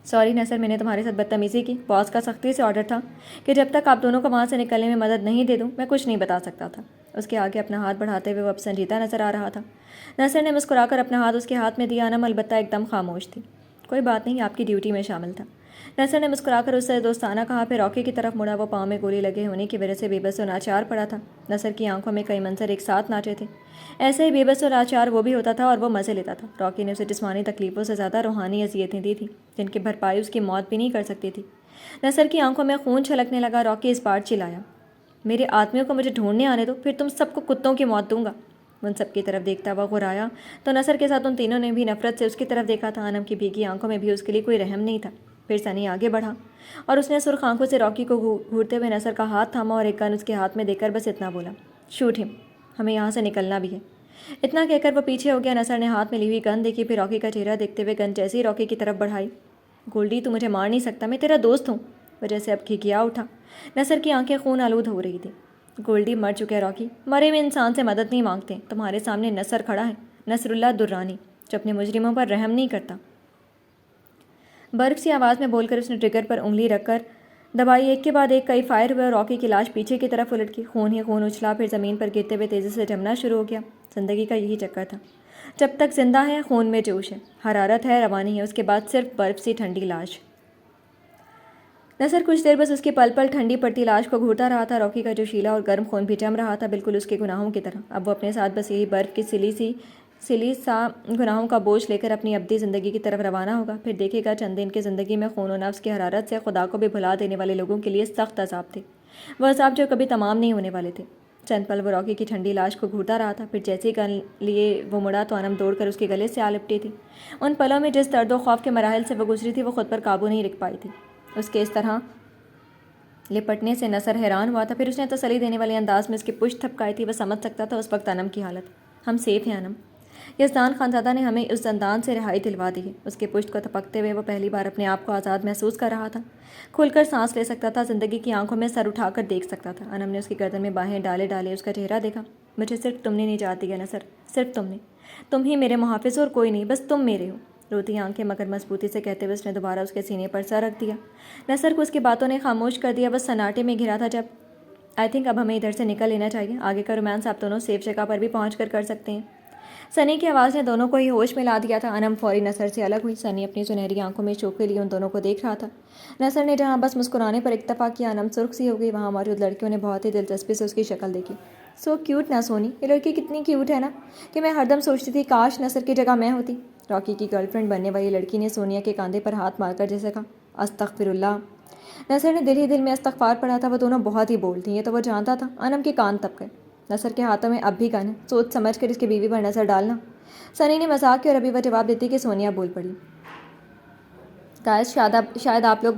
سوری نصر، میں نے تمہارے ساتھ بدتمیزی کی، باس کا سختی سے آرڈر تھا کہ جب تک آپ دونوں کو وہاں سے نکلنے میں مدد نہیں دے دوں میں کچھ نہیں بتا سکتا تھا۔ اس کے آگے اپنا ہاتھ بڑھاتے ہوئے وہ اب سنجیدہ نظر آ رہا تھا۔ نصر نے مسکرا کر اپنا ہاتھ اس کے ہاتھ میں دیا، انم البتہ ایک دم خاموش تھی۔ کوئی بات نہیں، آپ کی ڈیوٹی میں شامل تھا، نصر نے مسکرا کر اس سے دوستانہ کہا، پھر راکی کی طرف مڑا۔ وہ پاؤں میں گولی لگے ہونے کی وجہ سے بے بس و لاچار پڑا تھا۔ نصر کی آنکھوں میں کئی منظر ایک ساتھ ناچے تھے، ایسے ہی بے بس و لاچار وہ بھی ہوتا تھا اور وہ مزے لیتا تھا۔ راکی نے اسے جسمانی تکلیفوں سے زیادہ روحانی اذیتیں دی تھیں جن کی بھرپائی اس کی موت بھی نہیں کر سکتی تھی۔ نصر کی آنکھوں میں خون چھلکنے لگا۔ راکی اس بار چلایا، میرے آدمیوں کو مجھے ڈھونڈنے آنے دو، پھر تم سب کو کتوں کی موت دوں گا۔ ان سب کی طرف دیکھتا ہوا غرایا تو نصر کے ساتھ ان تینوں نے بھی نفرت سے اس کی طرف دیکھا تھا۔ انم کی بھیگی آنکھوں میں بھی اس کے لیے کوئی رحم نہیں تھا۔ پھر سنی آگے بڑھا اور اس نے سرخ آنکھوں سے راکی کو گھورتے ہوئے نصر کا ہاتھ تھاما اور ایک گن اس کے ہاتھ میں دے کر بس اتنا بولا، شوٹ ہم، ہمیں یہاں سے نکلنا بھی ہے۔ اتنا کہہ کر وہ پیچھے ہو گیا۔ نصر نے ہاتھ میں لی ہوئی گن دیکھی، پھر راکی کا چہرہ دیکھتے ہوئے گن جیسے ہی راکی کی طرف بڑھائی، گولڈی تو مجھے مار نہیں سکتا، میں تیرا دوست ہوں۔ وہ جیسے اب کھکیا اٹھا۔ نصر کی آنکھیں خون آلود ہو رہی تھیں۔ گولڈی مر چکے راکی، مرے ہوئے انسان سے مدد نہیں مانگتے، تمہارے سامنے نصر کھڑا ہے، نصر اللہ درانی، جو اپنے مجرموں پر رحم نہیں کرتا۔ برف سی آواز میں بول کر اس نے ٹریگر پر انگلی رکھ کر دبائی، ایک کے بعد ایک کئی فائر ہوئے اور راکی کی لاش پیچھے کی طرف الٹ گئی۔ خون ہی خون اچھلا، پھر زمین پر گرتے ہوئے تیزی سے جمنا شروع ہو گیا۔ زندگی کا یہی چکر تھا، جب تک زندہ ہے خون میں جوش ہے، حرارت ہے، روانی ہے، اس کے بعد صرف برف سی ٹھنڈی لاش۔ نصر کچھ دیر بس اس کی پل پل ٹھنڈی پڑتی لاش کو گھورتا رہا تھا۔ راکی کا جوشیلا اور گرم خون بھی جم رہا تھا، بالکل اس کے گناہوں کی طرح۔ اب وہ اپنے ساتھ بس یہی برف کی سلی سا گناہوں کا بوجھ لے کر اپنی ابدی زندگی کی طرف روانہ ہوگا۔ پھر دیکھے گا چند دن کی زندگی میں خون و نفس کی حرارت سے خدا کو بھی بھلا دینے والے لوگوں کے لیے سخت عذاب تھے، وہ عذاب جو کبھی تمام نہیں ہونے والے تھے۔ چند پل وہ راکی کی ٹھنڈی لاش کو گھورتا رہا تھا، پھر جیسے ہی گن لیے وہ مڑا تو انم دوڑ کر اس کے گلے سے آ لپٹی تھی۔ ان پلوں میں جس درد و خوف کے مراحل سے وہ گزری تھی وہ خود پر قابو نہیں رکھ پائی تھی۔ اس کے اس طرح لپٹنے سے نصر حیران ہوا تھا، پھر اس نے تسلی دینے والے انداز میں اس کی پشت تھپکائی تھی۔ وہ سمجھ سکتا تھا اس وقت انم کی حالت۔ ہم سیف ہیں انم، یزدان خانزادہ نے ہمیں اس زندان سے رہائی دلوا دی ہے۔ اس کی پشت کو تھپکتے ہوئے وہ پہلی بار اپنے آپ کو آزاد محسوس کر رہا تھا، کھل کر سانس لے سکتا تھا، زندگی کی آنکھوں میں سر اٹھا کر دیکھ سکتا تھا۔ انم نے اس کی گردن میں باہیں ڈالے ڈالے اس کا چہرہ دیکھا۔ مجھے صرف تم نے نجات دی ہے نصر، صرف تم نے، تم ہی میرے محافظ اور کوئی نہیں، بس تم میرے ہو۔ روتی آنکھیں مگر مضبوطی سے کہتے ہوئے اس نے دوبارہ اس کے سینے پر سر رکھ دیا۔ نصر کو اس کی باتوں نے خاموش کر دیا، بس سناٹے میں گھرا تھا۔ جب آئی تھنک اب ہمیں ادھر سے نکل لینا چاہیے، آگے کا رومانس آپ دونوں سیف جگہ پر بھی پہنچ کر سکتے ہیں۔ سنی کی آواز نے دونوں کو ہی ہوش میں لا دیا تھا۔ انم فوری نصر سے الگ ہوئی۔ سنی اپنی سنہری آنکھوں میں شوق کے لیے ان دونوں کو دیکھ رہا تھا۔ نصر نے جہاں بس مسکرانے پر اکتفا کیا، انم سرخ سی ہو گئی۔ وہاں موجود لڑکیوں نے بہت ہی دلچسپی سے اس کی شکل دیکھی۔ سو کیوٹ نا سونی، یہ لڑکی کتنی کیوٹ ہے نا، کہ میں ہر دم سوچتی تھی کاش نصر کی جگہ میں ہوتی۔ راکی کی گرل فرینڈ بننے والی لڑکی نے سونیا کے کاندھے پر ہاتھ مار کر جیسے کہا، استغفر اللہ۔ نصر نے دل ہی دل میں استغفار پڑھا تھا۔ وہ دونوں بہت ہی بولڈ تھیں، یہ تو وہ جانتا تھا۔ انم کے کان تپ گئے۔ نصر کے ہاتھوں میں اب بھی گن ہے، سوچ سمجھ کر اس کی بیوی پر نظر ڈالنا۔ سنی نے مذاق کیا اور ابھی وہ جواب دیتی کہ سونیا بول پڑی، گائز شاید آپ لوگ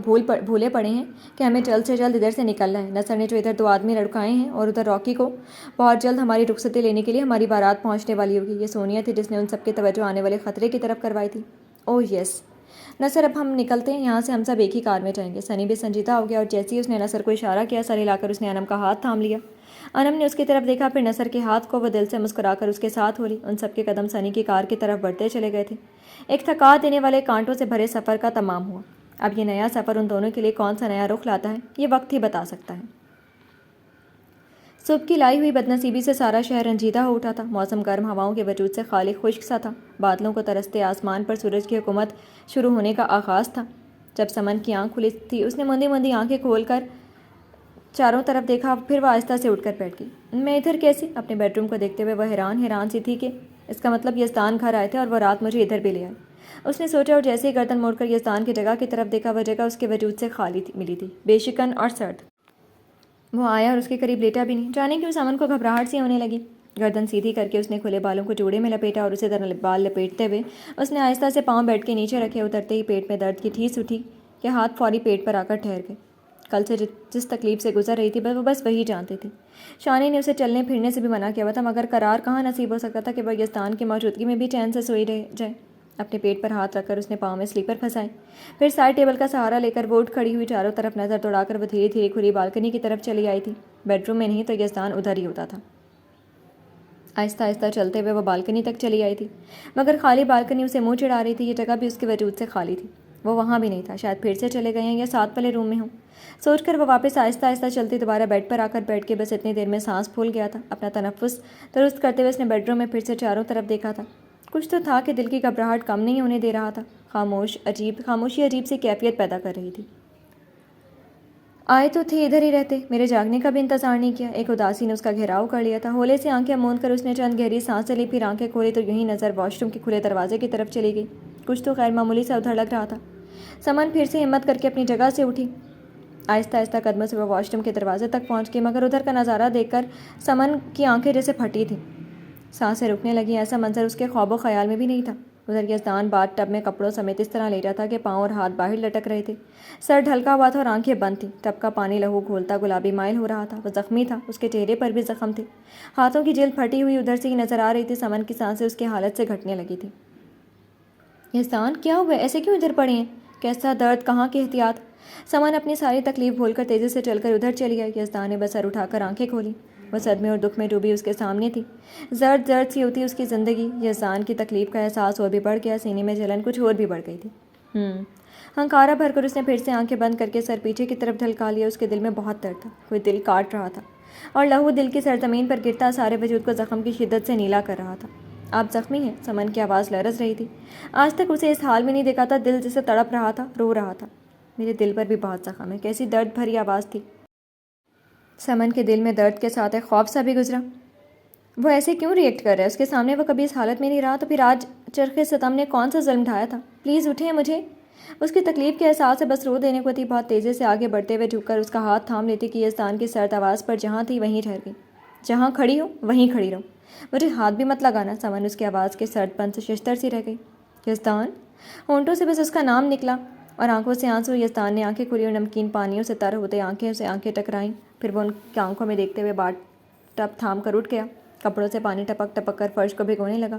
بھولے پڑے ہیں کہ ہمیں جلد سے جلد ادھر سے نکلنا ہے۔ نصر نے جو ادھر 2 آدمی لڑکائے ہیں اور ادھر راکی کو بہت جلد ہماری رخصتی لینے کے لیے ہماری بارات پہنچنے والی ہوگی۔ یہ سونیا تھی جس نے ان سب کی توجہ آنے والے خطرے کی طرف کروائی تھی۔ اوہ یس نصر، اب ہم نکلتے ہیں یہاں سے، ہم سب ایک ہی کار میں جائیں گے۔ سنی بھی سنجیدہ ہو گیا اور جیسے ہی اس نے نصر کو اشارہ کیا، سر ہلا کر اس نے انم کا ہاتھ تھام لیا۔ انم نے اس کی طرف دیکھا، پھر نصر کے ہاتھ کو، وہ دل سے مسکرا کر اس کے ساتھ ہو لی۔ ان سب کے قدم سنی کی کار کی طرف بڑھتے چلے گئے تھے۔ ایک تھکا دینے والے کانٹوں سے بھرے سفر کا تمام ہوا۔ اب یہ نیا سفر ان دونوں کے لیے کون سا نیا رخ لاتا ہے، یہ وقت ہی بتا سکتا ہے۔ صبح کی لائی ہوئی بدنصیبی سے سارا شہر رنجیدہ ہو اٹھا تھا۔ موسم گرم ہواؤں کے وجود سے خالی خشک سا تھا۔ بادلوں کو ترستے آسمان پر سورج کی حکومت شروع ہونے کا آغاز تھا۔ جب سمن کی آنکھ کھلی تھی، اس نے مندی مندی آنکھیں کھول کر چاروں طرف دیکھا، پھر وہ آہستہ سے اٹھ کر بیٹھ گئی۔ میں ادھر کیسے؟ اپنے بیڈ روم کو دیکھتے ہوئے وہ حیران سی تھی کہ اس کا مطلب یزدان گھر آئے تھے اور وہ رات مجھے ادھر بھی لے آئے۔ اس نے سوچا اور جیسے ہی گردن موڑ کر یزدان کی جگہ کی طرف دیکھا، وہ جگہ اس کے وجود سے خالی ملی تھی، بے شکن اور سرد۔ وہ آیا اور اس کے قریب لیٹا بھی نہیں۔ جانے کیوں سمن کو گھبراہٹ سی ہونے لگی۔ گردن سیدھی کر کے اس نے کھلے بالوں کو جوڑے میں لپیٹا اور اسے طرح بال لپیٹتے ہوئے اس نے آہستہ سے پاؤں بیڈ کے نیچے رکھے۔ اترتے ہی پیٹ میں درد کی ٹھیس اٹھی کہ ہاتھ فوری پیٹ پر آ کر ٹھہر گئے۔ کل سے جس تکلیف سے گزر رہی تھی وہ بس وہی جانتی تھی۔ شانی نے اسے چلنے پھرنے سے بھی منع کیا ہوا تھا، مگر قرار کہاں نصیب ہو سکتا تھا کہ وہ یزدان کی موجودگی میں بھی چین سے سوئی رہ جائے۔ اپنے پیٹ پر ہاتھ رکھ کر اس نے پاؤں میں سلیپر پھنسائے، پھر سائڈ ٹیبل کا سہارا لے کر وہ اٹھ کھڑی ہوئی، چاروں طرف نظر دوڑا کر وہ دھیرے دھیرے کھلی بالکنی کی طرف چلی آئی تھی۔ بیڈ روم میں نہیں تو یزدان ادھر ہی ہوتا تھا۔ آہستہ آہستہ چلتے ہوئے وہ بالکنی تک چلی آئی تھی، مگر خالی بالکنی اسے منہ چڑھا رہی تھی۔ یہ جگہ بھی اس کے وجود سے خالی تھی، وہ وہاں بھی نہیں تھا، شاید پھر سے چلے گئے ہیں یا ساتھ والے روم میں ہوں۔ سوچ کر وہ واپس آہستہ آہستہ چلتی دوبارہ بیڈ پر آ کر بیٹھ کے بس اتنی دیر میں سانس پھول گیا تھا۔ اپنا تنفس درست کرتے ہوئے اس نے بیڈ روم میں پھر سے چاروں طرف دیکھا تھا۔ کچھ تو تھا کہ دل کی گھبراہٹ کم نہیں ہونے دے رہا تھا۔ خاموشی عجیب سی کیفیت پیدا کر رہی تھی۔ آئے تو تھے، ادھر ہی رہتے، میرے جاگنے کا بھی انتظار نہیں کیا۔ ایک اداسی نے اس کا گھیراؤ کر لیا تھا۔ ہولے سے آنکھیں موند کر اس نے چند گہری سانسیں لی، پھر آنکھیں کھولی تو یوں ہی نظر واش روم کے کھلے دروازے کی طرف چلی گئی۔ کچھ تو غیر معمولی سا ادھر لگ رہا تھا۔ سمن پھر سے ہمت کر کے اپنی جگہ سے اٹھی، آہستہ آہستہ قدموں سے وہ واش روم کے دروازے تک پہنچ گئی، مگر ادھر کا نظارہ دیکھ کر سمن کی آنکھیں جیسے پھٹی تھیں، سانسیں رکنے لگیں۔ ایسا منظر اس کے خواب و خیال میں بھی نہیں تھا۔ ادھر یزدان باتھ ٹب میں کپڑوں سمیت اس طرح لے رہا تھا کہ پاؤں اور ہاتھ باہر لٹک رہے تھے، سر ڈھلکا ہوا تھا اور آنکھیں بند تھیں۔ ٹب کا پانی لہو گھولتا گلابی مائل ہو رہا تھا، وہ زخمی تھا، اس کے چہرے پر بھی زخم تھے، ہاتھوں کی جلد پھٹی ہوئی ادھر سے ہی نظر آ رہی تھی۔ سمن کی سانسیں اس کی حالت سے گھٹنے لگی تھی۔ یزدان کیا ہوا؟ ایسے کیوں ادھر پڑے ہیں؟ کیسا درد، کہاں کی احتیاط؟ سمن اپنی ساری تکلیف بھول کر تیزی سے چل کر ادھر چلی آئی۔ یزدان نے بس سر اٹھا کر آنکھیں کھولی، وہ صدمے اور دکھ میں ڈوبی اس کے سامنے تھی۔ زرد زرد سی ہوتی اس کی زندگی۔ یزدان کی تکلیف کا احساس اور بھی بڑھ گیا، سینے میں جلن کچھ اور بھی بڑھ گئی تھی۔ ہنکارا بھر کر اس نے پھر سے آنکھیں بند کر کے سر پیچھے کی طرف ڈھلکا لیا۔ اس کے دل میں بہت درد تھا، کوئی دل کاٹ رہا تھا اور لہو دل کی سرزمین پر گرتا سارے وجود کو زخم کی شدت سے نیلا کر رہا تھا۔ آپ زخمی ہیں؟ سمن کی آواز لرز رہی تھی۔ آج تک اسے اس حال میں نہیں دیکھا تھا، دل جسے تڑپ رہا تھا، رو رہا تھا۔ میرے دل پر بھی بہت زخم ہے۔ کیسی درد بھری آواز تھی۔ سمن کے دل میں درد کے ساتھ ایک خوف سا بھی گزرا۔ وہ ایسے کیوں ریئیکٹ کر رہا ہے؟ اس کے سامنے وہ کبھی اس حالت میں نہیں رہا، تو پھر آج چرخ ستم نے کون سا ظلم ڈھایا تھا؟ پلیز اٹھیں، مجھے اس کی تکلیف کے احساس سے بس رو دینے کو تھی۔ بہت تیزی سے آگے بڑھتے ہوئے جھک کر اس کا ہاتھ تھام لیتی کہ یزدان کی سرد آواز پر جہاں تھی وہیں ٹھہر گئی۔ جہاں کھڑی ہو وہیں کھڑی رہو، مجھے ہاتھ بھی مت لگانا۔ سمن اس کی آواز کے سرد پن سے ششدر سی رہ گئی۔ یزدان، ہونٹوں سے بس اس کا نام نکلا اور آنکھوں سے آنسو۔ یزدان نے آنکھیں کھلی اور نمکین پانیوں سے تر ہوتے آنکھیں ٹکرائیں، پھر وہ ان کی آنکھوں میں دیکھتے ہوئے باتھ ٹب تھام کر اٹھ گیا، کپڑوں سے پانی ٹپک ٹپک کر فرش کو بھگونے لگا۔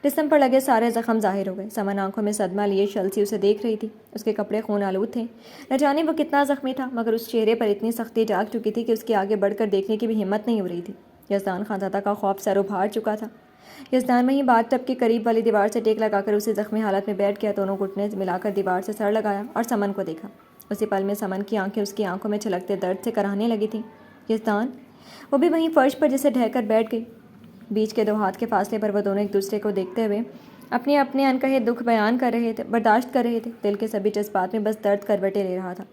جسم پر لگے سارے زخم ظاہر ہو گئے۔ سمن آنکھوں میں صدمہ لیے شل سی اسے دیکھ رہی تھی، اس کے کپڑے خون آلود تھے۔ نہ جانے وہ کتنا زخمی تھا، مگر اس چہرے پر اتنی سختی جاگ چکی تھی کہ اس کی آگے بڑھ کر دیکھنے کی بھی ہمت نہیں ہو رہی تھی۔ یزدان خاندادہ کا خوف سر ابھار چکا تھا۔ یزدان وہیں باتھ ٹب کے قریب والی دیوار سے ٹیک لگا کر اسے زخمی حالت میں بیٹھ گیا، دونوں گھٹنے ملا کر دیوار سے سر لگایا اور سمن کو دیکھا۔ اسی پل میں سمن کی آنکھیں اس کی آنکھوں میں چھلکتے درد سے کراہنے لگی تھیں۔ یزدان، وہ بھی وہیں فرش پر جسے ڈھہ کر بیٹھ گئی۔ بیچ کے 2 ہاتھ کے فاصلے پر وہ دونوں ایک دوسرے کو دیکھتے ہوئے اپنے اپنے انکہے دکھ بیان کر رہے تھے، برداشت کر رہے تھے۔ دل کے سبھی جذبات میں بس درد کروٹیں لے رہا تھا۔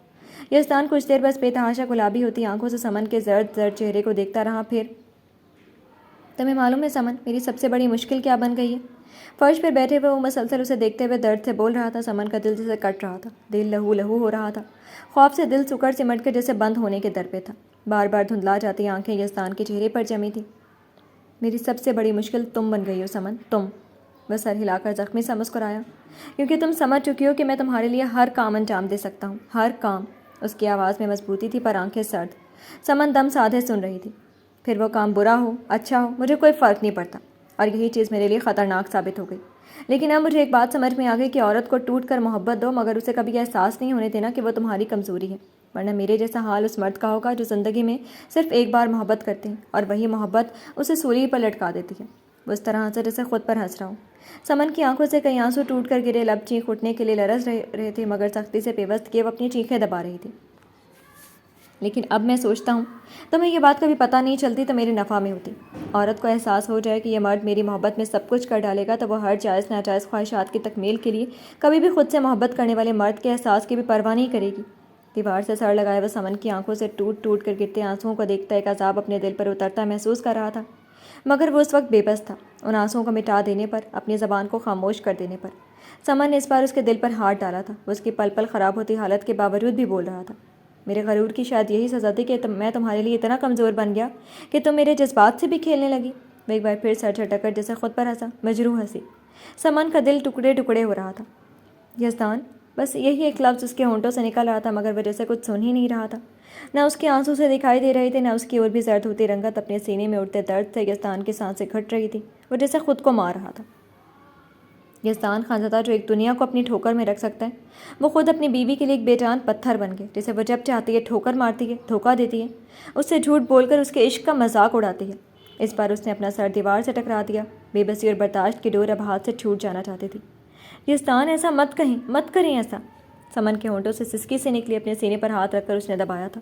یزدان کچھ دیر بس بے تحاشا گلابی ہوتی آنکھوں سے سمن کے زرد زرد چہرے کو دیکھتا رہا، پھر تمہیں معلوم ہے سمن، میری سب سے بڑی مشکل کیا بن گئی ہے؟ فرش پر بیٹھے ہوئے وہ مسلسل اسے دیکھتے ہوئے درد سے بول رہا تھا۔ سمن کا دل جیسے کٹ رہا تھا، دل لہو لہو ہو رہا تھا، خوف سے دل سکڑ سمٹ کر جیسے بند ہونے کے در پہ تھا۔ بار بار دھندلا جاتی آنکھیں یزدان کے چہرے پر جمی تھیں۔ میری سب سے بڑی مشکل تم بن گئی ہو سمن، تم۔ وہ سر ہلا کر زخمی سا مسکرایا، کیونکہ تم سمجھ چکی ہو کہ میں تمہارے لیے ہر کام انجام دے سکتا ہوں، ہر کام۔ اس کی آواز میں مضبوطی تھی پر آنکھیں سرد۔ سمن دم سادھے سن رہی تھی۔ پھر وہ کام برا ہو اچھا ہو مجھے کوئی فرق نہیں پڑتا، اور یہی چیز میرے لیے خطرناک ثابت ہو گئی۔ لیکن اب مجھے ایک بات سمجھ میں آ گئی کہ عورت کو ٹوٹ کر محبت دو، مگر اسے کبھی احساس نہیں ہونے دینا کہ وہ تمہاری کمزوری ہے، ورنہ میرے جیسا حال اس مرد کا ہوگا جو زندگی میں صرف ایک بار محبت کرتے ہیں اور وہی محبت اسے سولی پر لٹکا دیتی ہے۔ وہ اس طرح ہنسا جیسے خود پر ہنس رہا ہوں۔ سمن کی آنکھوں سے کئی آنسو ٹوٹ کر گرے، لب چینخ اٹھنے کے لیے لرز رہے تھے، مگر سختی سے پیوست کیے وہ اپنی چینخیں دبا رہی تھی۔ لیکن اب میں سوچتا ہوں تمہیں یہ بات کبھی پتہ نہیں چلتی تو میرے نفع میں ہوتی۔ عورت کو احساس ہو جائے کہ یہ مرد میری محبت میں سب کچھ کر ڈالے گا تو وہ ہر جائز ناجائز خواہشات کی تکمیل کے لیے کبھی بھی خود سے محبت کرنے والے مرد کے احساس کی بھی پرواہ نہیں کرے گی۔ دیوار سے سر لگائے وہ سمن کی آنکھوں سے ٹوٹ ٹوٹ کر گرتے آنسوؤں کو دیکھتا ایک عذاب اپنے دل پر اترتا محسوس کر رہا تھا، مگر وہ اس وقت بے بس تھا، ان آنسوؤں کو مٹا دینے پر، اپنی زبان کو خاموش کر دینے پر۔ سمن نے اس بار اس کے دل پر ہاتھ ڈالا تھا۔ وہ اس کی پل پل خراب ہوتی حالت کے باوجود بھی بول رہا تھا، میرے غرور کی شاید یہی سزا تھی کہ میں تمہارے لیے اتنا کمزور بن گیا کہ تم میرے جذبات سے بھی کھیلنے لگی۔ وہ ایک بار پھر سر جھٹک کر جیسے خود پر ہنسا، مجروح ہنسی۔ سمن کا دل ٹکڑے ٹکڑے ہو رہا تھا۔ یزدان، بس یہی ایک لفظ اس کے ہونٹوں سے نکل رہا تھا، مگر وہ جیسے کچھ سن ہی نہیں رہا تھا۔ نہ اس کے آنسو سے دکھائی دے رہے تھے، نہ اس کی اور بھی زرد ہوتی رنگت اپنے سینے میں اٹھتے درد سے یزدان کی سانسیں گھٹ رہی تھی، وہ جیسے خود کو مار رہا تھا۔ یزدان خانزادہ جو ایک دنیا کو اپنی ٹھوکر میں رکھ سکتا ہے، وہ خود اپنی بیوی کے لیے ایک بے جان پتھر بن گئے، جسے وہ جب چاہتی ہے ٹھوکر مارتی ہے، دھوکہ دیتی ہے، اس سے جھوٹ بول کر اس کے عشق کا مذاق اڑاتی ہے۔ اس بار اس نے اپنا سر دیوار سے ٹکرا دیا، بے بسی اور برداشت کی ڈور اب ہاتھ سے چھوٹ جانا چاہتی تھی۔ یزدان ایسا مت کہیں، مت کریں ایسا۔ سمن کے ہونٹوں سے سسکی سے نکلی، اپنے سینے پر ہاتھ رکھ کر اس نے دبایا تھا۔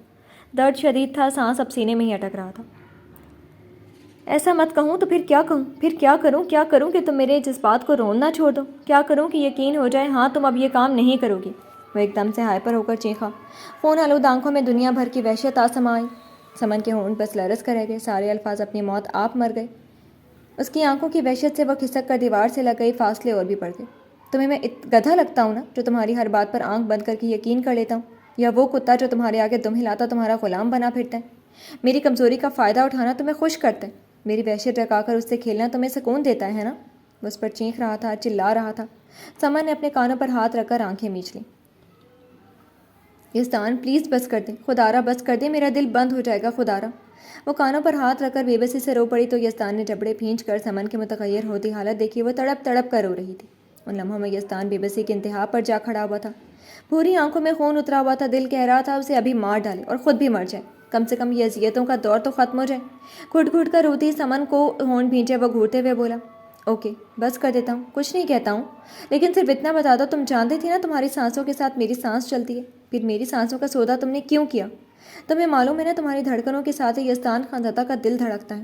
درد شدید تھا، سانس اب سینے میں ہی اٹک رہا تھا۔ ایسا مت کہوں تو پھر کیا کہوں، پھر کیا کروں کہ تم میرے جذبات کو رونا چھوڑ دو، کیا کروں کہ یقین ہو جائے ہاں تم اب یہ کام نہیں کرو گی۔ وہ ایک دم سے ہائپر ہو کر چیخا، خون آلود آنکھوں میں دنیا بھر کی وحشت آ سما آئی۔ سمن کے ہونٹ بس لرز کر رہ گئے، سارے الفاظ اپنی موت آپ مر گئے۔ اس کی آنکھوں کی وحشت سے وہ کھسک کر دیوار سے لگ گئی، فاصلے اور بھی بڑھ گئے۔ تمہیں میں گدھا لگتا ہوں نا، جو تمہاری ہر بات پر آنکھ بند کر کے یقین کر لیتا ہوں، یا وہ کتا جو تمہارے آگے دم ہلاتا تمہارا غلام بنا پھرتا ہے؟ میری کمزوری کا فائدہ اٹھانا تمہیں خوش کرتا ہے، میری وحشت ڈکا کر اس سے کھیلنا تمہیں سکون دیتا ہے نا؟ وہ اس پر چیخ رہا تھا، چلا رہا تھا۔ سمن نے اپنے کانوں پر ہاتھ رکھ کر آنکھیں میچ لیں۔ یزدان پلیز بس کر دیں، خدارا بس کر دیں، میرا دل بند ہو جائے گا خدارا۔ وہ کانوں پر ہاتھ رکھ کر بے بسی سے رو پڑی تو یزدان نے جبڑے بھینچ کر سمن کی متغیر ہوتی حالت دیکھی، وہ تڑپ تڑپ کر رو رہی تھی۔ ان لمحوں میں یزدان بے بسی کی انتہا پر جا کھڑا ہوا تھا، پوری آنکھوں میں خون اترا ہوا تھا، دل کہہ رہا تھا اسے ابھی مار ڈالے اور خود بھی مر جائے، کم سے کم یہ اذیتوں کا دور تو ختم ہو جائے۔ گھٹ گھٹ کر روتی سمن کو ہونٹ بھینچے وہ گھورتے ہوئے بولا، اوکے بس کر دیتا ہوں، کچھ نہیں کہتا ہوں، لیکن صرف اتنا بتا دو، تم جانتی تھی نا تمہاری سانسوں کے ساتھ میری سانس چلتی ہے، پھر میری سانسوں کا سودا تم نے کیوں کیا؟ تمہیں معلوم ہے نا تمہاری دھڑکنوں کے ساتھ ہی یزدان خانزادہ کا دل دھڑکتا ہے،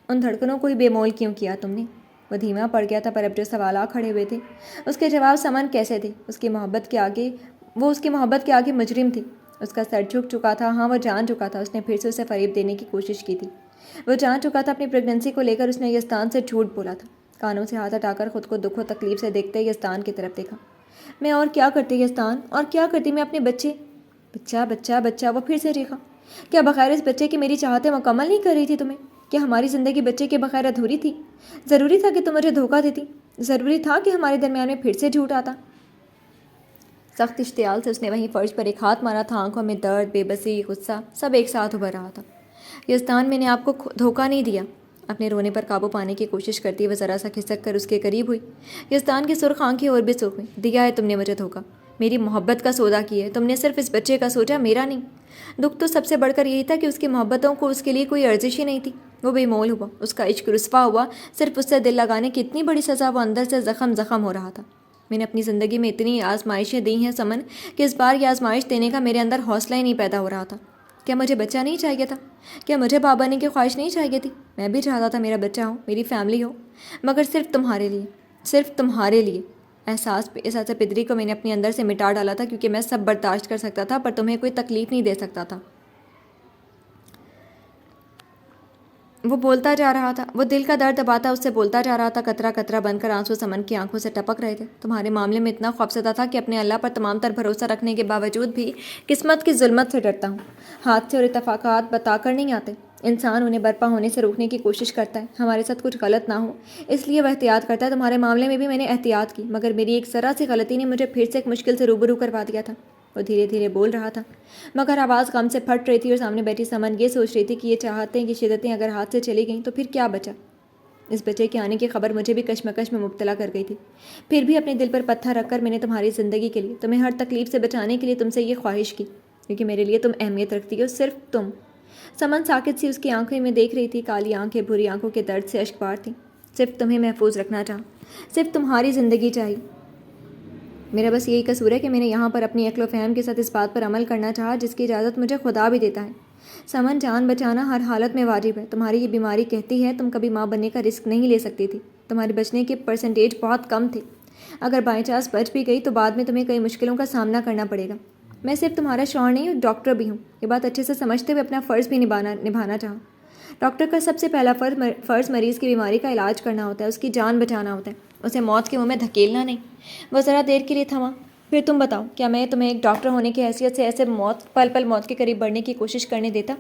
ان دھڑکنوں کو ہی بے مول کیوں کیا تم نے؟ وہ دھیما پڑ گیا تھا، پر اب جو سوالات کھڑے ہوئے تھے اس کے جواب سمن کیسے تھے؟ وہ اس کی محبت کے آگے مجرم تھی۔ اس کا سر جھک چکا تھا، ہاں وہ جان چکا تھا، اس نے پھر سے اسے فریب دینے کی کوشش کی تھی، وہ جان چکا تھا اپنی پریگننسی کو لے کر اس نے یزدان سے جھوٹ بولا تھا۔ کانوں سے ہاتھ ہٹا کر خود کو دکھ و تکلیف سے دیکھتے یزدان کی طرف دیکھا۔ میں اور کیا کرتی یزدان، اور کیا کرتی میں اپنے بچے؟ بچہ بچہ بچہ، وہ پھر سے چیخا۔ کیا بغیر اس بچے کے میری چاہتیں مکمل نہیں کر رہی تھی تمہیں؟ کیا ہماری زندگی بچے کے بغیر ادھوری تھی؟ ضروری تھا کہ تم مجھے دھوکہ دیتی؟ ضروری تھا کہ ہمارے درمیان میں پھر سے جھوٹ آتا؟ سخت اشتعال سے اس نے وہیں فرش پر ایک ہاتھ مارا تھا، آنکھوں میں درد، بے بسی، غصہ سب ایک ساتھ ابھر رہا تھا۔ یزدان میں نے آپ کو دھوکہ نہیں دیا۔ اپنے رونے پر قابو پانے کی کوشش کرتی وہ ذرا سا کھسک کر اس کے قریب ہوئی۔ یزدان کی سرخ آنکھیں اور بھی سرخ ہوئیں۔ دیا ہے تم نے مجھے دھوکہ، میری محبت کا سودا کی ہے تم نے، صرف اس بچے کا سوچا، میرا نہیں۔ دکھ تو سب سے بڑھ کر یہی تھا کہ اس کی محبتوں کو اس کے لیے کوئی ارزش ہی نہیں تھی، وہ بے مول ہوا، اس کا عشق رسوا ہوا، صرف اس سے دل لگانے کی اتنی بڑی سزا، وہ اندر سے زخم زخم ہو رہا تھا۔ میں نے اپنی زندگی میں اتنی آزمائشیں دی ہیں سمن کہ اس بار یہ آزمائش دینے کا میرے اندر حوصلہ ہی نہیں پیدا ہو رہا تھا۔ کیا مجھے بچہ نہیں چاہیے تھا؟ کیا مجھے باپ بننے کی خواہش نہیں چاہیے تھی؟ میں بھی چاہتا تھا میرا بچہ ہو، میری فیملی ہو، مگر صرف تمہارے لیے، صرف تمہارے لیے۔ احساس پدری کو میں نے اپنے اندر سے مٹا ڈالا تھا، کیونکہ میں سب برداشت کر سکتا تھا پر تمہیں کوئی تکلیف نہیں دے سکتا تھا۔ وہ بولتا جا رہا تھا، وہ دل کا درد دباتا اس سے بولتا جا رہا تھا، قطرہ قطرہ بن کر آنسو سمن کی آنکھوں سے ٹپک رہے تھے۔ تمہارے معاملے میں اتنا خوفزدہ تھا کہ اپنے اللہ پر تمام تر بھروسہ رکھنے کے باوجود بھی قسمت کی ظلمت سے ڈرتا ہوں۔ حادثے اور اتفاقات بتا کر نہیں آتے، انسان انہیں برپا ہونے سے روکنے کی کوشش کرتا ہے، ہمارے ساتھ کچھ غلط نہ ہو اس لیے وہ احتیاط کرتا ہے۔ تمہارے معاملے میں بھی میں نے احتیاط کی، مگر میری ایک ذرا سی غلطی نے مجھے پھر سے ایک مشکل سے روبرو کروا دیا تھا۔ وہ دھیرے دھیرے بول رہا تھا، مگر آواز غم سے پھٹ رہی تھی، اور سامنے بیٹھی سمن یہ سوچ رہی تھی کہ یہ چاہتیں کی شدتیں اگر ہاتھ سے چلی گئیں تو پھر کیا بچا؟ اس بچے کے آنے کی خبر مجھے بھی کشمکش میں مبتلا کر گئی تھی۔ پھر بھی اپنے دل پر پتھر رکھ کر میں نے تمہاری زندگی کے لیے، تمہیں ہر تکلیف سے بچانے کے لیے تم سے یہ خواہش کی، کیونکہ میرے لیے تم اہمیت رکھتی ہو، صرف تم۔ سمن ساکت سی اس کی آنکھیں میں دیکھ رہی تھی، کالی آنکھیں بھوری آنکھوں کے درد سے اشکبار تھیں۔ صرف تمہیں محفوظ رکھنا چاہا، صرف تمہاری زندگی چاہیے۔ میرا بس یہی قصور ہے کہ میں نے یہاں پر اپنی عقل و فہم کے ساتھ اس بات پر عمل کرنا چاہا جس کی اجازت مجھے خدا بھی دیتا ہے۔ سمن، جان بچانا ہر حالت میں واجب ہے۔ تمہاری یہ بیماری کہتی ہے تم کبھی ماں بننے کا رسک نہیں لے سکتی تھی، تمہارے بچنے کے پرسنٹیج بہت کم تھے، اگر بائی چانس بچ بھی گئی تو بعد میں تمہیں کئی مشکلوں کا سامنا کرنا پڑے گا۔ میں صرف تمہارا شوہر نہیں ہوں، ڈاکٹر بھی ہوں، یہ بات اچھے سے سمجھتے ہوئے اپنا فرض بھی نبھانا چاہا۔ ڈاکٹر کا سب سے پہلا فرض مریض کی بیماری کا علاج کرنا ہوتا ہے، اس کی جان بچانا ہوتا ہے، اسے موت کے منہ میں دھکیلنا نہیں۔ وہ ذرا دیر کے لیے تھما، پھر تم بتاؤ، کیا میں تمہیں ایک ڈاکٹر ہونے کی حیثیت سے ایسے پل پل موت کے قریب بڑھنے کی کوشش کرنے دیتا؟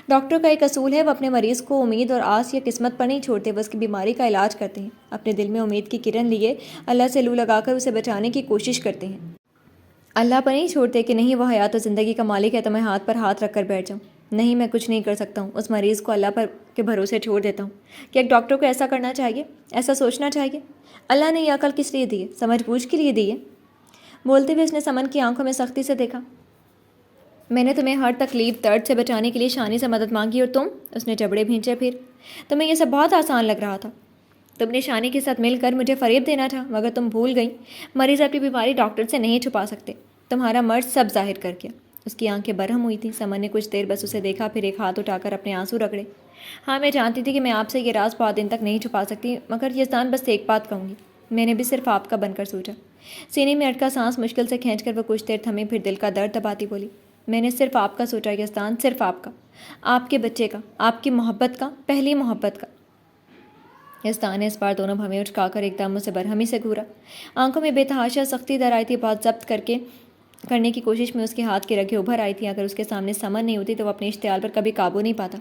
ڈاکٹر کا ایک اصول ہے، وہ اپنے مریض کو امید اور آس یا قسمت پر نہیں چھوڑتے، وہ اس کی بیماری کا علاج کرتے ہیں، اپنے دل میں امید کی کرن لیے اللہ سے لو لگا کر اسے بچانے کی کوشش کرتے ہیں۔ اللہ پر نہیں چھوڑتے کہ نہیں وہ حیات و زندگی کا مالک ہے تو میں ہاتھ پر ہاتھ رکھ کر بیٹھ جاؤں؟ نہیں، میں کچھ نہیں کر سکتا ہوں، اس مریض کو اللہ پر کے بھروسے چھوڑ دیتا ہوں۔ کہ ایک ڈاکٹر کو ایسا کرنا چاہیے، ایسا سوچنا چاہیے؟ اللہ نے یہ عقل کس لیے دی ہے؟ سمجھ بوجھ کے لیے دی ہے۔ بولتے ہوئے اس نے سمن کی آنکھوں میں سختی سے دیکھا۔ میں نے تمہیں ہر تکلیف درد سے بچانے کے لیے شانی سے مدد مانگی اور تم؟ اس نے جبڑے بھینچے پھر۔ تمہیں یہ سب بہت آسان لگ رہا تھا، تم نے شانی کے ساتھ مل کر مجھے فریب دینا تھا، مگر تم بھول گئیں مریض اپنی بیماری ڈاکٹر سے نہیں چھپا سکتے۔ تمہارا مرض سب ظاہر کر گیا۔ اس کی آنکھیں برہم ہوئی تھیں۔ سمن نے کچھ دیر بس اسے دیکھا، پھر ایک ہاتھ اٹھا کر اپنے آنسو رگڑے۔ ہاں، میں جانتی تھی کہ میں آپ سے یہ راز بہت دن تک نہیں چھپا سکتی، مگر یزدان بس ایک بات کہوں گی، میں نے بھی صرف آپ کا بن کر سوچا۔ سینے میں اٹکا سانس مشکل سے کھینچ کر وہ کچھ دیر تھمی، پھر دل کا درد دباتی بولی، میں نے صرف آپ کا سوچا یزدان، صرف آپ کا، آپ کے بچے کا، آپ کی محبت کا، پہلی محبت کا۔ یزدان نے اس بار دونوں بھویں اٹکا کر ایک دم اسے برہمی سے گھورا۔ آنکھوں میں بے تحاشا سختی در آئی تھی، بہت ضبط کرنے کی کوشش میں اس کے ہاتھ کی رگیں ابھر آئی تھیں۔ اگر اس کے سامنے سمن نہیں ہوتی تو وہ اپنے اشتعال پر کبھی قابو نہیں پاتا،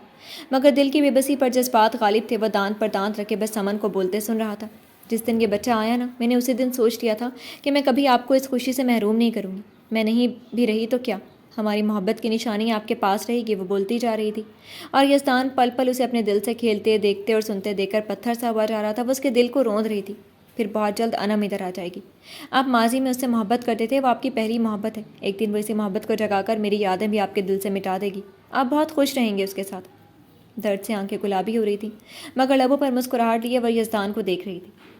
مگر دل کی بے بسی پر جذبات غالب تھے۔ وہ دانت پر دانت رکھے بس سمن کو بولتے سن رہا تھا۔ جس دن یہ بچہ آیا نا، میں نے اسی دن سوچ لیا تھا کہ میں کبھی آپ کو اس خوشی سے محروم نہیں کروں گی۔ میں نہیں بھی رہی تو کیا، ہماری محبت کی نشانی آپ کے پاس رہے گی، وہ بولتی جا رہی تھی، اور یزدان پل پل اسے اپنے دل سے کھیلتے، دیکھتے اور سنتے دیکھ کر پتھر سا ہوا جا رہا تھا۔ وہ اس کے دل کو روند رہی تھی۔ پھر بہت جلد انم ادھر آ جائے گی۔ آپ ماضی میں اس سے محبت کرتے تھے، وہ آپ کی پہلی محبت ہے۔ ایک دن وہ اسی محبت کو جگا کر میری یادیں بھی آپ کے دل سے مٹا دے گی۔ آپ بہت خوش رہیں گے اس کے ساتھ۔ درد سے آنکھیں گلابی ہو رہی تھیں، مگر لبوں پر مسکراہٹ لیے وہ یزدان کو دیکھ رہی تھی۔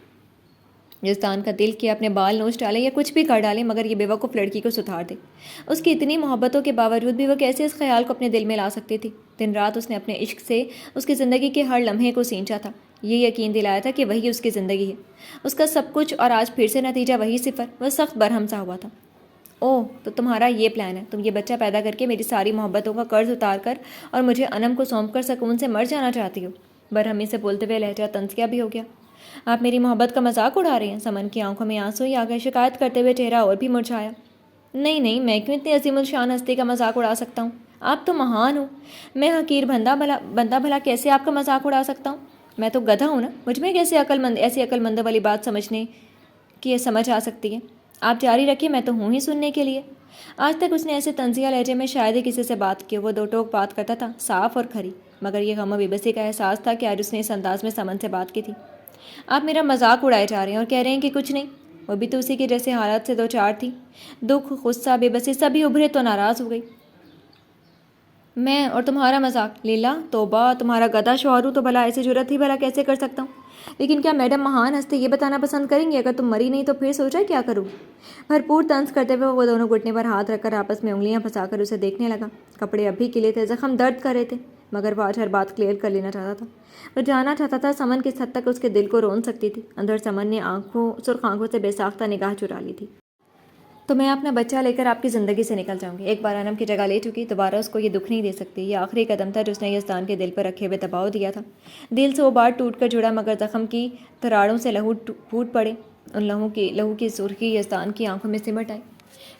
یزدان کا دل کیا اپنے بال نوچ ڈالے یا کچھ بھی کر ڈالے، مگر یہ بیوقوف لڑکی کو ستھار دے۔ اس کی اتنی محبتوں کے باوجود بھی وہ کیسے اس خیال کو اپنے دل میں لا سکتی تھی؟ دن رات اس نے اپنے عشق سے اس کی زندگی کے ہر لمحے کو سینچا تھا، یہ یقین دلایا تھا کہ وہی اس کی زندگی ہے، اس کا سب کچھ، اور آج پھر سے نتیجہ وہی صفر۔ وہ سخت برہم سا ہوا تھا۔ اوہ، تو تمہارا یہ پلان ہے؟ تم یہ بچہ پیدا کر کے میری ساری محبتوں کا قرض اتار کر اور مجھے انم کو سونپ کر سکون سے مر جانا چاہتی ہو؟ برہمی سے بولتے ہوئے لہجہ طنزیہ بھی ہو گیا۔ آپ میری محبت کا مذاق اڑا رہے ہیں؟ سمن کی آنکھوں میں آنسو ہی آ گئے۔ شکایت کرتے ہوئے چہرہ اور بھی مرجھایا۔ نہیں نہیں، میں کیوں اتنی عظیم الشان ہستی کا مذاق اڑا سکتا ہوں؟ آپ تو مہان ہو، میں حقیر بندہ بھلا کیسے آپ کا مذاق اڑا سکتا ہوں؟ میں تو گدھا ہوں نا، مجھ میں کیسے ایسی عقل مند والی بات سمجھنے کی سمجھ آ سکتی ہے؟ آپ جاری رکھیے، میں تو ہوں ہی سننے کے لیے۔ آج تک اس نے ایسے طنزیہ لہجے میں شاید ہی کسی سے بات کی۔ وہ دو ٹوک بات کرتا تھا، صاف اور کھری، مگر یہ غم و بے بسی کا احساس تھا کہ آج اس نے اس انداز میں سمن سے بات کی تھی۔ آپ میرا مذاق اڑائے جا رہے ہیں اور کہہ رہے ہیں کہ کچھ نہیں۔ وہ بھی تو اسی کے جیسے حالات سے دو چار تھی، دکھ، غصہ، بے بسی سبھی ابھرے تو ناراض ہو گئی۔ میں اور تمہارا مذاق؟ لیلا، توبہ، تمہارا گدھا شوہر ہوں تو بھلا ایسی جرت ہی بھلا کیسے کر سکتا ہوں؟ لیکن کیا میڈم مہان ہستی یہ بتانا پسند کریں گی اگر تم مری نہیں تو پھر سوچا کیا کروں گی؟ بھرپور طنز کرتے ہوئے وہ دونوں گھٹنے پر ہاتھ رکھ کر آپس میں انگلیاں پھنسا کر اسے دیکھنے لگا۔ کپڑے اب بھی کلے تھے، زخم درد کر رہے تھے، مگر وہ آج ہر بات کلیئر کر لینا چاہتا تھا۔ وہ جاننا چاہتا تھا سمن کس حد تک اس کے دل کو رون سکتی تھی۔ اندر سمن نے سرخ آنکھوں سے بے ساختہ نگاہ چرا لی تھی۔ تو میں اپنا بچہ لے کر آپ کی زندگی سے نکل جاؤں گی۔ ایک بار انم کی جگہ لے چکی، دوبارہ اس کو یہ دکھ نہیں دے سکتی۔ یہ آخری قدم تھا جو اس نے یزدان کے دل پر رکھے ہوئے دباؤ دیا تھا۔ دل سے وہ بار ٹوٹ کر جڑا، مگر زخم کی تراڑوں سے لہو پھوٹ پڑے۔ ان لہو کی سرخی یزدان کی آنکھوں میں سمٹ آئی۔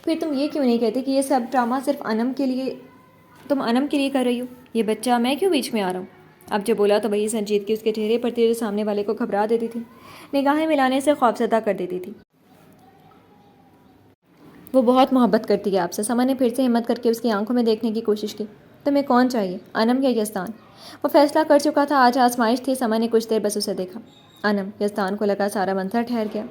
پھر تم یہ کیوں نہیں کہتے کہ یہ سب ڈرامہ صرف تم انم کے لیے کر رہی ہو؟ یہ بچہ، میں کیوں بیچ میں آ رہا ہوں؟ اب جو بولا تو وہی سنجیدگی اس کے چہرے پر تھی جو سامنے والے کو گھبرا دیتی تھی، نگاہیں ملانے سے خوفزدہ کر دیتی تھی۔ وہ بہت محبت کرتی ہے آپ سے۔ سمن نے پھر سے ہمت کر کے اس کی آنکھوں میں دیکھنے کی کوشش کی۔ تمہیں کون چاہیے، انم یا یزدان؟ وہ فیصلہ کر چکا تھا، آج آزمائش تھی۔ سمن نے کچھ دیر بس اسے دیکھا۔ انم۔ یزدان کو لگا سارا منظر ٹھہر گیا۔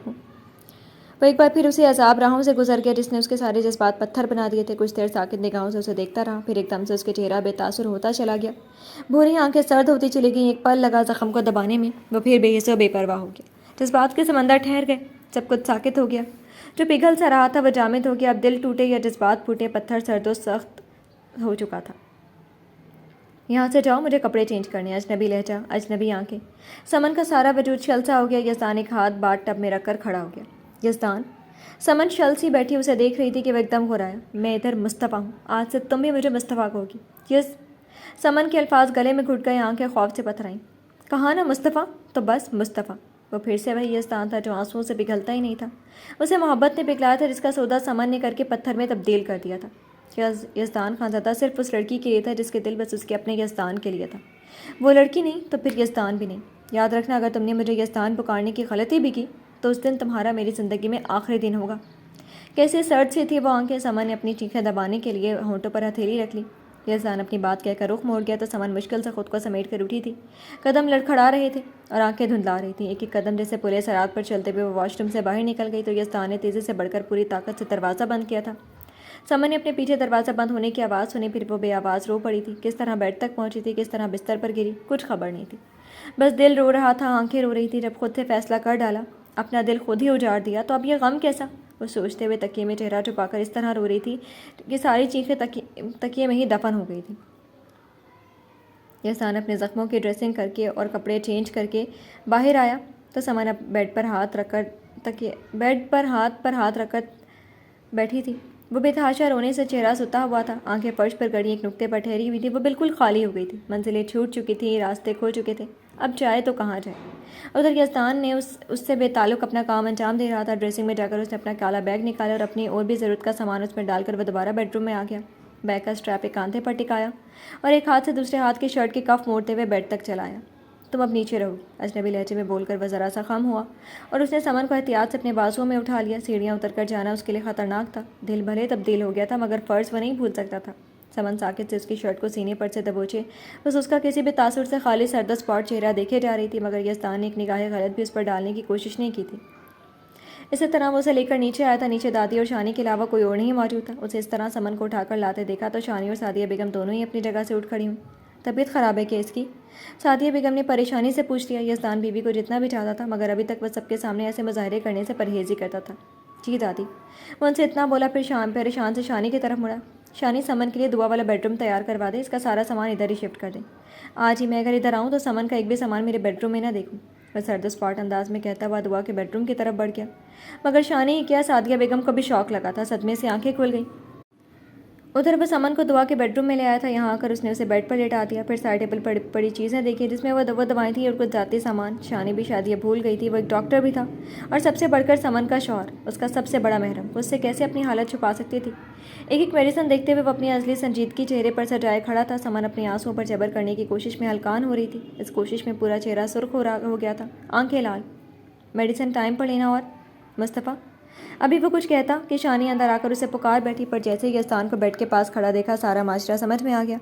وہ ایک بار پھر اسی عذاب راہوں سے گزر گیا جس نے اس کے سارے جذبات پتھر بنا دیے تھے۔ کچھ دیر ساکت نگاہوں سے اسے دیکھتا رہا، پھر ایک دم سے اس کے چہرہ بے تاثر ہوتا چلا گیا۔ بھوری آنکھیں سرد ہوتی چلی گئیں۔ ایک پل لگا زخم کو دبانے میں، وہ پھر بے حس و بے پرواہ ہو گیا۔ جذبات کے سمندر ٹھہر گئے، سب کچھ ساکت ہو گیا۔ جو پگھل سا رہا تھا وہ جامد ہو گیا۔ اب دل ٹوٹے یا جذبات پھوٹے، پتھر سرد و سخت ہو چکا تھا۔ یہاں سے جاؤ، مجھے کپڑے چینج کرنے۔ اجنبی لہجہ، اجنبی آنکھیں، سمن کا سارا وجود شل سا ہو گیا۔ یزدان ایک ہاتھ باتھ ٹب میں رکھ کر کھڑا ہو گیا۔ یزدان۔ سمن شل سی بیٹھی اسے دیکھ رہی تھی کہ وہ ایک دم گھبرایا۔ میں ادھر مصطفیٰ ہوں، آج سے تم بھی مجھے مصطفیٰ کہو گی۔ سمن کے الفاظ گلے میں گھٹ گئے، آنکھیں خوف سے پتھر آئیں۔ کہا نا مصطفیٰ، تو بس مصطفیٰ۔ وہ پھر سے وہی یزدان تھا جو آنسوؤں سے پگھلتا ہی نہیں تھا۔ اسے محبت نے پگھلایا تھا جس کا سودا سمن نے کر کے پتھر میں تبدیل کر دیا تھا۔ یزدان خانزادہ صرف اس لڑکی کے لیے تھا جس کے دل بس اس کے اپنے یزدان کے لیے تھا۔ وہ لڑکی نہیں تو پھر یزدان بھی نہیں۔ یاد رکھنا، اگر تم نے مجھے یزدان پکارنے کی غلطی بھی کی تو اس دن تمہارا میری زندگی میں آخری دن ہوگا۔ کیسے سرد سی تھی وہ آنکھیں۔ سمن نے اپنی چیخیں دبانے کے لیے ہونٹوں پر ہتھیلی رکھ لی۔ یزدان اپنی بات کہہ کر رخ موڑ گیا تو سمن مشکل سے خود کو سمیٹ کر اٹھی تھی۔ قدم لڑکھڑا رہے تھے اور آنکھیں دھندلا رہی تھیں۔ ایک ایک قدم جیسے پلے سرات پر چلتے ہوئے وہ واش روم سے باہر نکل گئی تو یزدان نے تیزی سے بڑھ کر پوری طاقت سے دروازہ بند کیا تھا۔ سمن نے اپنے پیچھے دروازہ بند ہونے کی آواز سنی، پھر وہ بے آواز رو پڑی تھی۔ کس طرح بیڈ تک پہنچی تھی، کس طرح بستر پر گری، کچھ خبر نہیں تھی۔ بس دل رو رہا تھا، آنکھیں رو رہی تھی۔ جب خود سے فیصلہ کر ڈالا، اپنا دل خود ہی اجاڑ دیا، تو اب یہ غم کیسا؟ وہ سوچتے ہوئے تکیے میں چہرہ چھپا کر اس طرح رو رہی تھی کہ ساری چیخیں تکیے میں ہی دفن ہو گئی تھی۔ یزدان اپنے زخموں کی ڈریسنگ کر کے اور کپڑے چینج کر کے باہر آیا تو سمن اب بیڈ پر ہاتھ پر ہاتھ رکھ کر بیٹھی تھی۔ وہ بے تحاشا رونے سے چہرہ ستا ہوا تھا، آنکھیں فرش پر گڑی ایک نقطے پر ٹھہری ہوئی تھی۔ وہ بالکل خالی ہو گئی تھی، منزلیں چھوٹ چکی تھیں، راستے کھو چکے تھے۔ اب جائے تو کہاں جائے؟ ادھر یزدان نے اس سے بے تعلق اپنا کام انجام دے رہا تھا۔ ڈریسنگ میں جا کر اس نے اپنا کالا بیگ نکالا اور اپنی اور بھی ضرورت کا سامان اس میں ڈال کر وہ دوبارہ بیڈ روم میں آ گیا۔ بیگ کا اسٹریپ ایک کاندھے پر ٹکایا اور ایک ہاتھ سے دوسرے ہاتھ کی شرٹ کی کف موڑتے ہوئے بیڈ تک چلایا۔ تم اب نیچے رہو، اجنبی لہجے میں بول کر وہ ذرا سا خم ہوا اور اس نے سمن کو احتیاط سے اپنے بازوؤں میں اٹھا لیا۔ سیڑھیاں اتر کر جانا اس کے لیے خطرناک تھا۔ دل بھلے تبدیل ہو گیا تھا مگر فرض وہ نہیں بھول سکتا تھا۔ سمن ساکت سے اس کی شرٹ کو سینے پر سے دبوچے بس اس کا کسی بھی تاثر سے خالی سرد اسپاٹ چہرہ دیکھے جا رہی تھی، مگر یزدان نے ایک نگاہ غلط بھی اس پر ڈالنے کی کوشش نہیں کی تھی۔ اسی طرح وہ اسے لے کر نیچے آیا تھا۔ نیچے دادی اور شانی کے علاوہ کوئی اور نہیں موجود تھا۔ اسے اس طرح سمن کو اٹھا کر لاتے دیکھا تو شانی اور سعدیہ بیگم دونوں ہی اپنی جگہ سے اٹھ کھڑی ہوئیں۔ طبیعت خراب ہے کہ اس کی؟ سعدیہ بیگم نے پریشانی سے پوچھ لیا۔ یزدان بیوی کو جتنا بھی چاہتا تھا مگر ابھی تک وہ سب کے سامنے ایسے مظاہرے کرنے سے پرہیز ہی کرتا تھا۔ جی دادی، وہ ان سے اتنا بولا، پھر پریشان سے شانی کی طرف مڑا۔ شانی، سمن کے لیے دعا والا بیڈ روم تیار کروا دے، اس کا سارا سامان ادھر ہی شفٹ کر دیں۔ آج ہی میں اگر ادھر آؤں تو سمن کا ایک بھی سامان میرے بیڈ روم میں نہ دیکھوں۔ وہ سرد اسپاٹ انداز میں کہتا ہوا دعا کے بیڈ روم کی طرف بڑھ گیا، مگر شانی ہی کیا، سعدیہ بیگم کو بھی شوق لگا تھا۔ صدمے سے آنکھیں کھل گئیں۔ ادھر وہ سمن کو دعا کے بیڈ روم میں لے آیا تھا۔ یہاں آ کر اس نے اسے بیڈ پر لیٹا دیا، پھر سائڈ ٹیبل پر پڑی چیزیں دیکھی جس میں وہ دوائیں تھیں اور کچھ ذاتی سامان۔ شانی بھی شادیہ بھول گئی تھی، وہ ایک ڈاکٹر بھی تھا اور سب سے بڑھ کر سمن کا شوہر، اس کا سب سے بڑا محرم۔ وہ اس سے کیسے اپنی حالت چھپا سکتی تھی؟ ایک ایک میڈیسن دیکھتے ہوئے وہ اپنی ازلی سنجیدگی چہرے پر سجائے کھڑا تھا۔ سمن اپنی آنسوؤں پر جبر کرنے کی کوشش میں ہلکان ہو رہی تھی۔ اس کوشش میں پورا چہرہ سرخ ہو گیا تھا، آنکھیں لال۔ میڈیسن ٹائم پر لینا اور مصطفیٰ۔ ابھی وہ کچھ کہتا کہ شانی اندر آ کر اسے پکار بیٹھی، پر جیسے ہی یزدان کو بیڈ کے پاس کھڑا دیکھا سارا معاشرہ سمجھ میں آ گیا۔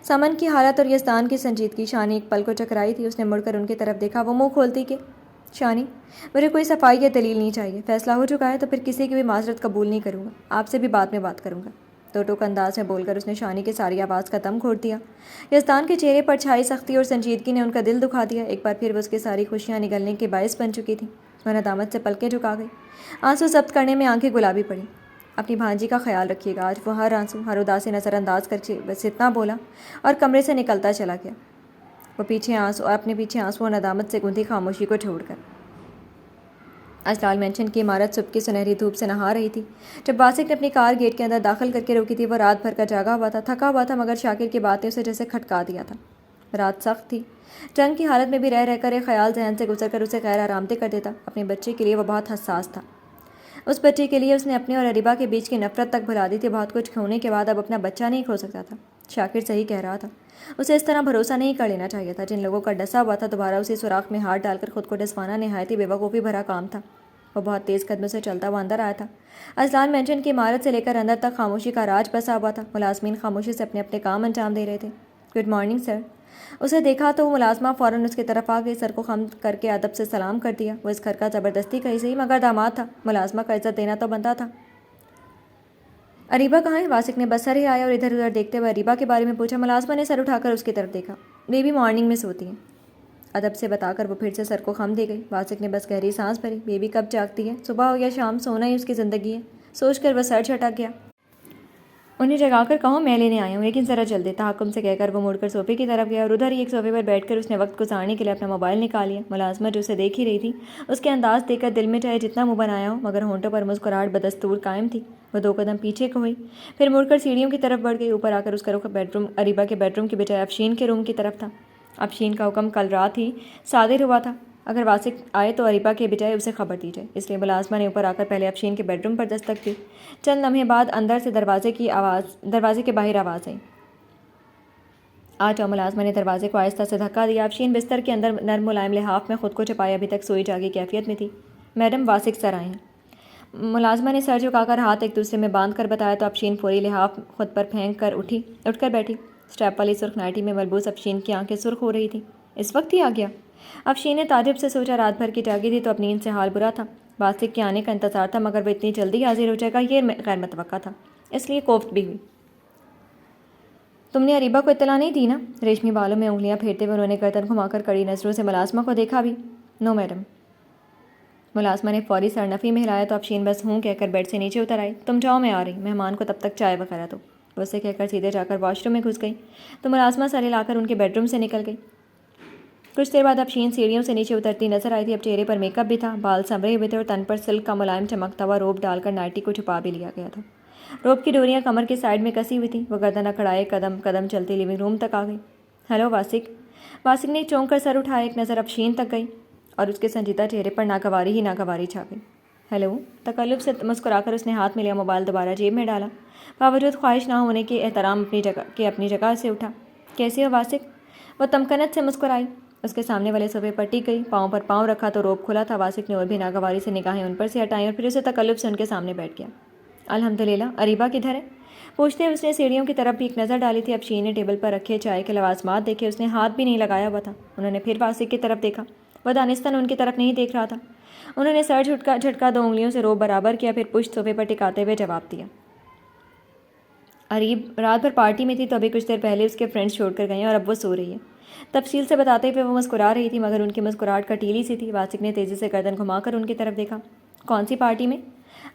سمن کی حالت اور یزدان کی سنجیدگی۔ شانی ایک پل کو چکرائی تھی، اس نے مڑ کر ان کی طرف دیکھا۔ وہ منہ کھولتی کہ شانی، مجھے کوئی صفائی یا دلیل نہیں چاہیے، فیصلہ ہو چکا ہے تو پھر کسی کی بھی معذرت قبول نہیں کروں گا، آپ سے بھی بعد میں بات کروں گا۔ دو ٹوک انداز میں بول کر اس نے شانی کی ساری آواز کا دم گھونٹ دیا۔ یزدان کے چہرے پر چھائی سختی اور سنجیدگی نے ان کا دل دکھا دیا۔ ایک بار پھر وہ اس کی ساری خوشیاں نگلنے کے باعث بن چکی تھیں۔ وہ ندامت سے پلکیں جھکا گئی، آنسو ضبط کرنے میں آنکھیں گلابی پڑیں۔ اپنی بھانجی کا خیال رکھیے گا، آج وہ ہر آنسو، ہر اداسی نظر انداز کر کے بس اتنا بولا اور کمرے سے نکلتا چلا گیا، وہ اپنے پیچھے آنسو اور ندامت سے گندھی خاموشی کو چھوڑ کر۔ آج لال مینشن کی عمارت صبح کی سنہری دھوپ سے نہا رہی تھی۔ جب واسق نے اپنی کار گیٹ کے اندر داخل کر کے روکی تھی، وہ رات بھر کا جاگا ہوا تھا، تھکا ہوا تھا، مگر شاکر کی بات نے اسے جیسے کھٹکا دیا تھا۔ رات سخت تھی، جنگ کی حالت میں بھی رہ کر ایک خیال ذہن سے گزر کر اسے غیر آرامدہ کر دیتا۔ اپنے بچے کے لیے وہ بہت حساس تھا۔ اس بچے کے لیے اس نے اپنے اور اریبہ کے بیچ کی نفرت تک بھلا دی تھی۔ بہت کچھ کھونے کے بعد اب اپنا بچہ نہیں کھو سکتا تھا۔ شاکر صحیح کہہ رہا تھا، اسے اس طرح بھروسہ نہیں کر لینا چاہیے تھا۔ جن لوگوں کا ڈسا ہوا تھا، دوبارہ اسی سوراخ میں ہاتھ ڈال کر خود کو ڈسوانا نہایت ہی بے وقوفی بھرا کام تھا۔ وہ بہت تیز قدموں سے چلتا ہوا اندر آیا تھا۔ ازلان مینشن کی عمارت سے لے کر اندر تک خاموشی کا راج بسا ہوا تھا۔ ملازمین خاموشی سے اپنے اپنے کام انجام دے رہے تھے۔ Good morning sir. اسے دیکھا تو وہ ملازمہ فوراً اس کی طرف آ گئی، سر کو خم کر کے ادب سے سلام کر دیا۔ وہ اس گھر کا زبردستی کہیں صحیح مگر داماد تھا، ملازمہ کا عزت دینا تو بنتا تھا۔ اریبہ کہاں ہے؟ واسق نے بس سر ہی آیا اور ادھر ادھر دیکھتے ہوئے اریبہ کے بارے میں پوچھا۔ ملازمہ نے سر اٹھا کر اس کی طرف دیکھا۔ بیبی مارننگ میں سوتی ہیں، ادب سے بتا کر وہ پھر سے سر کو خم دے گئی۔ واسق نے بس گہری سانس بھری۔ بیبی کب جاگتی ہے؟ صبح ہو یا شام، سونا ہی اس کی زندگی ہے، سوچ کر وہ سر جھٹک گیا۔ انہیں جگا کر کہو میں لینے آیا ہوں، لیکن ذرا جلدی، تحکم سے کہہ کر وہ مڑ کر صوفے کی طرف گیا اور ادھر ہی ایک صوفے پر بیٹھ کر اس نے وقت گزارنے کے لیے اپنا موبائل نکال لیا۔ ملازمہ جو اسے دیکھ ہی رہی تھی، اس کے انداز دیکھ کر دل میں چاہے جتنا منہ بنایا ہو مگر ہونٹوں پر مسکراہٹ بدستور قائم تھی۔ وہ دو قدم پیچھے کو ہوئی، پھر مڑ کر سیڑھیوں کی طرف بڑھ گئی۔ اوپر آ کر اس کا رخ اریبہ کے بیڈ روم کی بجائے افشین کے روم کی طرف تھا۔ افشین کا حکم کل رات ہی صادر ہوا تھا، اگر واسق آئے تو اریبہ کے بجائے اسے خبر دی جائے، اس لیے ملازمہ نے اوپر آ کر پہلے افشین کے بیڈ روم پر دستک دی۔ چند لمحے بعد اندر سے دروازے کے باہر آواز آئی، آ جاؤ۔ ملازمہ نے دروازے کو آہستہ سے دھکا دیا۔ افشین بستر کے اندر نرم ملائم لحاف میں خود کو چھپائے ابھی تک سوئی جاگی کیفیت میں تھی۔ میڈم، واسق سر آئے ہیں۔ ملازمہ نے سر جھکا کر ہاتھ ایک دوسرے میں باندھ کر بتایا تو افشین فوری لحاف خود پر پھینک کر اٹھ کر بیٹھی۔ اسٹیپ والی سرخ نائٹی میں ملبوس افشین کی آنکھیں سرخ ہو رہی تھیں۔ اس وقت ہی آ گیا؟ افشین نے تعجب سے سوچا، رات بھر کی جاگی تھی تو اپنی نیند سے حال برا تھا۔ باسق کے آنے کا انتظار تھا مگر وہ اتنی جلدی حاضر ہو جائے گا یہ غیر متوقع تھا، اس لیے کوفت بھی ہوئی۔ تم نے اریبہ کو اطلاع نہیں دی نا؟ ریشمی بالوں میں انگلیاں پھیرتے ہوئے انہوں نے گردن گھما کر کڑی نظروں سے ملازمہ کو دیکھا بھی۔ نو میڈم۔ ملازمہ نے فوری سرنفی میں ہلایا تو افشین بس ہوں کہہ کر بیڈ سے نیچے اتر آئی۔ تم جاؤ، میں آ رہی، مہمان کو تب تک چائے وغیرہ دو۔ وہ اسے کہہ کر سیدھے جا کر واش روم میں گھس گئی تو ملازمہ سر ہلا کر ان کے بیڈ روم سے نکل گئی۔ کچھ دیر بعد افشین سیڑھیوں سے نیچے اترتی نظر آئی تھی۔ اب چہرے پر میک اپ بھی تھا، بال سنورے ہوئے تھے اور تن پر سلک کا ملائم چمکتا ہوا روب ڈال کر نائٹی کو چھپا بھی لیا گیا تھا۔ روب کی ڈوریاں کمر کے سائڈ میں کسی ہوئی تھیں۔ وہ گردن اکھڑائے قدم قدم چلتی لیونگ روم تک آ گئی۔ ہیلو واسق۔ واسق نے چونک کر سر اٹھایا، ایک نظر افشین تک گئی اور اس کے سنجیدہ چہرے پر ناگواری ہی ناگواری چھا گئی۔ ہیلو۔ تکلف سے مسکرا کر اس نے ہاتھ میں لیا موبائل دوبارہ جیب میں ڈالا، باوجود خواہش نہ ہونے کے احترام اپنی جگہ سے اٹھا۔ کیسی ہو واسق؟ وہ تمکنت سے مسکرائی۔ اس کے سامنے والے صوفے پر ٹک گئی، پاؤں پر پاؤں رکھا تو روب کھلا تھا۔ واسق نے اور بھی ناگواری سے نگاہیں ان پر سے ہٹائیں اور پھر اسے تکلف سے ان کے سامنے بیٹھ گیا۔ الحمدللہ۔ اریبہ کدھر ہے؟ پوچھتے ہوئے اس نے سیڑھیوں کی طرف بھی ایک نظر ڈالی تھی۔ افشین نے ٹیبل پر رکھے چائے کے لوازمات دیکھے، اس نے ہاتھ بھی نہیں لگایا ہوا تھا۔ انہوں نے پھر واسق کی طرف دیکھا، وہ دانستاً ان کی طرف نہیں دیکھ رہا تھا۔ انہوں نے سر جھٹکا 2 انگلیوں سے روب برابر کیا، پھر پشت صوفے پر ٹکاتے ہوئے جواب دیا۔ اریب رات بھر پارٹی میں تھی تو ابھی کچھ دیر پہلے اس کے فرینڈس چھوڑ کر گئے ہیں اور اب وہ سو رہی ہے۔ تفصیل سے بتاتے ہوئے وہ مسکرا رہی تھی مگر ان کی مسکراہٹ کٹیلی سی تھی۔ واسق نے تیزی سے گردن گھما کر ان کی طرف دیکھا۔ کون سی پارٹی میں؟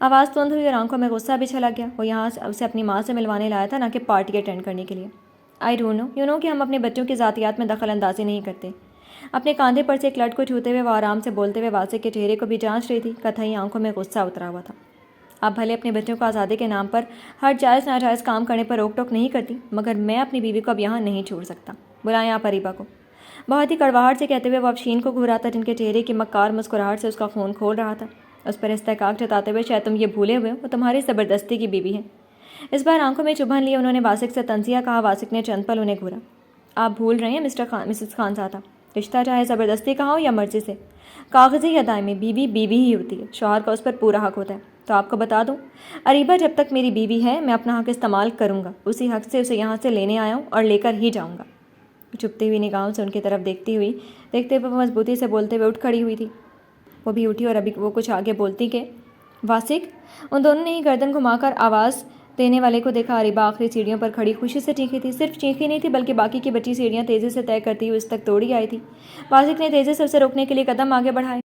آواز تند ہوئی اور آنکھوں میں غصہ بھی چھلک گیا۔ وہ یہاں اسے اپنی ماں سے ملوانے لایا تھا، نہ کہ پارٹی اٹینڈ کرنے کے لیے۔ I don't know, you know کہ ہم اپنے بچوں کی ذاتیات میں دخل اندازی نہیں کرتے۔ اپنے کاندھے پر سے ایک لٹ کو چھوتے ہوئے وہ آرام سے بولتے ہوئے واسق کے چہرے کو بھی جانچ رہی تھی۔ کتھئی آنکھوں میں غصہ اترا ہوا تھا۔ آپ بھلے اپنے بچوں کو آزادی کے نام پر ہر جائز ناجائز کام کرنے پر روک ٹوک نہیں کرتی مگر میں اپنی بیوی کو اب یہاں نہیں چھوڑ سکتا۔ بلائیں آپ اریبہ کو۔ بہت ہی کڑواہٹ سے کہتے ہوئے وہ افشین کو گھوراتا جن کے چہرے کی مکار مسکراہٹ سے اس کا خون کھول رہا تھا، اس پر استحقاق جتاتے ہوئے، شاید تم یہ بھولے ہوئے ہو وہ تمہاری زبردستی کی بیوی ہے۔ اس بار آنکھوں میں چبھن لیے انہوں نے واسق سے طنزیہ کہا۔ واسق نے چند پل انہیں گھورا۔ آپ بھول رہے ہیں مسز خانزادہ، رشتہ چاہے زبردستی کا ہو یا مرضی سے، کاغذی یا دائمی، بیوی بیوی ہی ہوتی ہے، شوہر کا اس پر پورا حق ہوتا ہے۔ تو آپ کو بتا دوں، اریبہ جب تک میری بیوی ہے میں اپنا حق استعمال کروں گا، اسی حق سے اسے یہاں سے لینے آیا ہوں اور لے کر ہی جاؤں گا۔ چھپتی ہوئی نگاہوں سے ان کی طرف دیکھتے ہوئے وہ مضبوطی سے بولتے ہوئے اٹھ کھڑی ہوئی تھی۔ وہ بھی اٹھی اور ابھی وہ کچھ آگے بولتی کہ واسق۔ ان دونوں نے ہی گردن گھما کر آواز دینے والے کو دیکھا۔ اریبہ آخری سیڑھیوں پر کھڑی خوشی سے چیخی تھی، صرف چیخی نہیں تھی بلکہ باقی کی بچی سیڑھیاں تیزی سے طے کرتی ہوئی اس تک دوڑی آئی تھی۔ واسق نے تیزی سے اسے روکنے کے لیے قدم آگے بڑھائے۔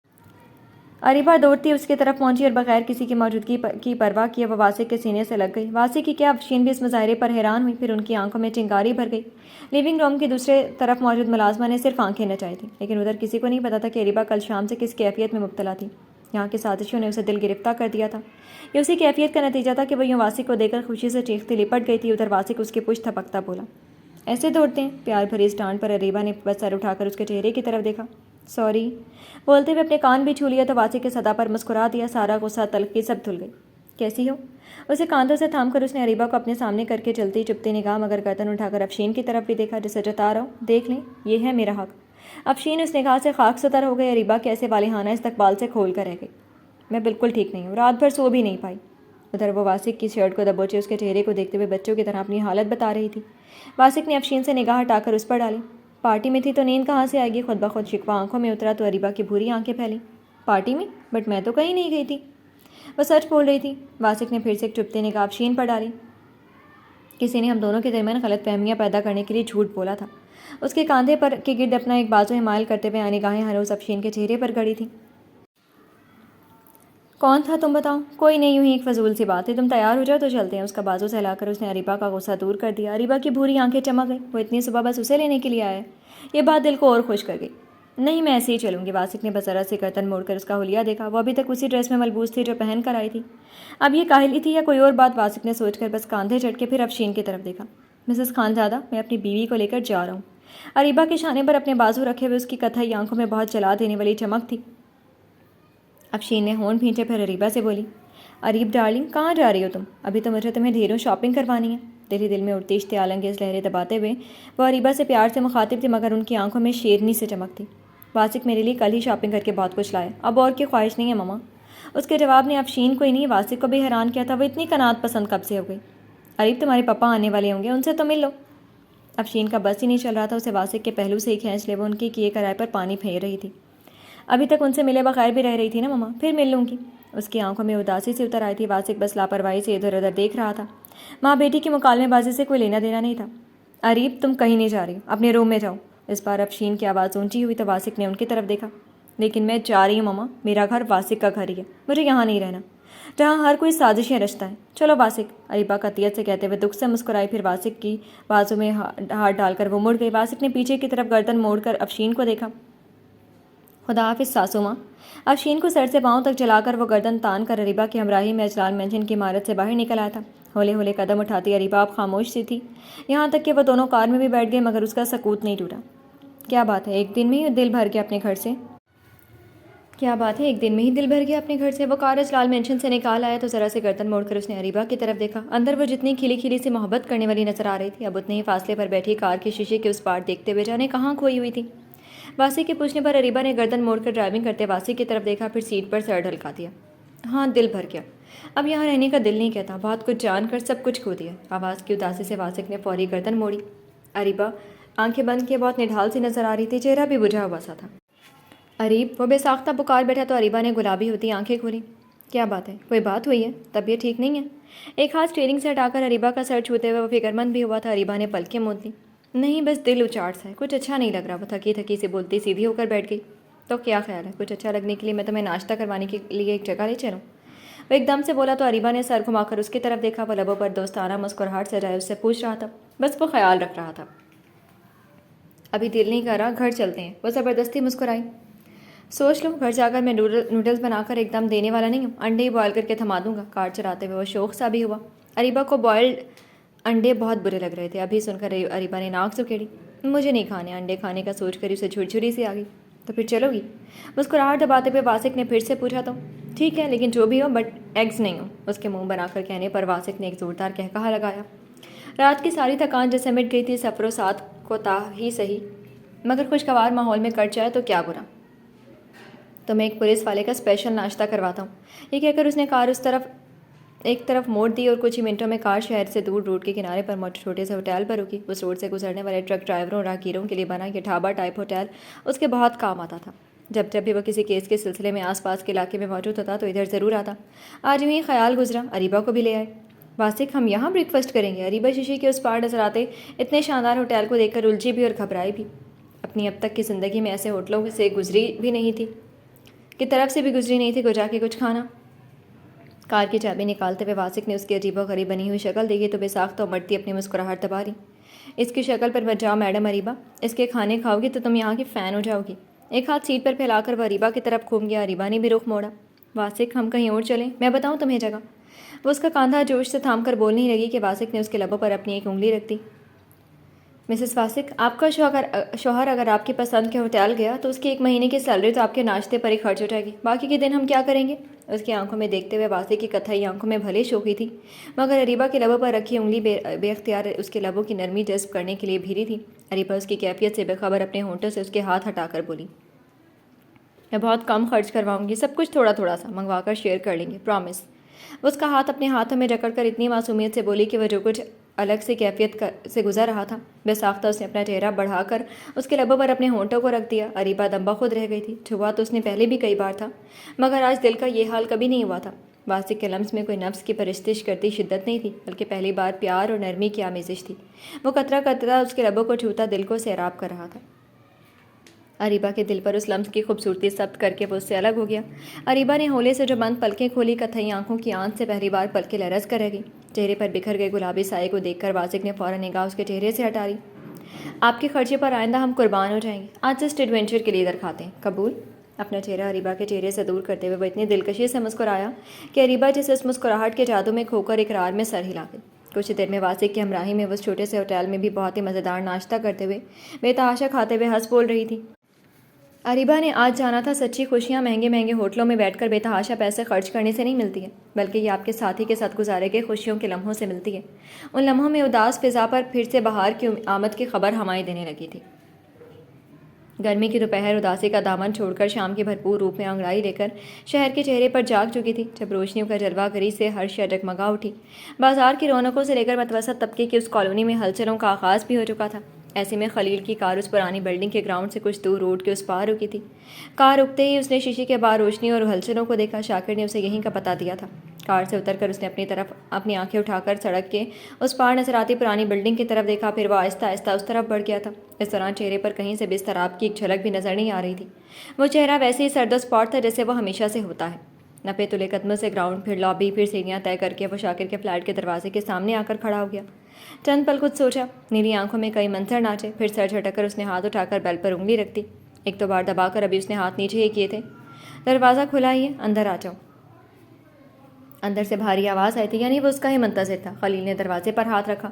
اریبہ دوڑتی اس کی طرف پہنچی اور بغیر کسی کی موجودگی کی پرواہ کیے وہ واسق کے سینے سے لگ گئی۔ واسق کی کیا؟ افشین بھی اس مظاہرے پر حیران ہوئی، پھر ان کی آنکھوں میں چنگاری بھر گئی۔ لیونگ روم کی دوسرے طرف موجود ملازمہ نے صرف آنکھیں نچائی تھیں، لیکن ادھر کسی کو نہیں پتا تھا کہ اریبہ کل شام سے کس کیفیت میں مبتلا تھی۔ یہاں کی سازشوں نے اسے دل گرفتہ کر دیا تھا۔ یہ اسی کیفیت کا نتیجہ تھا کہ وہ یوں واسق کو دیکھ کر خوشی سے چیختی لپٹ گئی تھی۔ ادھر واسق اس کی پشت تھپکتا بولا، ایسے دوڑتے ہیں؟ پیار بھری اس ڈانٹ پر اریبہ نے بس سر اٹھا کر اس کے چہرے کی طرف دیکھا۔ سوری بولتے ہوئے اپنے کان بھی چھو لیا تو واسق کے صدا پر مسکرا دیا۔ سارا غصہ تلخی سب دھل گئی۔ کیسی ہو؟ اسے کاندھوں سے تھام کر اس نے اریبہ کو اپنے سامنے کر کے چلتی چپتی نگاہ مگر گردن اٹھا کر افشین کی طرف بھی دیکھا، جسے جتا رہا ہوں دیکھ لیں، یہ ہے میرا حق۔ افشین اس نگاہ سے خاک ستر ہو گئی۔ اریبہ کے ایسے والہانہ استقبال سے کھول کر رہ گئی۔ میں بالکل ٹھیک نہیں ہوں، رات بھر سو بھی نہیں پائی۔ ادھر وہ واسق کی شرٹ کو دبوچے اس کے چہرے کو دیکھتے ہوئے بچوں کی طرح اپنی حالت بتا رہی تھی۔ واسق نے افشین سے نگاہ ہٹا کر اس پر ڈالی۔ پارٹی میں تھی تو نیند کہاں سے آئے گی؟ خود بخود شکوہ آنکھوں میں اترا تو اریبہ کی بھوری آنکھیں پھیلیں۔ پارٹی میں؟ بٹ میں تو کہیں نہیں گئی تھی۔ وہ سچ بول رہی تھی۔ واسق نے پھر سے ایک چپتی نگاہ افشین پر ڈالی۔ کسی نے ہم دونوں کے درمیان غلط فہمیاں پیدا کرنے کے لیے جھوٹ بولا تھا۔ اس کے کاندھے پر کے گرد اپنا ایک بازو حمائل کرتے ہوئے نگاہیں ہنوز افشین کے چہرے پر گڑی تھیں۔ کون تھا تم بتاؤ؟ کوئی نہیں، یوں ہی ایک فضول سی بات ہے، تم تیار ہو جاؤ تو چلتے ہیں۔ اس کا بازو سے ہلا کر اس نے اریبہ کا غصہ دور کر دیا۔ اریبہ کی بھوری آنکھیں چمک گئی، وہ اتنی صبح بس اسے لینے کے لیے آیا ہے؟ یہ بات دل کو اور خوش کر گئی۔ نہیں میں ایسے ہی چلوں گی۔ واسق نے بس ذرا سے گردن موڑ کر اس کا حلیہ دیکھا۔ وہ ابھی تک اسی ڈریس میں ملبوس تھی جو پہن کر آئی تھی۔ اب یہ کاہلی تھی یا کوئی اور بات؟ واسق نے سوچ کر بس کاندھے جھٹکے پھر افشین کی طرف دیکھا۔ مسز خانزادہ، میں اپنی بیوی کو لے کر جا رہا ہوں۔ اریبہ کے شانے پر اپنے بازو رکھے ہوئے اس کی کتھئی آنکھوں میں بہت جلا دینے والی چمک تھی۔ افشین نے ہونٹ بھینچے پھر اریبہ سے بولی، اریب ڈارلنگ کہاں جا رہی ہو تم؟ ابھی تو مجھے تمہیں ڈھیروں شاپنگ کروانی ہے۔ دل ہی دل میں اڑتی اشتعال انگیز لہریں دباتے ہوئے وہ اریبہ سے پیار سے مخاطب تھی مگر ان کی آنکھوں میں شیرنی سے چمک تھی۔ واسق میرے لیے کل ہی شاپنگ کر کے بہت کچھ لایا، اب اور کی خواہش نہیں ہے ماما۔ اس کے جواب نے افشین کو ہی نہیں واسق کو بھی حیران کیا تھا۔ وہ اتنی قناعت پسند کب سے ہو گئی؟ اریب تمہارے پاپا آنے والے ہوں گے، ان سے تو مل لو۔ افشین کا بس ہی نہیں چل رہا تھا، اسے واسق کے پہلو سے ہی کھینچ لے۔ وہ ان کے کیے کرائے پر پانی پھیر رہی تھی۔ ابھی تک ان سے ملے بغیر بھی رہ رہی تھی نا ماما، پھر مل لوں گی۔ اس کی آنکھوں میں اداسی سے اتر آئی تھی۔ واسق بس لاپرواہی سے ادھر ادھر دیکھ رہا تھا۔ ماں بیٹی کی مکالمے بازی سے کوئی لینا دینا نہیں تھا۔ اریب تم کہیں نہیں جا رہی، اپنے روم میں جاؤ۔ اس بار افشین کی آواز اونچی ہوئی تو واسق نے ان کی طرف دیکھا۔ لیکن میں جا رہی ہوں ماما، میرا گھر واسق کا گھر ہی ہے، مجھے یہاں نہیں رہنا جہاں ہر کوئی سازشیں رچتا ہے۔ چلو واسق، اریبہ قطعیت سے کہتے ہوئے دکھ سے مسکرائی، پھر واسق کی بازو میں ہاتھ ڈال کر وہ مڑ گئی۔ واسق نے پیچھے کی طرف گردن موڑ کر افشین کو دیکھا۔ خدا حافظ ساسو ماں۔ افشین کو سر سے پاؤں تک جلا کر وہ گردن تان کر اریبہ کی ہمراہی میں اجلال مینشن کی عمارت سے باہر نکل آیا تھا۔ ہولے ہولے قدم اٹھاتی اریبہ اب خاموش سی تھی، یہاں تک کہ وہ دونوں کار میں بھی بیٹھ گئے، مگر اس کا سکوت نہیں ٹوٹا۔ کیا بات ہے ایک دن میں ہی دل بھر گیا اپنے گھر سے؟ وہ کار اجلال مینشن سے نکال آیا تو ذرا سے گردن موڑ کر اس نے اریبہ کی طرف دیکھا۔ اندر وہ جتنی کھلی کھلی سے محبت کرنے والی نظر آ رہی تھی، اب اتنے ہی فاصلے پر بیٹھی کار کے شیشے کے اس پار دیکھتے ہوئے جانے کہاں کھوئی ہوئی تھی۔ واسق کے پوچھنے پر اریبہ نے گردن موڑ کر ڈرائیونگ کرتے واسق کی طرف دیکھا، پھر سیٹ پر سر ڈھلکا دیا۔ ہاں دل بھر گیا، اب یہاں رہنے کا دل نہیں کہتا، بہت کچھ جان کر سب کچھ کھو دیا۔ آواز کی اداسی سے واسق نے فوری گردن موڑی۔ اریبہ آنکھیں بند کیے بہت نڈھال سی نظر آ رہی تھی، چہرہ بھی بجھا ہوا سا تھا۔ اریب، وہ بے ساختہ پکار بیٹھا تو اریبہ نے گلابی ہوتی آنکھیں کھولی۔ کیا بات ہے، کوئی بات ہوئی ہے؟ طبیعت ٹھیک نہیں ہے؟ ایک ہاتھ اسٹیئرنگ سے ہٹا کر اریبہ کا سر چھوتے ہوئے وہ فکر مند بھی ہوا تھا۔ اریبہ نے پلکیں موند لیں۔ نہیں، بس دل اچاٹ سا ہے، کچھ اچھا نہیں لگ رہا۔ وہ تھکی تھکی سے بولتی سیدھی ہو کر بیٹھ گئی۔ تو کیا خیال ہے، کچھ اچھا لگنے کے لیے میں تمہیں ناشتہ کروانے کے لیے ایک جگہ لے چلوں؟ وہ ایک دم سے بولا تو اریبہ نے سر گھما کر اس کی طرف دیکھا۔ وہ لبوں پر دوستانہ مسکراہٹ سجائے اس سے پوچھ رہا تھا، بس وہ خیال رکھ رہا تھا۔ ابھی دل نہیں کر رہا، گھر چلتے ہیں۔ وہ زبردستی مسکرائی۔ سوچ لو، گھر جا کر میں نوڈلز بنا کر ایک دم دینے والا نہیں ہوں، انڈے ہی بوائل کر کے تھما دوں گا۔ کار چلاتے ہوئے وہ شوق سا بھی ہوا۔ اریبہ کو بوائلڈ انڈے بہت برے لگ رہے تھے۔ ابھی سن کر اریبہ نے ناک سکیڑی۔ مجھے نہیں کھانے انڈے، کھانے کا سوچ کر اسے جھرجھری سی آ گئی۔ تو پھر چلو گی؟ مسکراہٹ دباتے ہوئے واسق نے پھر سے پوچھا تو ٹھیک ہے، لیکن جو بھی ہو بٹ ایگز نہیں ہو۔ اس کے منہ بنا کر کہنے پر واسق نے ایک زوردار قہقہہ لگایا۔ رات کی ساری تھکان جیسے مٹ گئی تھی، سفر و سات کو تا ہی صحیح، مگر خوشگوار ماحول میں کٹ جائے تو کیا برا۔ تو میں ایک پولیس والے کا اسپیشل ناشتہ کرواتا ہوں۔ یہ کہہ کر اس نے کار ایک طرف موڑ دی اور کچھ ہی منٹوں میں کار شہر سے دور روڈ کے کنارے پر چھوٹے سے ہوٹل پر رکی۔ اس روڈ سے گزرنے والے ٹرک ڈرائیوروں اور راہگیروں کے لیے بنا یہ ڈھابا ٹائپ ہوٹل اس کے بہت کام آتا تھا۔ جب بھی وہ کسی کیس کے سلسلے میں آس پاس کے علاقے میں موجود ہوتا تو ادھر ضرور آتا۔ آج یوں ہی خیال گزرا، اریبہ کو بھی لے آئے۔ واسق، ہم یہاں بریک فاسٹ کریں گے؟ اریبہ شیشے کے اس پار نظر آتے اتنے شاندار ہوٹل کو دیکھ کر الجھی بھی اور گھبرائی بھی۔ اپنی اب تک کی زندگی میں ایسے ہوٹلوں سے گزری بھی نہیں تھی، کی طرف سے بھی گزری نہیں تھی کو جا کے کچھ کھانا۔ کار کی چابی نکالتے ہوئے واسق نے اس کی عجیب و غریب بنی ہوئی شکل دیکھی تو بے ساختہ امڑتی اپنی مسکراہٹ دبا لی۔ اس کی شکل پر مت جاؤ میڈم اریبہ، اس کے کھانے کھاؤ گی تو تم یہاں کی فین ہو جاؤ گی۔ ایک ہاتھ سیٹ پر پھیلا کر وہ اریبہ کی طرف گھوم گیا۔ اریبہ نے بھی رخ موڑا۔ واسق، ہم کہیں اور چلیں، میں بتاؤں تمہیں جگہ؟ وہ اس کا کاندھا جوش سے تھام کر بولنے لگی کہ واسق نے اس کے لبوں پر اپنی ایک انگلی رکھ دی۔ مسز واسق، آپ کا شوہر اگر آپ کی پسند کے ہوٹل گیا تو اس کی 1 مہینے کی سیلری تو آپ کے ناشتے پر ہی خرچ ہو جائے گی، باقی کے دن ہم کیا کریں گے؟ اس کی آنکھوں میں دیکھتے ہوئے واسق کی کتھائی آنکھوں میں بھلے شوخی تھی، مگر اریبہ کے لبوں پر رکھی انگلی بے اختیار اس کے لبوں کی نرمی جذب کرنے کے لیے بھیری تھی۔ اریبہ اس کی کیفیت سے بے خبر اپنے ہونٹوں سے اس کے ہاتھ ہٹا کر بولی، میں بہت کم خرچ کرواؤں گی، سب کچھ تھوڑا تھوڑا سا منگوا کر شیئر کر لیں گے، پرامس۔ وہ اس کا ہاتھ اپنے ہاتھوں میں جکڑ کر اتنی معصومیت سے بولی کہ وہ جو کچھ الگ سے کیفیت سے گزر رہا تھا، بے ساختہ اس نے اپنا چہرہ بڑھا کر اس کے لبوں پر اپنے ہونٹوں کو رکھ دیا۔ اریبہ دم بخود رہ گئی تھی۔ چھوا تو اس نے پہلے بھی کئی بار تھا، مگر آج دل کا یہ حال کبھی نہیں ہوا تھا۔ واسق کے لمس میں کوئی نفس کی پرستش کرتی شدت نہیں تھی، بلکہ پہلی بار پیار اور نرمی کی آمیزش تھی۔ وہ قطرہ قطرہ اس کے لبوں کو چھوتا دل کو سیراب کر رہا تھا۔ اریبہ کے دل پر اس لمس کی خوبصورتی ثبت کر کے وہ اس سے الگ ہو گیا۔ اریبہ نے ہولے سے جو بند پلکیں کھولی، کتھئی آنکھوں کی آنچ سے پہلی بار پلکیں لرز کر رہ گئی۔ چہرے پر بکھر گئے گلابی سائے کو دیکھ کر واسق نے فوراً نگاہ اس کے چہرے سے ہٹا لی۔ آپ کے خرچے پر آئندہ ہم قربان ہو جائیں گے، آج جسٹ ایڈونچر کے لیے ادھر کھاتے ہیں، قبول؟ اپنا چہرہ اریبہ کے چہرے سے دور کرتے ہوئے وہ اتنی دلکشی سے مسکرایا کہ اریبہ جسے اس مسکراہٹ کے جادو میں کھو کر اقرار میں سر ہلا گئی۔ کچھ دیر میں واسق کی ہمراہی میں وہ اس چھوٹے سے ہوٹل میں بھی بہت ہی مزیدار ناشتہ کرتے ہوئے بے تحاشا کھاتے ہوئے ہنس بول رہی تھی۔ اریبہ نے آج جانا تھا، سچی خوشیاں مہنگے مہنگے ہوٹلوں میں بیٹھ کر بے تحاشا پیسے خرچ کرنے سے نہیں ملتی ہے، بلکہ یہ آپ کے ساتھی کے ساتھ گزارے گئے خوشیوں کے لمحوں سے ملتی ہے۔ ان لمحوں میں اداس فضا پر پھر سے بہار کی آمد کی خبر ہمائی دینے لگی تھی۔ گرمی کی دوپہر اداسی کا دامن چھوڑ کر شام کی بھرپور روپ میں انگڑائی لے کر شہر کے چہرے پر جاگ چکی تھی، جب روشنیوں کا جلوہ گری سے ہر شے ڈگمگا اٹھی۔ بازار کی رونقوں سے لے کر متوسط طبقے کی اس کالونی میں ہلچلوں کا آغاز بھی ہو چکا تھا۔ ایسے میں خلیل کی کار اس پرانی بلڈنگ کے گراؤنڈ سے کچھ دور روڈ کے اس پار رکی تھی۔ کار رکتے ہی اس نے شیشے کے باہر روشنی اور ہلچلوں کو دیکھا۔ شاکر نے اسے یہیں کا پتہ دیا تھا۔ کار سے اتر کر اس نے اپنی طرف اپنی آنکھیں اٹھا کر سڑک کے اس پار نظر آتی پرانی بلڈنگ کی طرف دیکھا، پھر وہ آہستہ آہستہ اس طرف بڑھ گیا تھا۔ اس دوران چہرے پر کہیں سے بھی اضطراب کی ایک جھلک بھی نظر نہیں آ رہی تھی۔ وہ چہرہ ویسے ہی سرد و اسپاٹ تھا جیسے وہ ہمیشہ سے ہوتا ہے۔ نپے تلے قدموں سے گراؤنڈ، پھر لابی، پھر سیڑھیاں طے کر کے وہ شاکر کے فلیٹ کے دروازے کے سامنے آ کر کھڑا ہو گیا۔ چند پل کچھ سوچا، نیلی آنکھوں میں کئی منظر ناچے، پھر سر جھٹک کر اس نے ہاتھ اٹھا کر بیل پر انگلی رکھ دی۔ ایک دو بار دبا کر ابھی اس نے ہاتھ نیچے ہی کیے تھے۔ دروازہ کھلا ہی ہے، اندر آ جاؤ۔ اندر سے بھاری آواز آئی تھی، یعنی وہ اس کا ہی منتظر تھا۔ خلیل نے دروازے پر ہاتھ رکھا،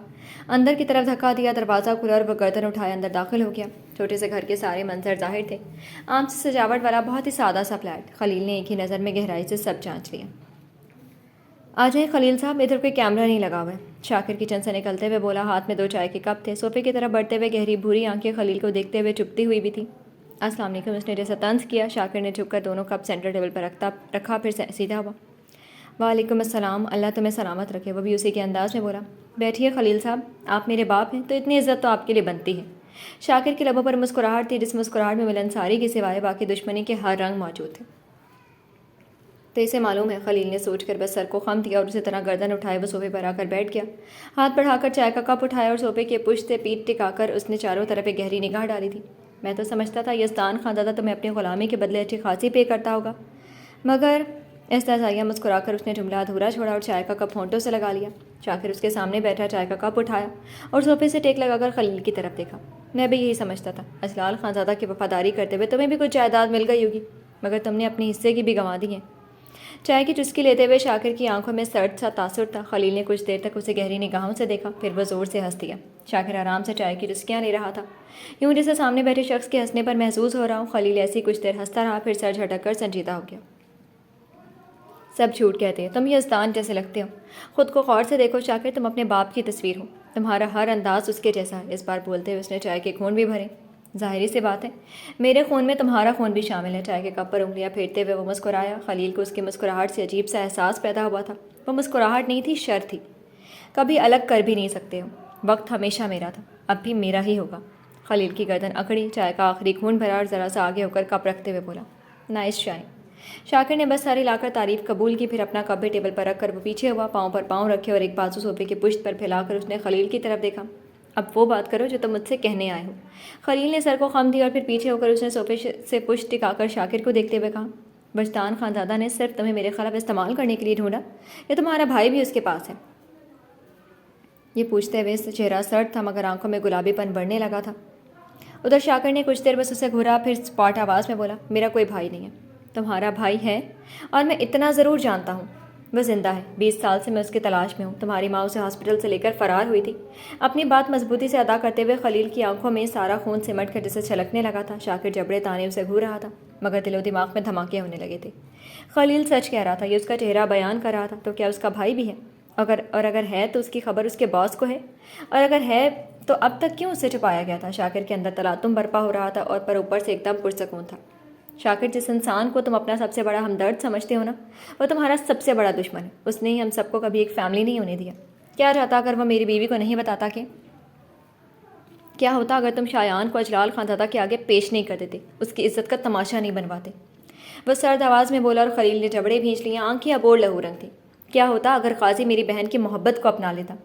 اندر کی طرف دھکا دیا، دروازہ کھلا اور وہ گردن اٹھائے اندر داخل ہو گیا۔ چھوٹے سے گھر کے سارے منظر ظاہر تھے، عام سے سجاوٹ والا بہت ہی سادہ سا فلیٹ۔ خلیل نے ایک ہی نظر میں گہرائی سے سب جانچ لیا۔ آ جائیں خلیل صاحب، ادھر کوئی کیمرہ نہیں لگا ہوا ہے، شاکر کچن سے نکلتے ہوئے بولا۔ ہاتھ میں 2 چائے کے کپ تھے۔ صوفے کی طرف بڑھتے ہوئے گہری بھوری آنکھیں خلیل کو دیکھتے ہوئے چپتی ہوئی بھی تھی۔ السلام علیکم، اس نے جیسا طنز کیا۔ شاکر نے جھک کر دونوں کپ سینٹر ٹیبل پر رکھا، پھر سیدھا ہوا۔ وعلیکم السلام، اللہ تمہیں سلامت رکھے، وہ بھی اسی کے انداز میں بولا۔ بیٹھیے خلیل صاحب، آپ میرے باپ ہیں تو اتنی عزت تو آپ کے لیے بنتی ہے۔ شاکر کے لبوں پر مسکراہٹ تھی، جس مسکراہٹ میں ملنساری کے سوائے باقی دشمنی کے ہر رنگ موجود تھے۔ تو اسے معلوم ہے، خلیل نے سوچ کر بس سر کو خم دیا اور اسی طرح گردن اٹھائے وہ صوفے پر آ کر بیٹھ گیا۔ ہاتھ بڑھا کر چائے کا کپ اٹھایا اور صوفے کے پشت سے پیٹھ ٹکا کر اس نے چاروں طرف ایک گہری نگاہ ڈالی تھی۔ میں تو سمجھتا تھا یزدان خاندادہ تمہیں اپنی غلامی کے بدلے اچھی خاصی پے کرتا ہوگا، مگر استحضائیہ مسکرا کر اس نے جملہ ادھورا چھوڑا اور چائے کا کپ ہونٹوں سے لگا لیا۔ شاکر اس کے سامنے بیٹھا چائے کا کپ اٹھایا اور صوفے سے ٹیک لگا کر خلیل کی طرف دیکھا۔ میں بھی یہی سمجھتا تھا، اجلال خانزادہ کی وفاداری کرتے ہوئے تمہیں بھی کچھ جائیداد مل گئی ہوگی، مگر تم نے اپنے حصے کی بھی گنوا دی ہے۔ چائے کی چسکی لیتے ہوئے شاکر کی آنکھوں میں سرد سا تاثر تھا۔ خلیل نے کچھ دیر تک اسے گہری نگاہوں سے دیکھا، پھر وہ زور سے ہنس دیا۔ شاکر آرام سے چائے کی چسکیاں لے رہا تھا، یوں جیسے سامنے بیٹھے شخص کے ہنسنے پر محسوس ہو رہا ہوں۔ خلیل ایسی کچھ دیر ہنستا رہا، پھر سر جھٹک کر سنجیدہ ہو گیا۔ سب جھوٹ کہتے ہیں، تم یزدان جیسے لگتے ہو، خود کو غور سے دیکھو شاکر، تم اپنے باپ کی تصویر ہو، تمہارا ہر انداز اس کے جیسا ہے۔ اس بار بولتے ہوئے اس نے چائے کے خون بھی بھرے۔ ظاہری سی بات ہے، میرے خون میں تمہارا خون بھی شامل ہے۔ چائے کے کپ پر انگلیاں پھیرتے ہوئے وہ مسکرایا۔ خلیل کو اس کی مسکراہٹ سے عجیب سا احساس پیدا ہوا تھا۔ وہ مسکراہٹ نہیں تھی، شر تھی۔ کبھی الگ کر بھی نہیں سکتے ہو، وقت ہمیشہ میرا تھا، اب بھی میرا ہی ہوگا۔ خلیل کی گردن اکڑی، چائے کا آخری خون بھرا اور ذرا سا آگے ہو کر کپ رکھتے ہوئے بولا، نائس چائے۔ شاکر نے بس ساری لا کر تعریف قبول کی، پھر اپنا کپ بھی ٹیبل پر رکھ کر وہ پیچھے ہوا، پاؤں پر پاؤں رکھے اور ایک بازو صوفے کی پشت پر پھیلا کر اس نے خلیل کی طرف دیکھا۔ اب وہ بات کرو جو تم مجھ سے کہنے آئے ہو۔ خلیل نے سر کو خم دیا اور پھر پیچھے ہو کر اس نے صوفے سے پشت ٹکا کر شاکر کو دیکھتے ہوئے کہا، وجدان خانزادہ نے صرف تمہیں میرے خلاف استعمال کرنے کے لیے ڈھونڈا یا تمہارا بھائی بھی اس کے پاس ہے؟ یہ پوچھتے ہوئے اس چہرہ سرد تھا مگر آنکھوں میں گلابی پن بڑھنے لگا تھا۔ ادھر شاکر نے کچھ دیر بس اسے گھورا، پھر اسپاٹ آواز میں بولا، میرا کوئی بھائی نہیں ہے۔ تمہارا بھائی ہے، اور میں اتنا ضرور جانتا ہوں، وہ زندہ ہے۔ 20 سال سے میں اس کی تلاش میں ہوں۔ تمہاری ماں اسے ہاسپٹل سے لے کر فرار ہوئی تھی۔ اپنی بات مضبوطی سے ادا کرتے ہوئے خلیل کی آنکھوں میں سارا خون سمٹ کر جسے چھلکنے لگا تھا۔ شاکر جبڑے تانے اسے گھور رہا تھا مگر دل و دماغ میں دھماکے ہونے لگے تھے۔ خلیل سچ کہہ رہا تھا، یہ اس کا چہرہ بیان کر رہا تھا۔ تو کیا اس کا بھائی بھی ہے؟ اگر ہے تو اس کی خبر اس کے باس کو ہے، اور اگر ہے تو اب تک کیوں اسے چھپایا گیا تھا؟ شاکر کے اندر تلاطم برپا ہو رہا تھا اور پر اوپر سے ایک دم پرسکون تھا۔ شاکر، جس انسان کو تم اپنا سب سے بڑا ہمدرد سمجھتے ہو نا، وہ تمہارا سب سے بڑا دشمن ہے۔ اس نے ہی ہم سب کو کبھی ایک فیملی نہیں ہونے دیا۔ کیا چاہتا اگر وہ میری بیوی کو نہیں بتاتا؟ کہ کیا ہوتا اگر تم شایان کو اجلال خانزادہ کے آگے پیش نہیں کر دیتے، اس کی عزت کا تماشا نہیں بنواتے؟ وہ سرد آواز میں بولا اور خلیل نے جبڑے بھینچ لیے، آنکھیں ابور لہو رنگ تھیں۔ کیا ہوتا اگر قاضی میری بہن کی محبت کو اپنا لیتا؟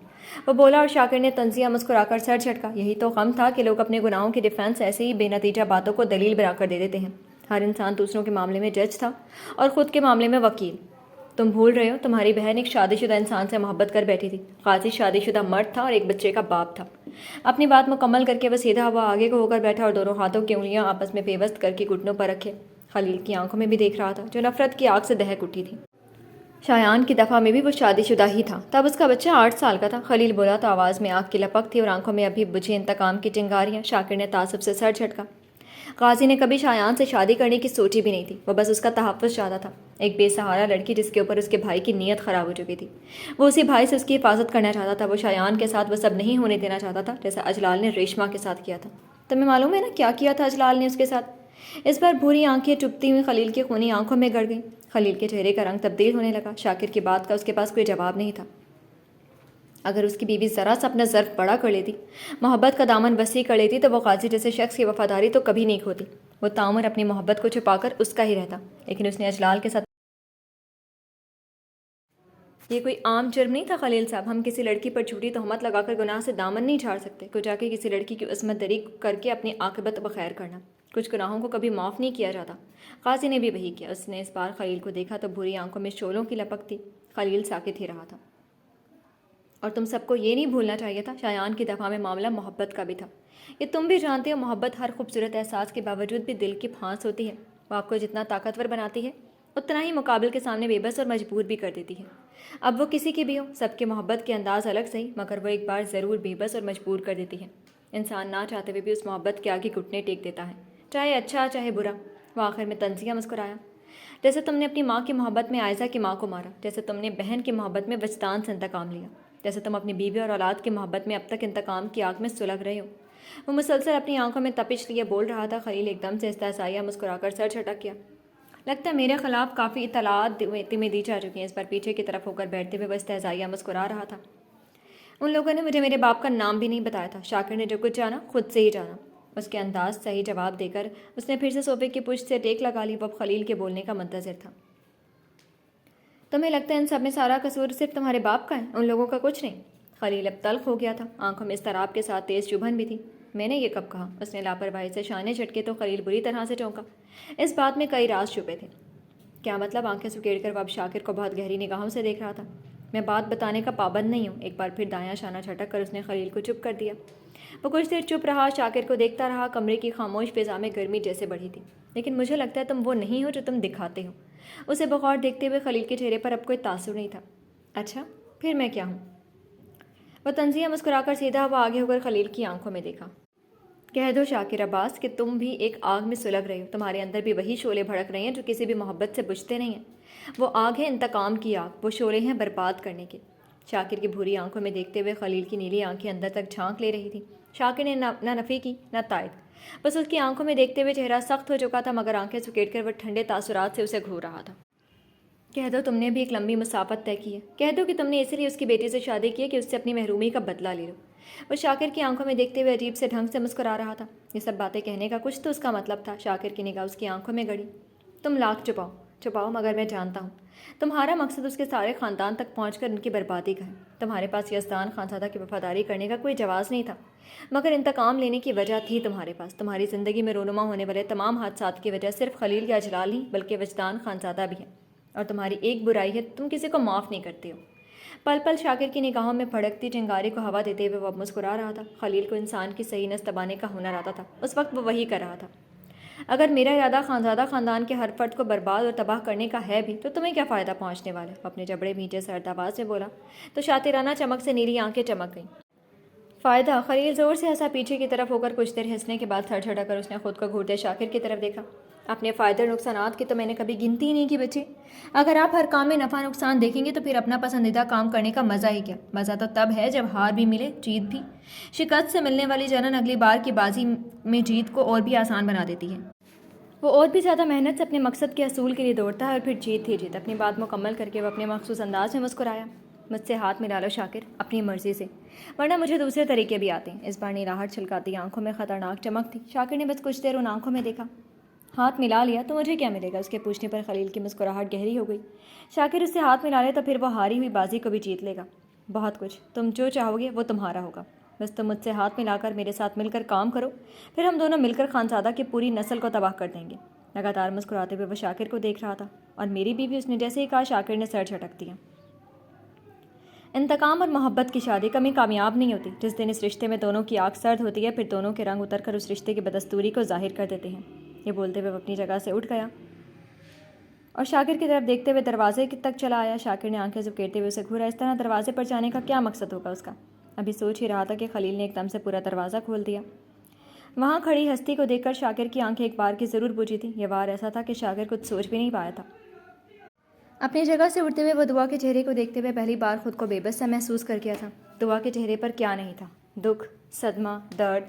وہ بولا اور شاکر نے طنزیہ مسکرا کر سر جھٹکا۔ یہی تو غم تھا کہ لوگ اپنے گناہوں کی ڈیفینس ایسے ہی بے نتیجہ باتوں کو دلیل بنا کر دے دیتے ہیں۔ ہر انسان دوسروں کے معاملے میں جج تھا اور خود کے معاملے میں وکیل۔ تم بھول رہے ہو، تمہاری بہن ایک شادی شدہ انسان سے محبت کر بیٹھی تھی۔ قاضی شادی شدہ مرد تھا اور ایک بچے کا باپ تھا۔ اپنی بات مکمل کر کے وہ سیدھا ہوا، آگے کو ہو کر بیٹھا اور دونوں ہاتھوں کی انگلیاں آپس میں پیوست کر کے گھٹنوں پر رکھے۔ خلیل کی آنکھوں میں بھی دیکھ رہا تھا، جو نفرت کی آگ سے دہک اٹھی تھی۔ شایان کی دفعہ میں بھی وہ شادی شدہ ہی تھا، تب اس کا بچہ 8 سال کا تھا۔ خلیل بولا تو آواز میں آگ کی لپک تھی اور آنکھوں میں ابھی بجھے انتقام کی چنگاریاں۔ شاکر نے تعصب سے سر جھٹکا۔ قاضی نے کبھی شایان سے شادی کرنے کی سوچی بھی نہیں تھی، وہ بس اس کا تحفظ چاہتا تھا، ایک بے سہارا لڑکی جس کے اوپر اس کے بھائی کی نیت خراب ہو چکی تھی۔ وہ اسی بھائی سے اس کی حفاظت کرنا چاہتا تھا۔ وہ شایان کے ساتھ وہ سب نہیں ہونے دینا چاہتا تھا جیسا اجلال نے ریشما کے ساتھ کیا تھا۔ تمہیں معلوم ہے نا کیا کیا تھا اجلال نے اس کے ساتھ؟ اس بار بھوری آنکھیں چپتی ہوئی خلیل کی خونی آنکھوں میں گڑ گئیں۔ خلیل کے چہرے کا رنگ تبدیل ہونے لگا۔ شاکر کی بات کا اس کے پاس کوئی جواب نہیں تھا۔ اگر اس کی بیوی ذرا سا اپنا ظرف بڑا کر لیتی، محبت کا دامن وسیع کر لیتی، تو وہ قاضی جیسے شخص کی وفاداری تو کبھی نہیں کھوتی۔ وہ تعمر اپنی محبت کو چھپا کر اس کا ہی رہتا، لیکن اس نے اجلال کے ساتھ یہ کوئی عام جرم نہیں تھا خلیل صاحب۔ ہم کسی لڑکی پر جھوٹی تہمت لگا کر گناہ سے دامن نہیں جھاڑ سکتے۔ کو جا کے کسی لڑکی کی عصمت دری کر کے اپنی عاقبت بخیر کرنا، کچھ گناہوں کو کبھی معاف نہیں کیا جاتا۔ قاضی نے بھی وہی کیا۔ اس نے اس بار خلیل کو دیکھا تو بھوری آنکھوں میں شعلوں کی لپک تھی۔ خلیل ساکت ہی رہا تھا۔ اور تم سب کو یہ نہیں بھولنا چاہیے تھا، شایان کی دفاع میں معاملہ محبت کا بھی تھا۔ یہ تم بھی جانتے ہو، محبت ہر خوبصورت احساس کے باوجود بھی دل کی پھانس ہوتی ہے۔ وہ آپ کو جتنا طاقتور بناتی ہے، اتنا ہی مقابل کے سامنے بے بس اور مجبور بھی کر دیتی ہے۔ اب وہ کسی کی بھی ہو، سب کے محبت کے انداز الگ صحیح، مگر وہ ایک بار ضرور بے بس اور مجبور کر دیتی ہے۔ انسان نہ چاہتے ہوئے بھی اس محبت کے آگے گھٹنے ٹیک دیتا ہے، چاہے اچھا چاہے برا۔ وہ آخر میں طنزیہ مسکرایا۔ جیسے تم نے اپنی ماں کی محبت میں عائزہ کی ماں کو مارا، جیسے تم نے بہن کی محبت میں وجدان سے انتقام لیا، جیسے تم اپنی بیوی اور اولاد کی محبت میں اب تک انتقام کی آگ میں سلگ رہے ہو۔ وہ مسلسل اپنی آنکھوں میں تپش لیے بول رہا تھا۔ خلیل ایک دم سے استحصائیہ مسکرا کر سر جھٹک گیا۔ لگتا ہے میرے خلاف کافی اطلاعات تمہیں دی جا چکی ہیں۔ اس پر پیچھے کی طرف ہو کر بیٹھتے ہوئے وہ استحصائیہ مسکرا رہا تھا۔ ان لوگوں نے مجھے میرے باپ کا نام بھی نہیں بتایا تھا۔ شاکر نے جو کچھ جانا خود سے ہی جانا۔ اس کے انداز صحیح جواب دے کر اس نے پھر سے صوفے کی پشت سے ٹیک لگا لی۔ وہ اب خلیل کے بولنے کا منتظر تھا۔ تمہیں لگتا ہے ان سب میں سارا قصور صرف تمہارے باپ کا ہے، ان لوگوں کا کچھ نہیں؟ خلیل اب تلخ ہو گیا تھا، آنکھوں میں اضطراب کے ساتھ تیز چبھن بھی تھی۔ میں نے یہ کب کہا؟ اس نے لاپرواہی سے شانے جھٹکے تو خلیل بری طرح سے چونکا۔ اس بات میں کئی راز چھپے تھے۔ کیا مطلب؟ آنکھیں سکیڑ کر وہ اب شاکر کو بہت گہری نگاہوں سے دیکھ رہا تھا۔ میں بات بتانے کا پابند نہیں ہوں۔ ایک بار پھر دایاں شانہ جھٹک کر اس نے خلیل کو چپ کر دیا۔ وہ کچھ دیر چپ رہا، شاکر کو دیکھتا رہا۔ کمرے کی خاموش فضا میں گرمی جیسے بڑھی تھی۔ لیکن مجھے لگتا ہے تم وہ نہیں ہو جو تم دکھاتے ہو۔ اسے بغور دیکھتے ہوئے خلیل کے چہرے پر اب کوئی تاثر نہیں تھا۔ اچھا، پھر میں کیا ہوں؟ وہ طنزیہ مسکرا کر سیدھا وہ آگے ہو کر خلیل کی آنکھوں میں دیکھا۔ کہہ دو شاکر عباس کہ تم بھی ایک آگ میں سلگ رہے ہو۔ تمہارے اندر بھی وہی شعلے بھڑک رہے ہیں جو کسی بھی محبت سے بجھتے نہیں ہیں۔ وہ آگ ہے انتقام کی آگ، وہ شعلے ہیں برباد کرنے کے۔ شاکر کی بھوری آنکھوں میں دیکھتے ہوئے خلیل کی نیلی آنکھیں اندر تک جھانک لے رہی تھی۔ شاکر نے نہ نفی کی نہ تائید، بس اس کی آنکھوں میں دیکھتے ہوئے چہرہ سخت ہو چکا تھا، مگر آنکھیں سکیڑ کر وہ ٹھنڈے تاثرات سے اسے گھور رہا تھا۔ کہہ دو تم نے بھی ایک لمبی مسافت طے کی ہے۔ کہہ دو کہ تم نے اسی لیے اس کی بیٹی سے شادی کی ہے کہ اس سے اپنی محرومی کا بدلہ لے لو۔ وہ شاکر کی آنکھوں میں دیکھتے ہوئے عجیب سے ڈھنگ سے مسکرا رہا تھا۔ یہ سب باتیں کہنے کا کچھ تو اس کا مطلب تھا۔ شاکر کی نگاہ اس کی آنکھوں میں گڑی۔ تم لاکھ چھپاؤ مگر میں جانتا ہوں تمہارا مقصد اس کے سارے خاندان تک پہنچ کر ان کی بربادی کا ہے۔ تمہارے پاس یزدان خانزادہ کی وفاداری کرنے کا کوئی جواز نہیں تھا، مگر انتقام لینے کی وجہ تھی تمہارے پاس۔ تمہاری زندگی میں رونما ہونے والے تمام حادثات کی وجہ صرف خلیل یا اجلال نہیں بلکہ وجدان خانزادہ بھی ہے، اور تمہاری ایک برائی ہے، تم کسی کو معاف نہیں کرتے ہو۔ پل پل شاکر کی نگاہوں میں بھڑکتی چنگاری کو ہوا دیتے ہوئے وہ اب مسکرا رہا تھا۔ خلیل کو انسان کی صحیح نس دبانے کا ہنر آتا تھا، اس وقت وہ وہی کر رہا تھا۔ اگر میرا ارادہ خانزادہ خاندان کے ہر فرد کو برباد اور تباہ کرنے کا ہے بھی تو تمہیں کیا فائدہ پہنچنے والا ہے؟ وہ اپنے جبڑے بھینچے سرد آواز میں بولا تو شاطرانہ چمک سے نیلی آنکھیں چمک گئیں۔ فائدہ؟ خلیل زور سے ہنسا۔ پیچھے کی طرف ہو کر کچھ دیر ہنسنے کے بعد سر جھٹک کر اس نے خود کو گھورتے شاکر کی طرف دیکھا۔ اپنے فائدے اور نقصانات کی تو میں نے کبھی گنتی ہی نہیں کی بچی۔ اگر آپ ہر کام میں نفع نقصان دیکھیں گے تو پھر اپنا پسندیدہ کام کرنے کا مزہ ہی کیا؟ مزہ تو تب ہے جب ہار بھی ملے، جیت بھی۔ شکست سے ملنے والی جلن اگلی بار کی بازی میں جیت کو اور بھی آسان بنا دیتی ہے۔ وہ اور بھی زیادہ محنت سے اپنے مقصد کے حصول کے لیے دوڑتا ہے اور پھر جیت ہی جیت۔ اپنی بات مکمل کر کے وہ اپنے مخصوص انداز میں مسکرایا۔ مجھ سے ہاتھ ملا لو شاکر، اپنی مرضی سے، ورنہ مجھے دوسرے طریقے بھی آتے ہیں۔ اس بار نیراہٹ چھلکاتی آنکھوں میں خطرناک چمک تھی۔ شاکر نے بس کچھ دیر ان آنکھوں میں دیکھا۔ ہاتھ ملا لیا تو مجھے کیا ملے گا؟ اس کے پوچھنے پر خلیل کی مسکراہٹ گہری ہو گئی۔ شاکر اس سے ہاتھ ملا لے تو پھر وہ ہاری ہوئی بازی کو بھی جیت لے گا۔ بہت کچھ، تم جو چاہو گے وہ تمہارا ہوگا۔ بس تم مجھ سے ہاتھ ملا کر میرے ساتھ مل کر کام کرو، پھر ہم دونوں مل کر خانزادہ کی پوری نسل کو تباہ کر دیں گے۔ لگاتار مسکراتے ہوئے وہ شاکر کو دیکھ رہا تھا۔ اور میری بیوی؟ اس نے جیسے ہی کہا شاکر نے سر جھٹک دیا۔ انتقام اور محبت کی شادی کبھی کامیاب نہیں ہوتی۔ جس دن اس رشتے میں دونوں کی آنکھ سرد ہوتی ہے، پھر دونوں کے رنگ اتر کر اس رشتے کی بدستوری کو ظاہر کر دیتے ہیں۔ یہ بولتے ہوئے وہ اپنی جگہ سے اٹھ گیا اور شاکر کی طرف دیکھتے ہوئے دروازے تک چلا آیا۔ شاکر نے آنکھیں جھپکیتے ہوئے اسے گھورا۔ اس طرح دروازے پر جانے کا کیا مقصد ہوگا اس کا؟ ابھی سوچ ہی رہا تھا کہ خلیل نے ایک دم سے پورا دروازہ کھول دیا۔ وہاں کھڑی ہستی کو دیکھ کر شاکر کی آنکھیں ایک بار کی ضرور بجھی تھیں۔ یہ وار ایسا تھا کہ شاکر کچھ سوچ بھی نہیں پایا تھا۔ اپنی جگہ سے اٹھتے ہوئے وہ دعا کے چہرے کو دیکھتے ہوئے پہلی بار خود کو بے بس سا محسوس کر گیا تھا۔ دعا کے چہرے پر کیا نہیں تھا؟ دکھ، صدمہ، درد،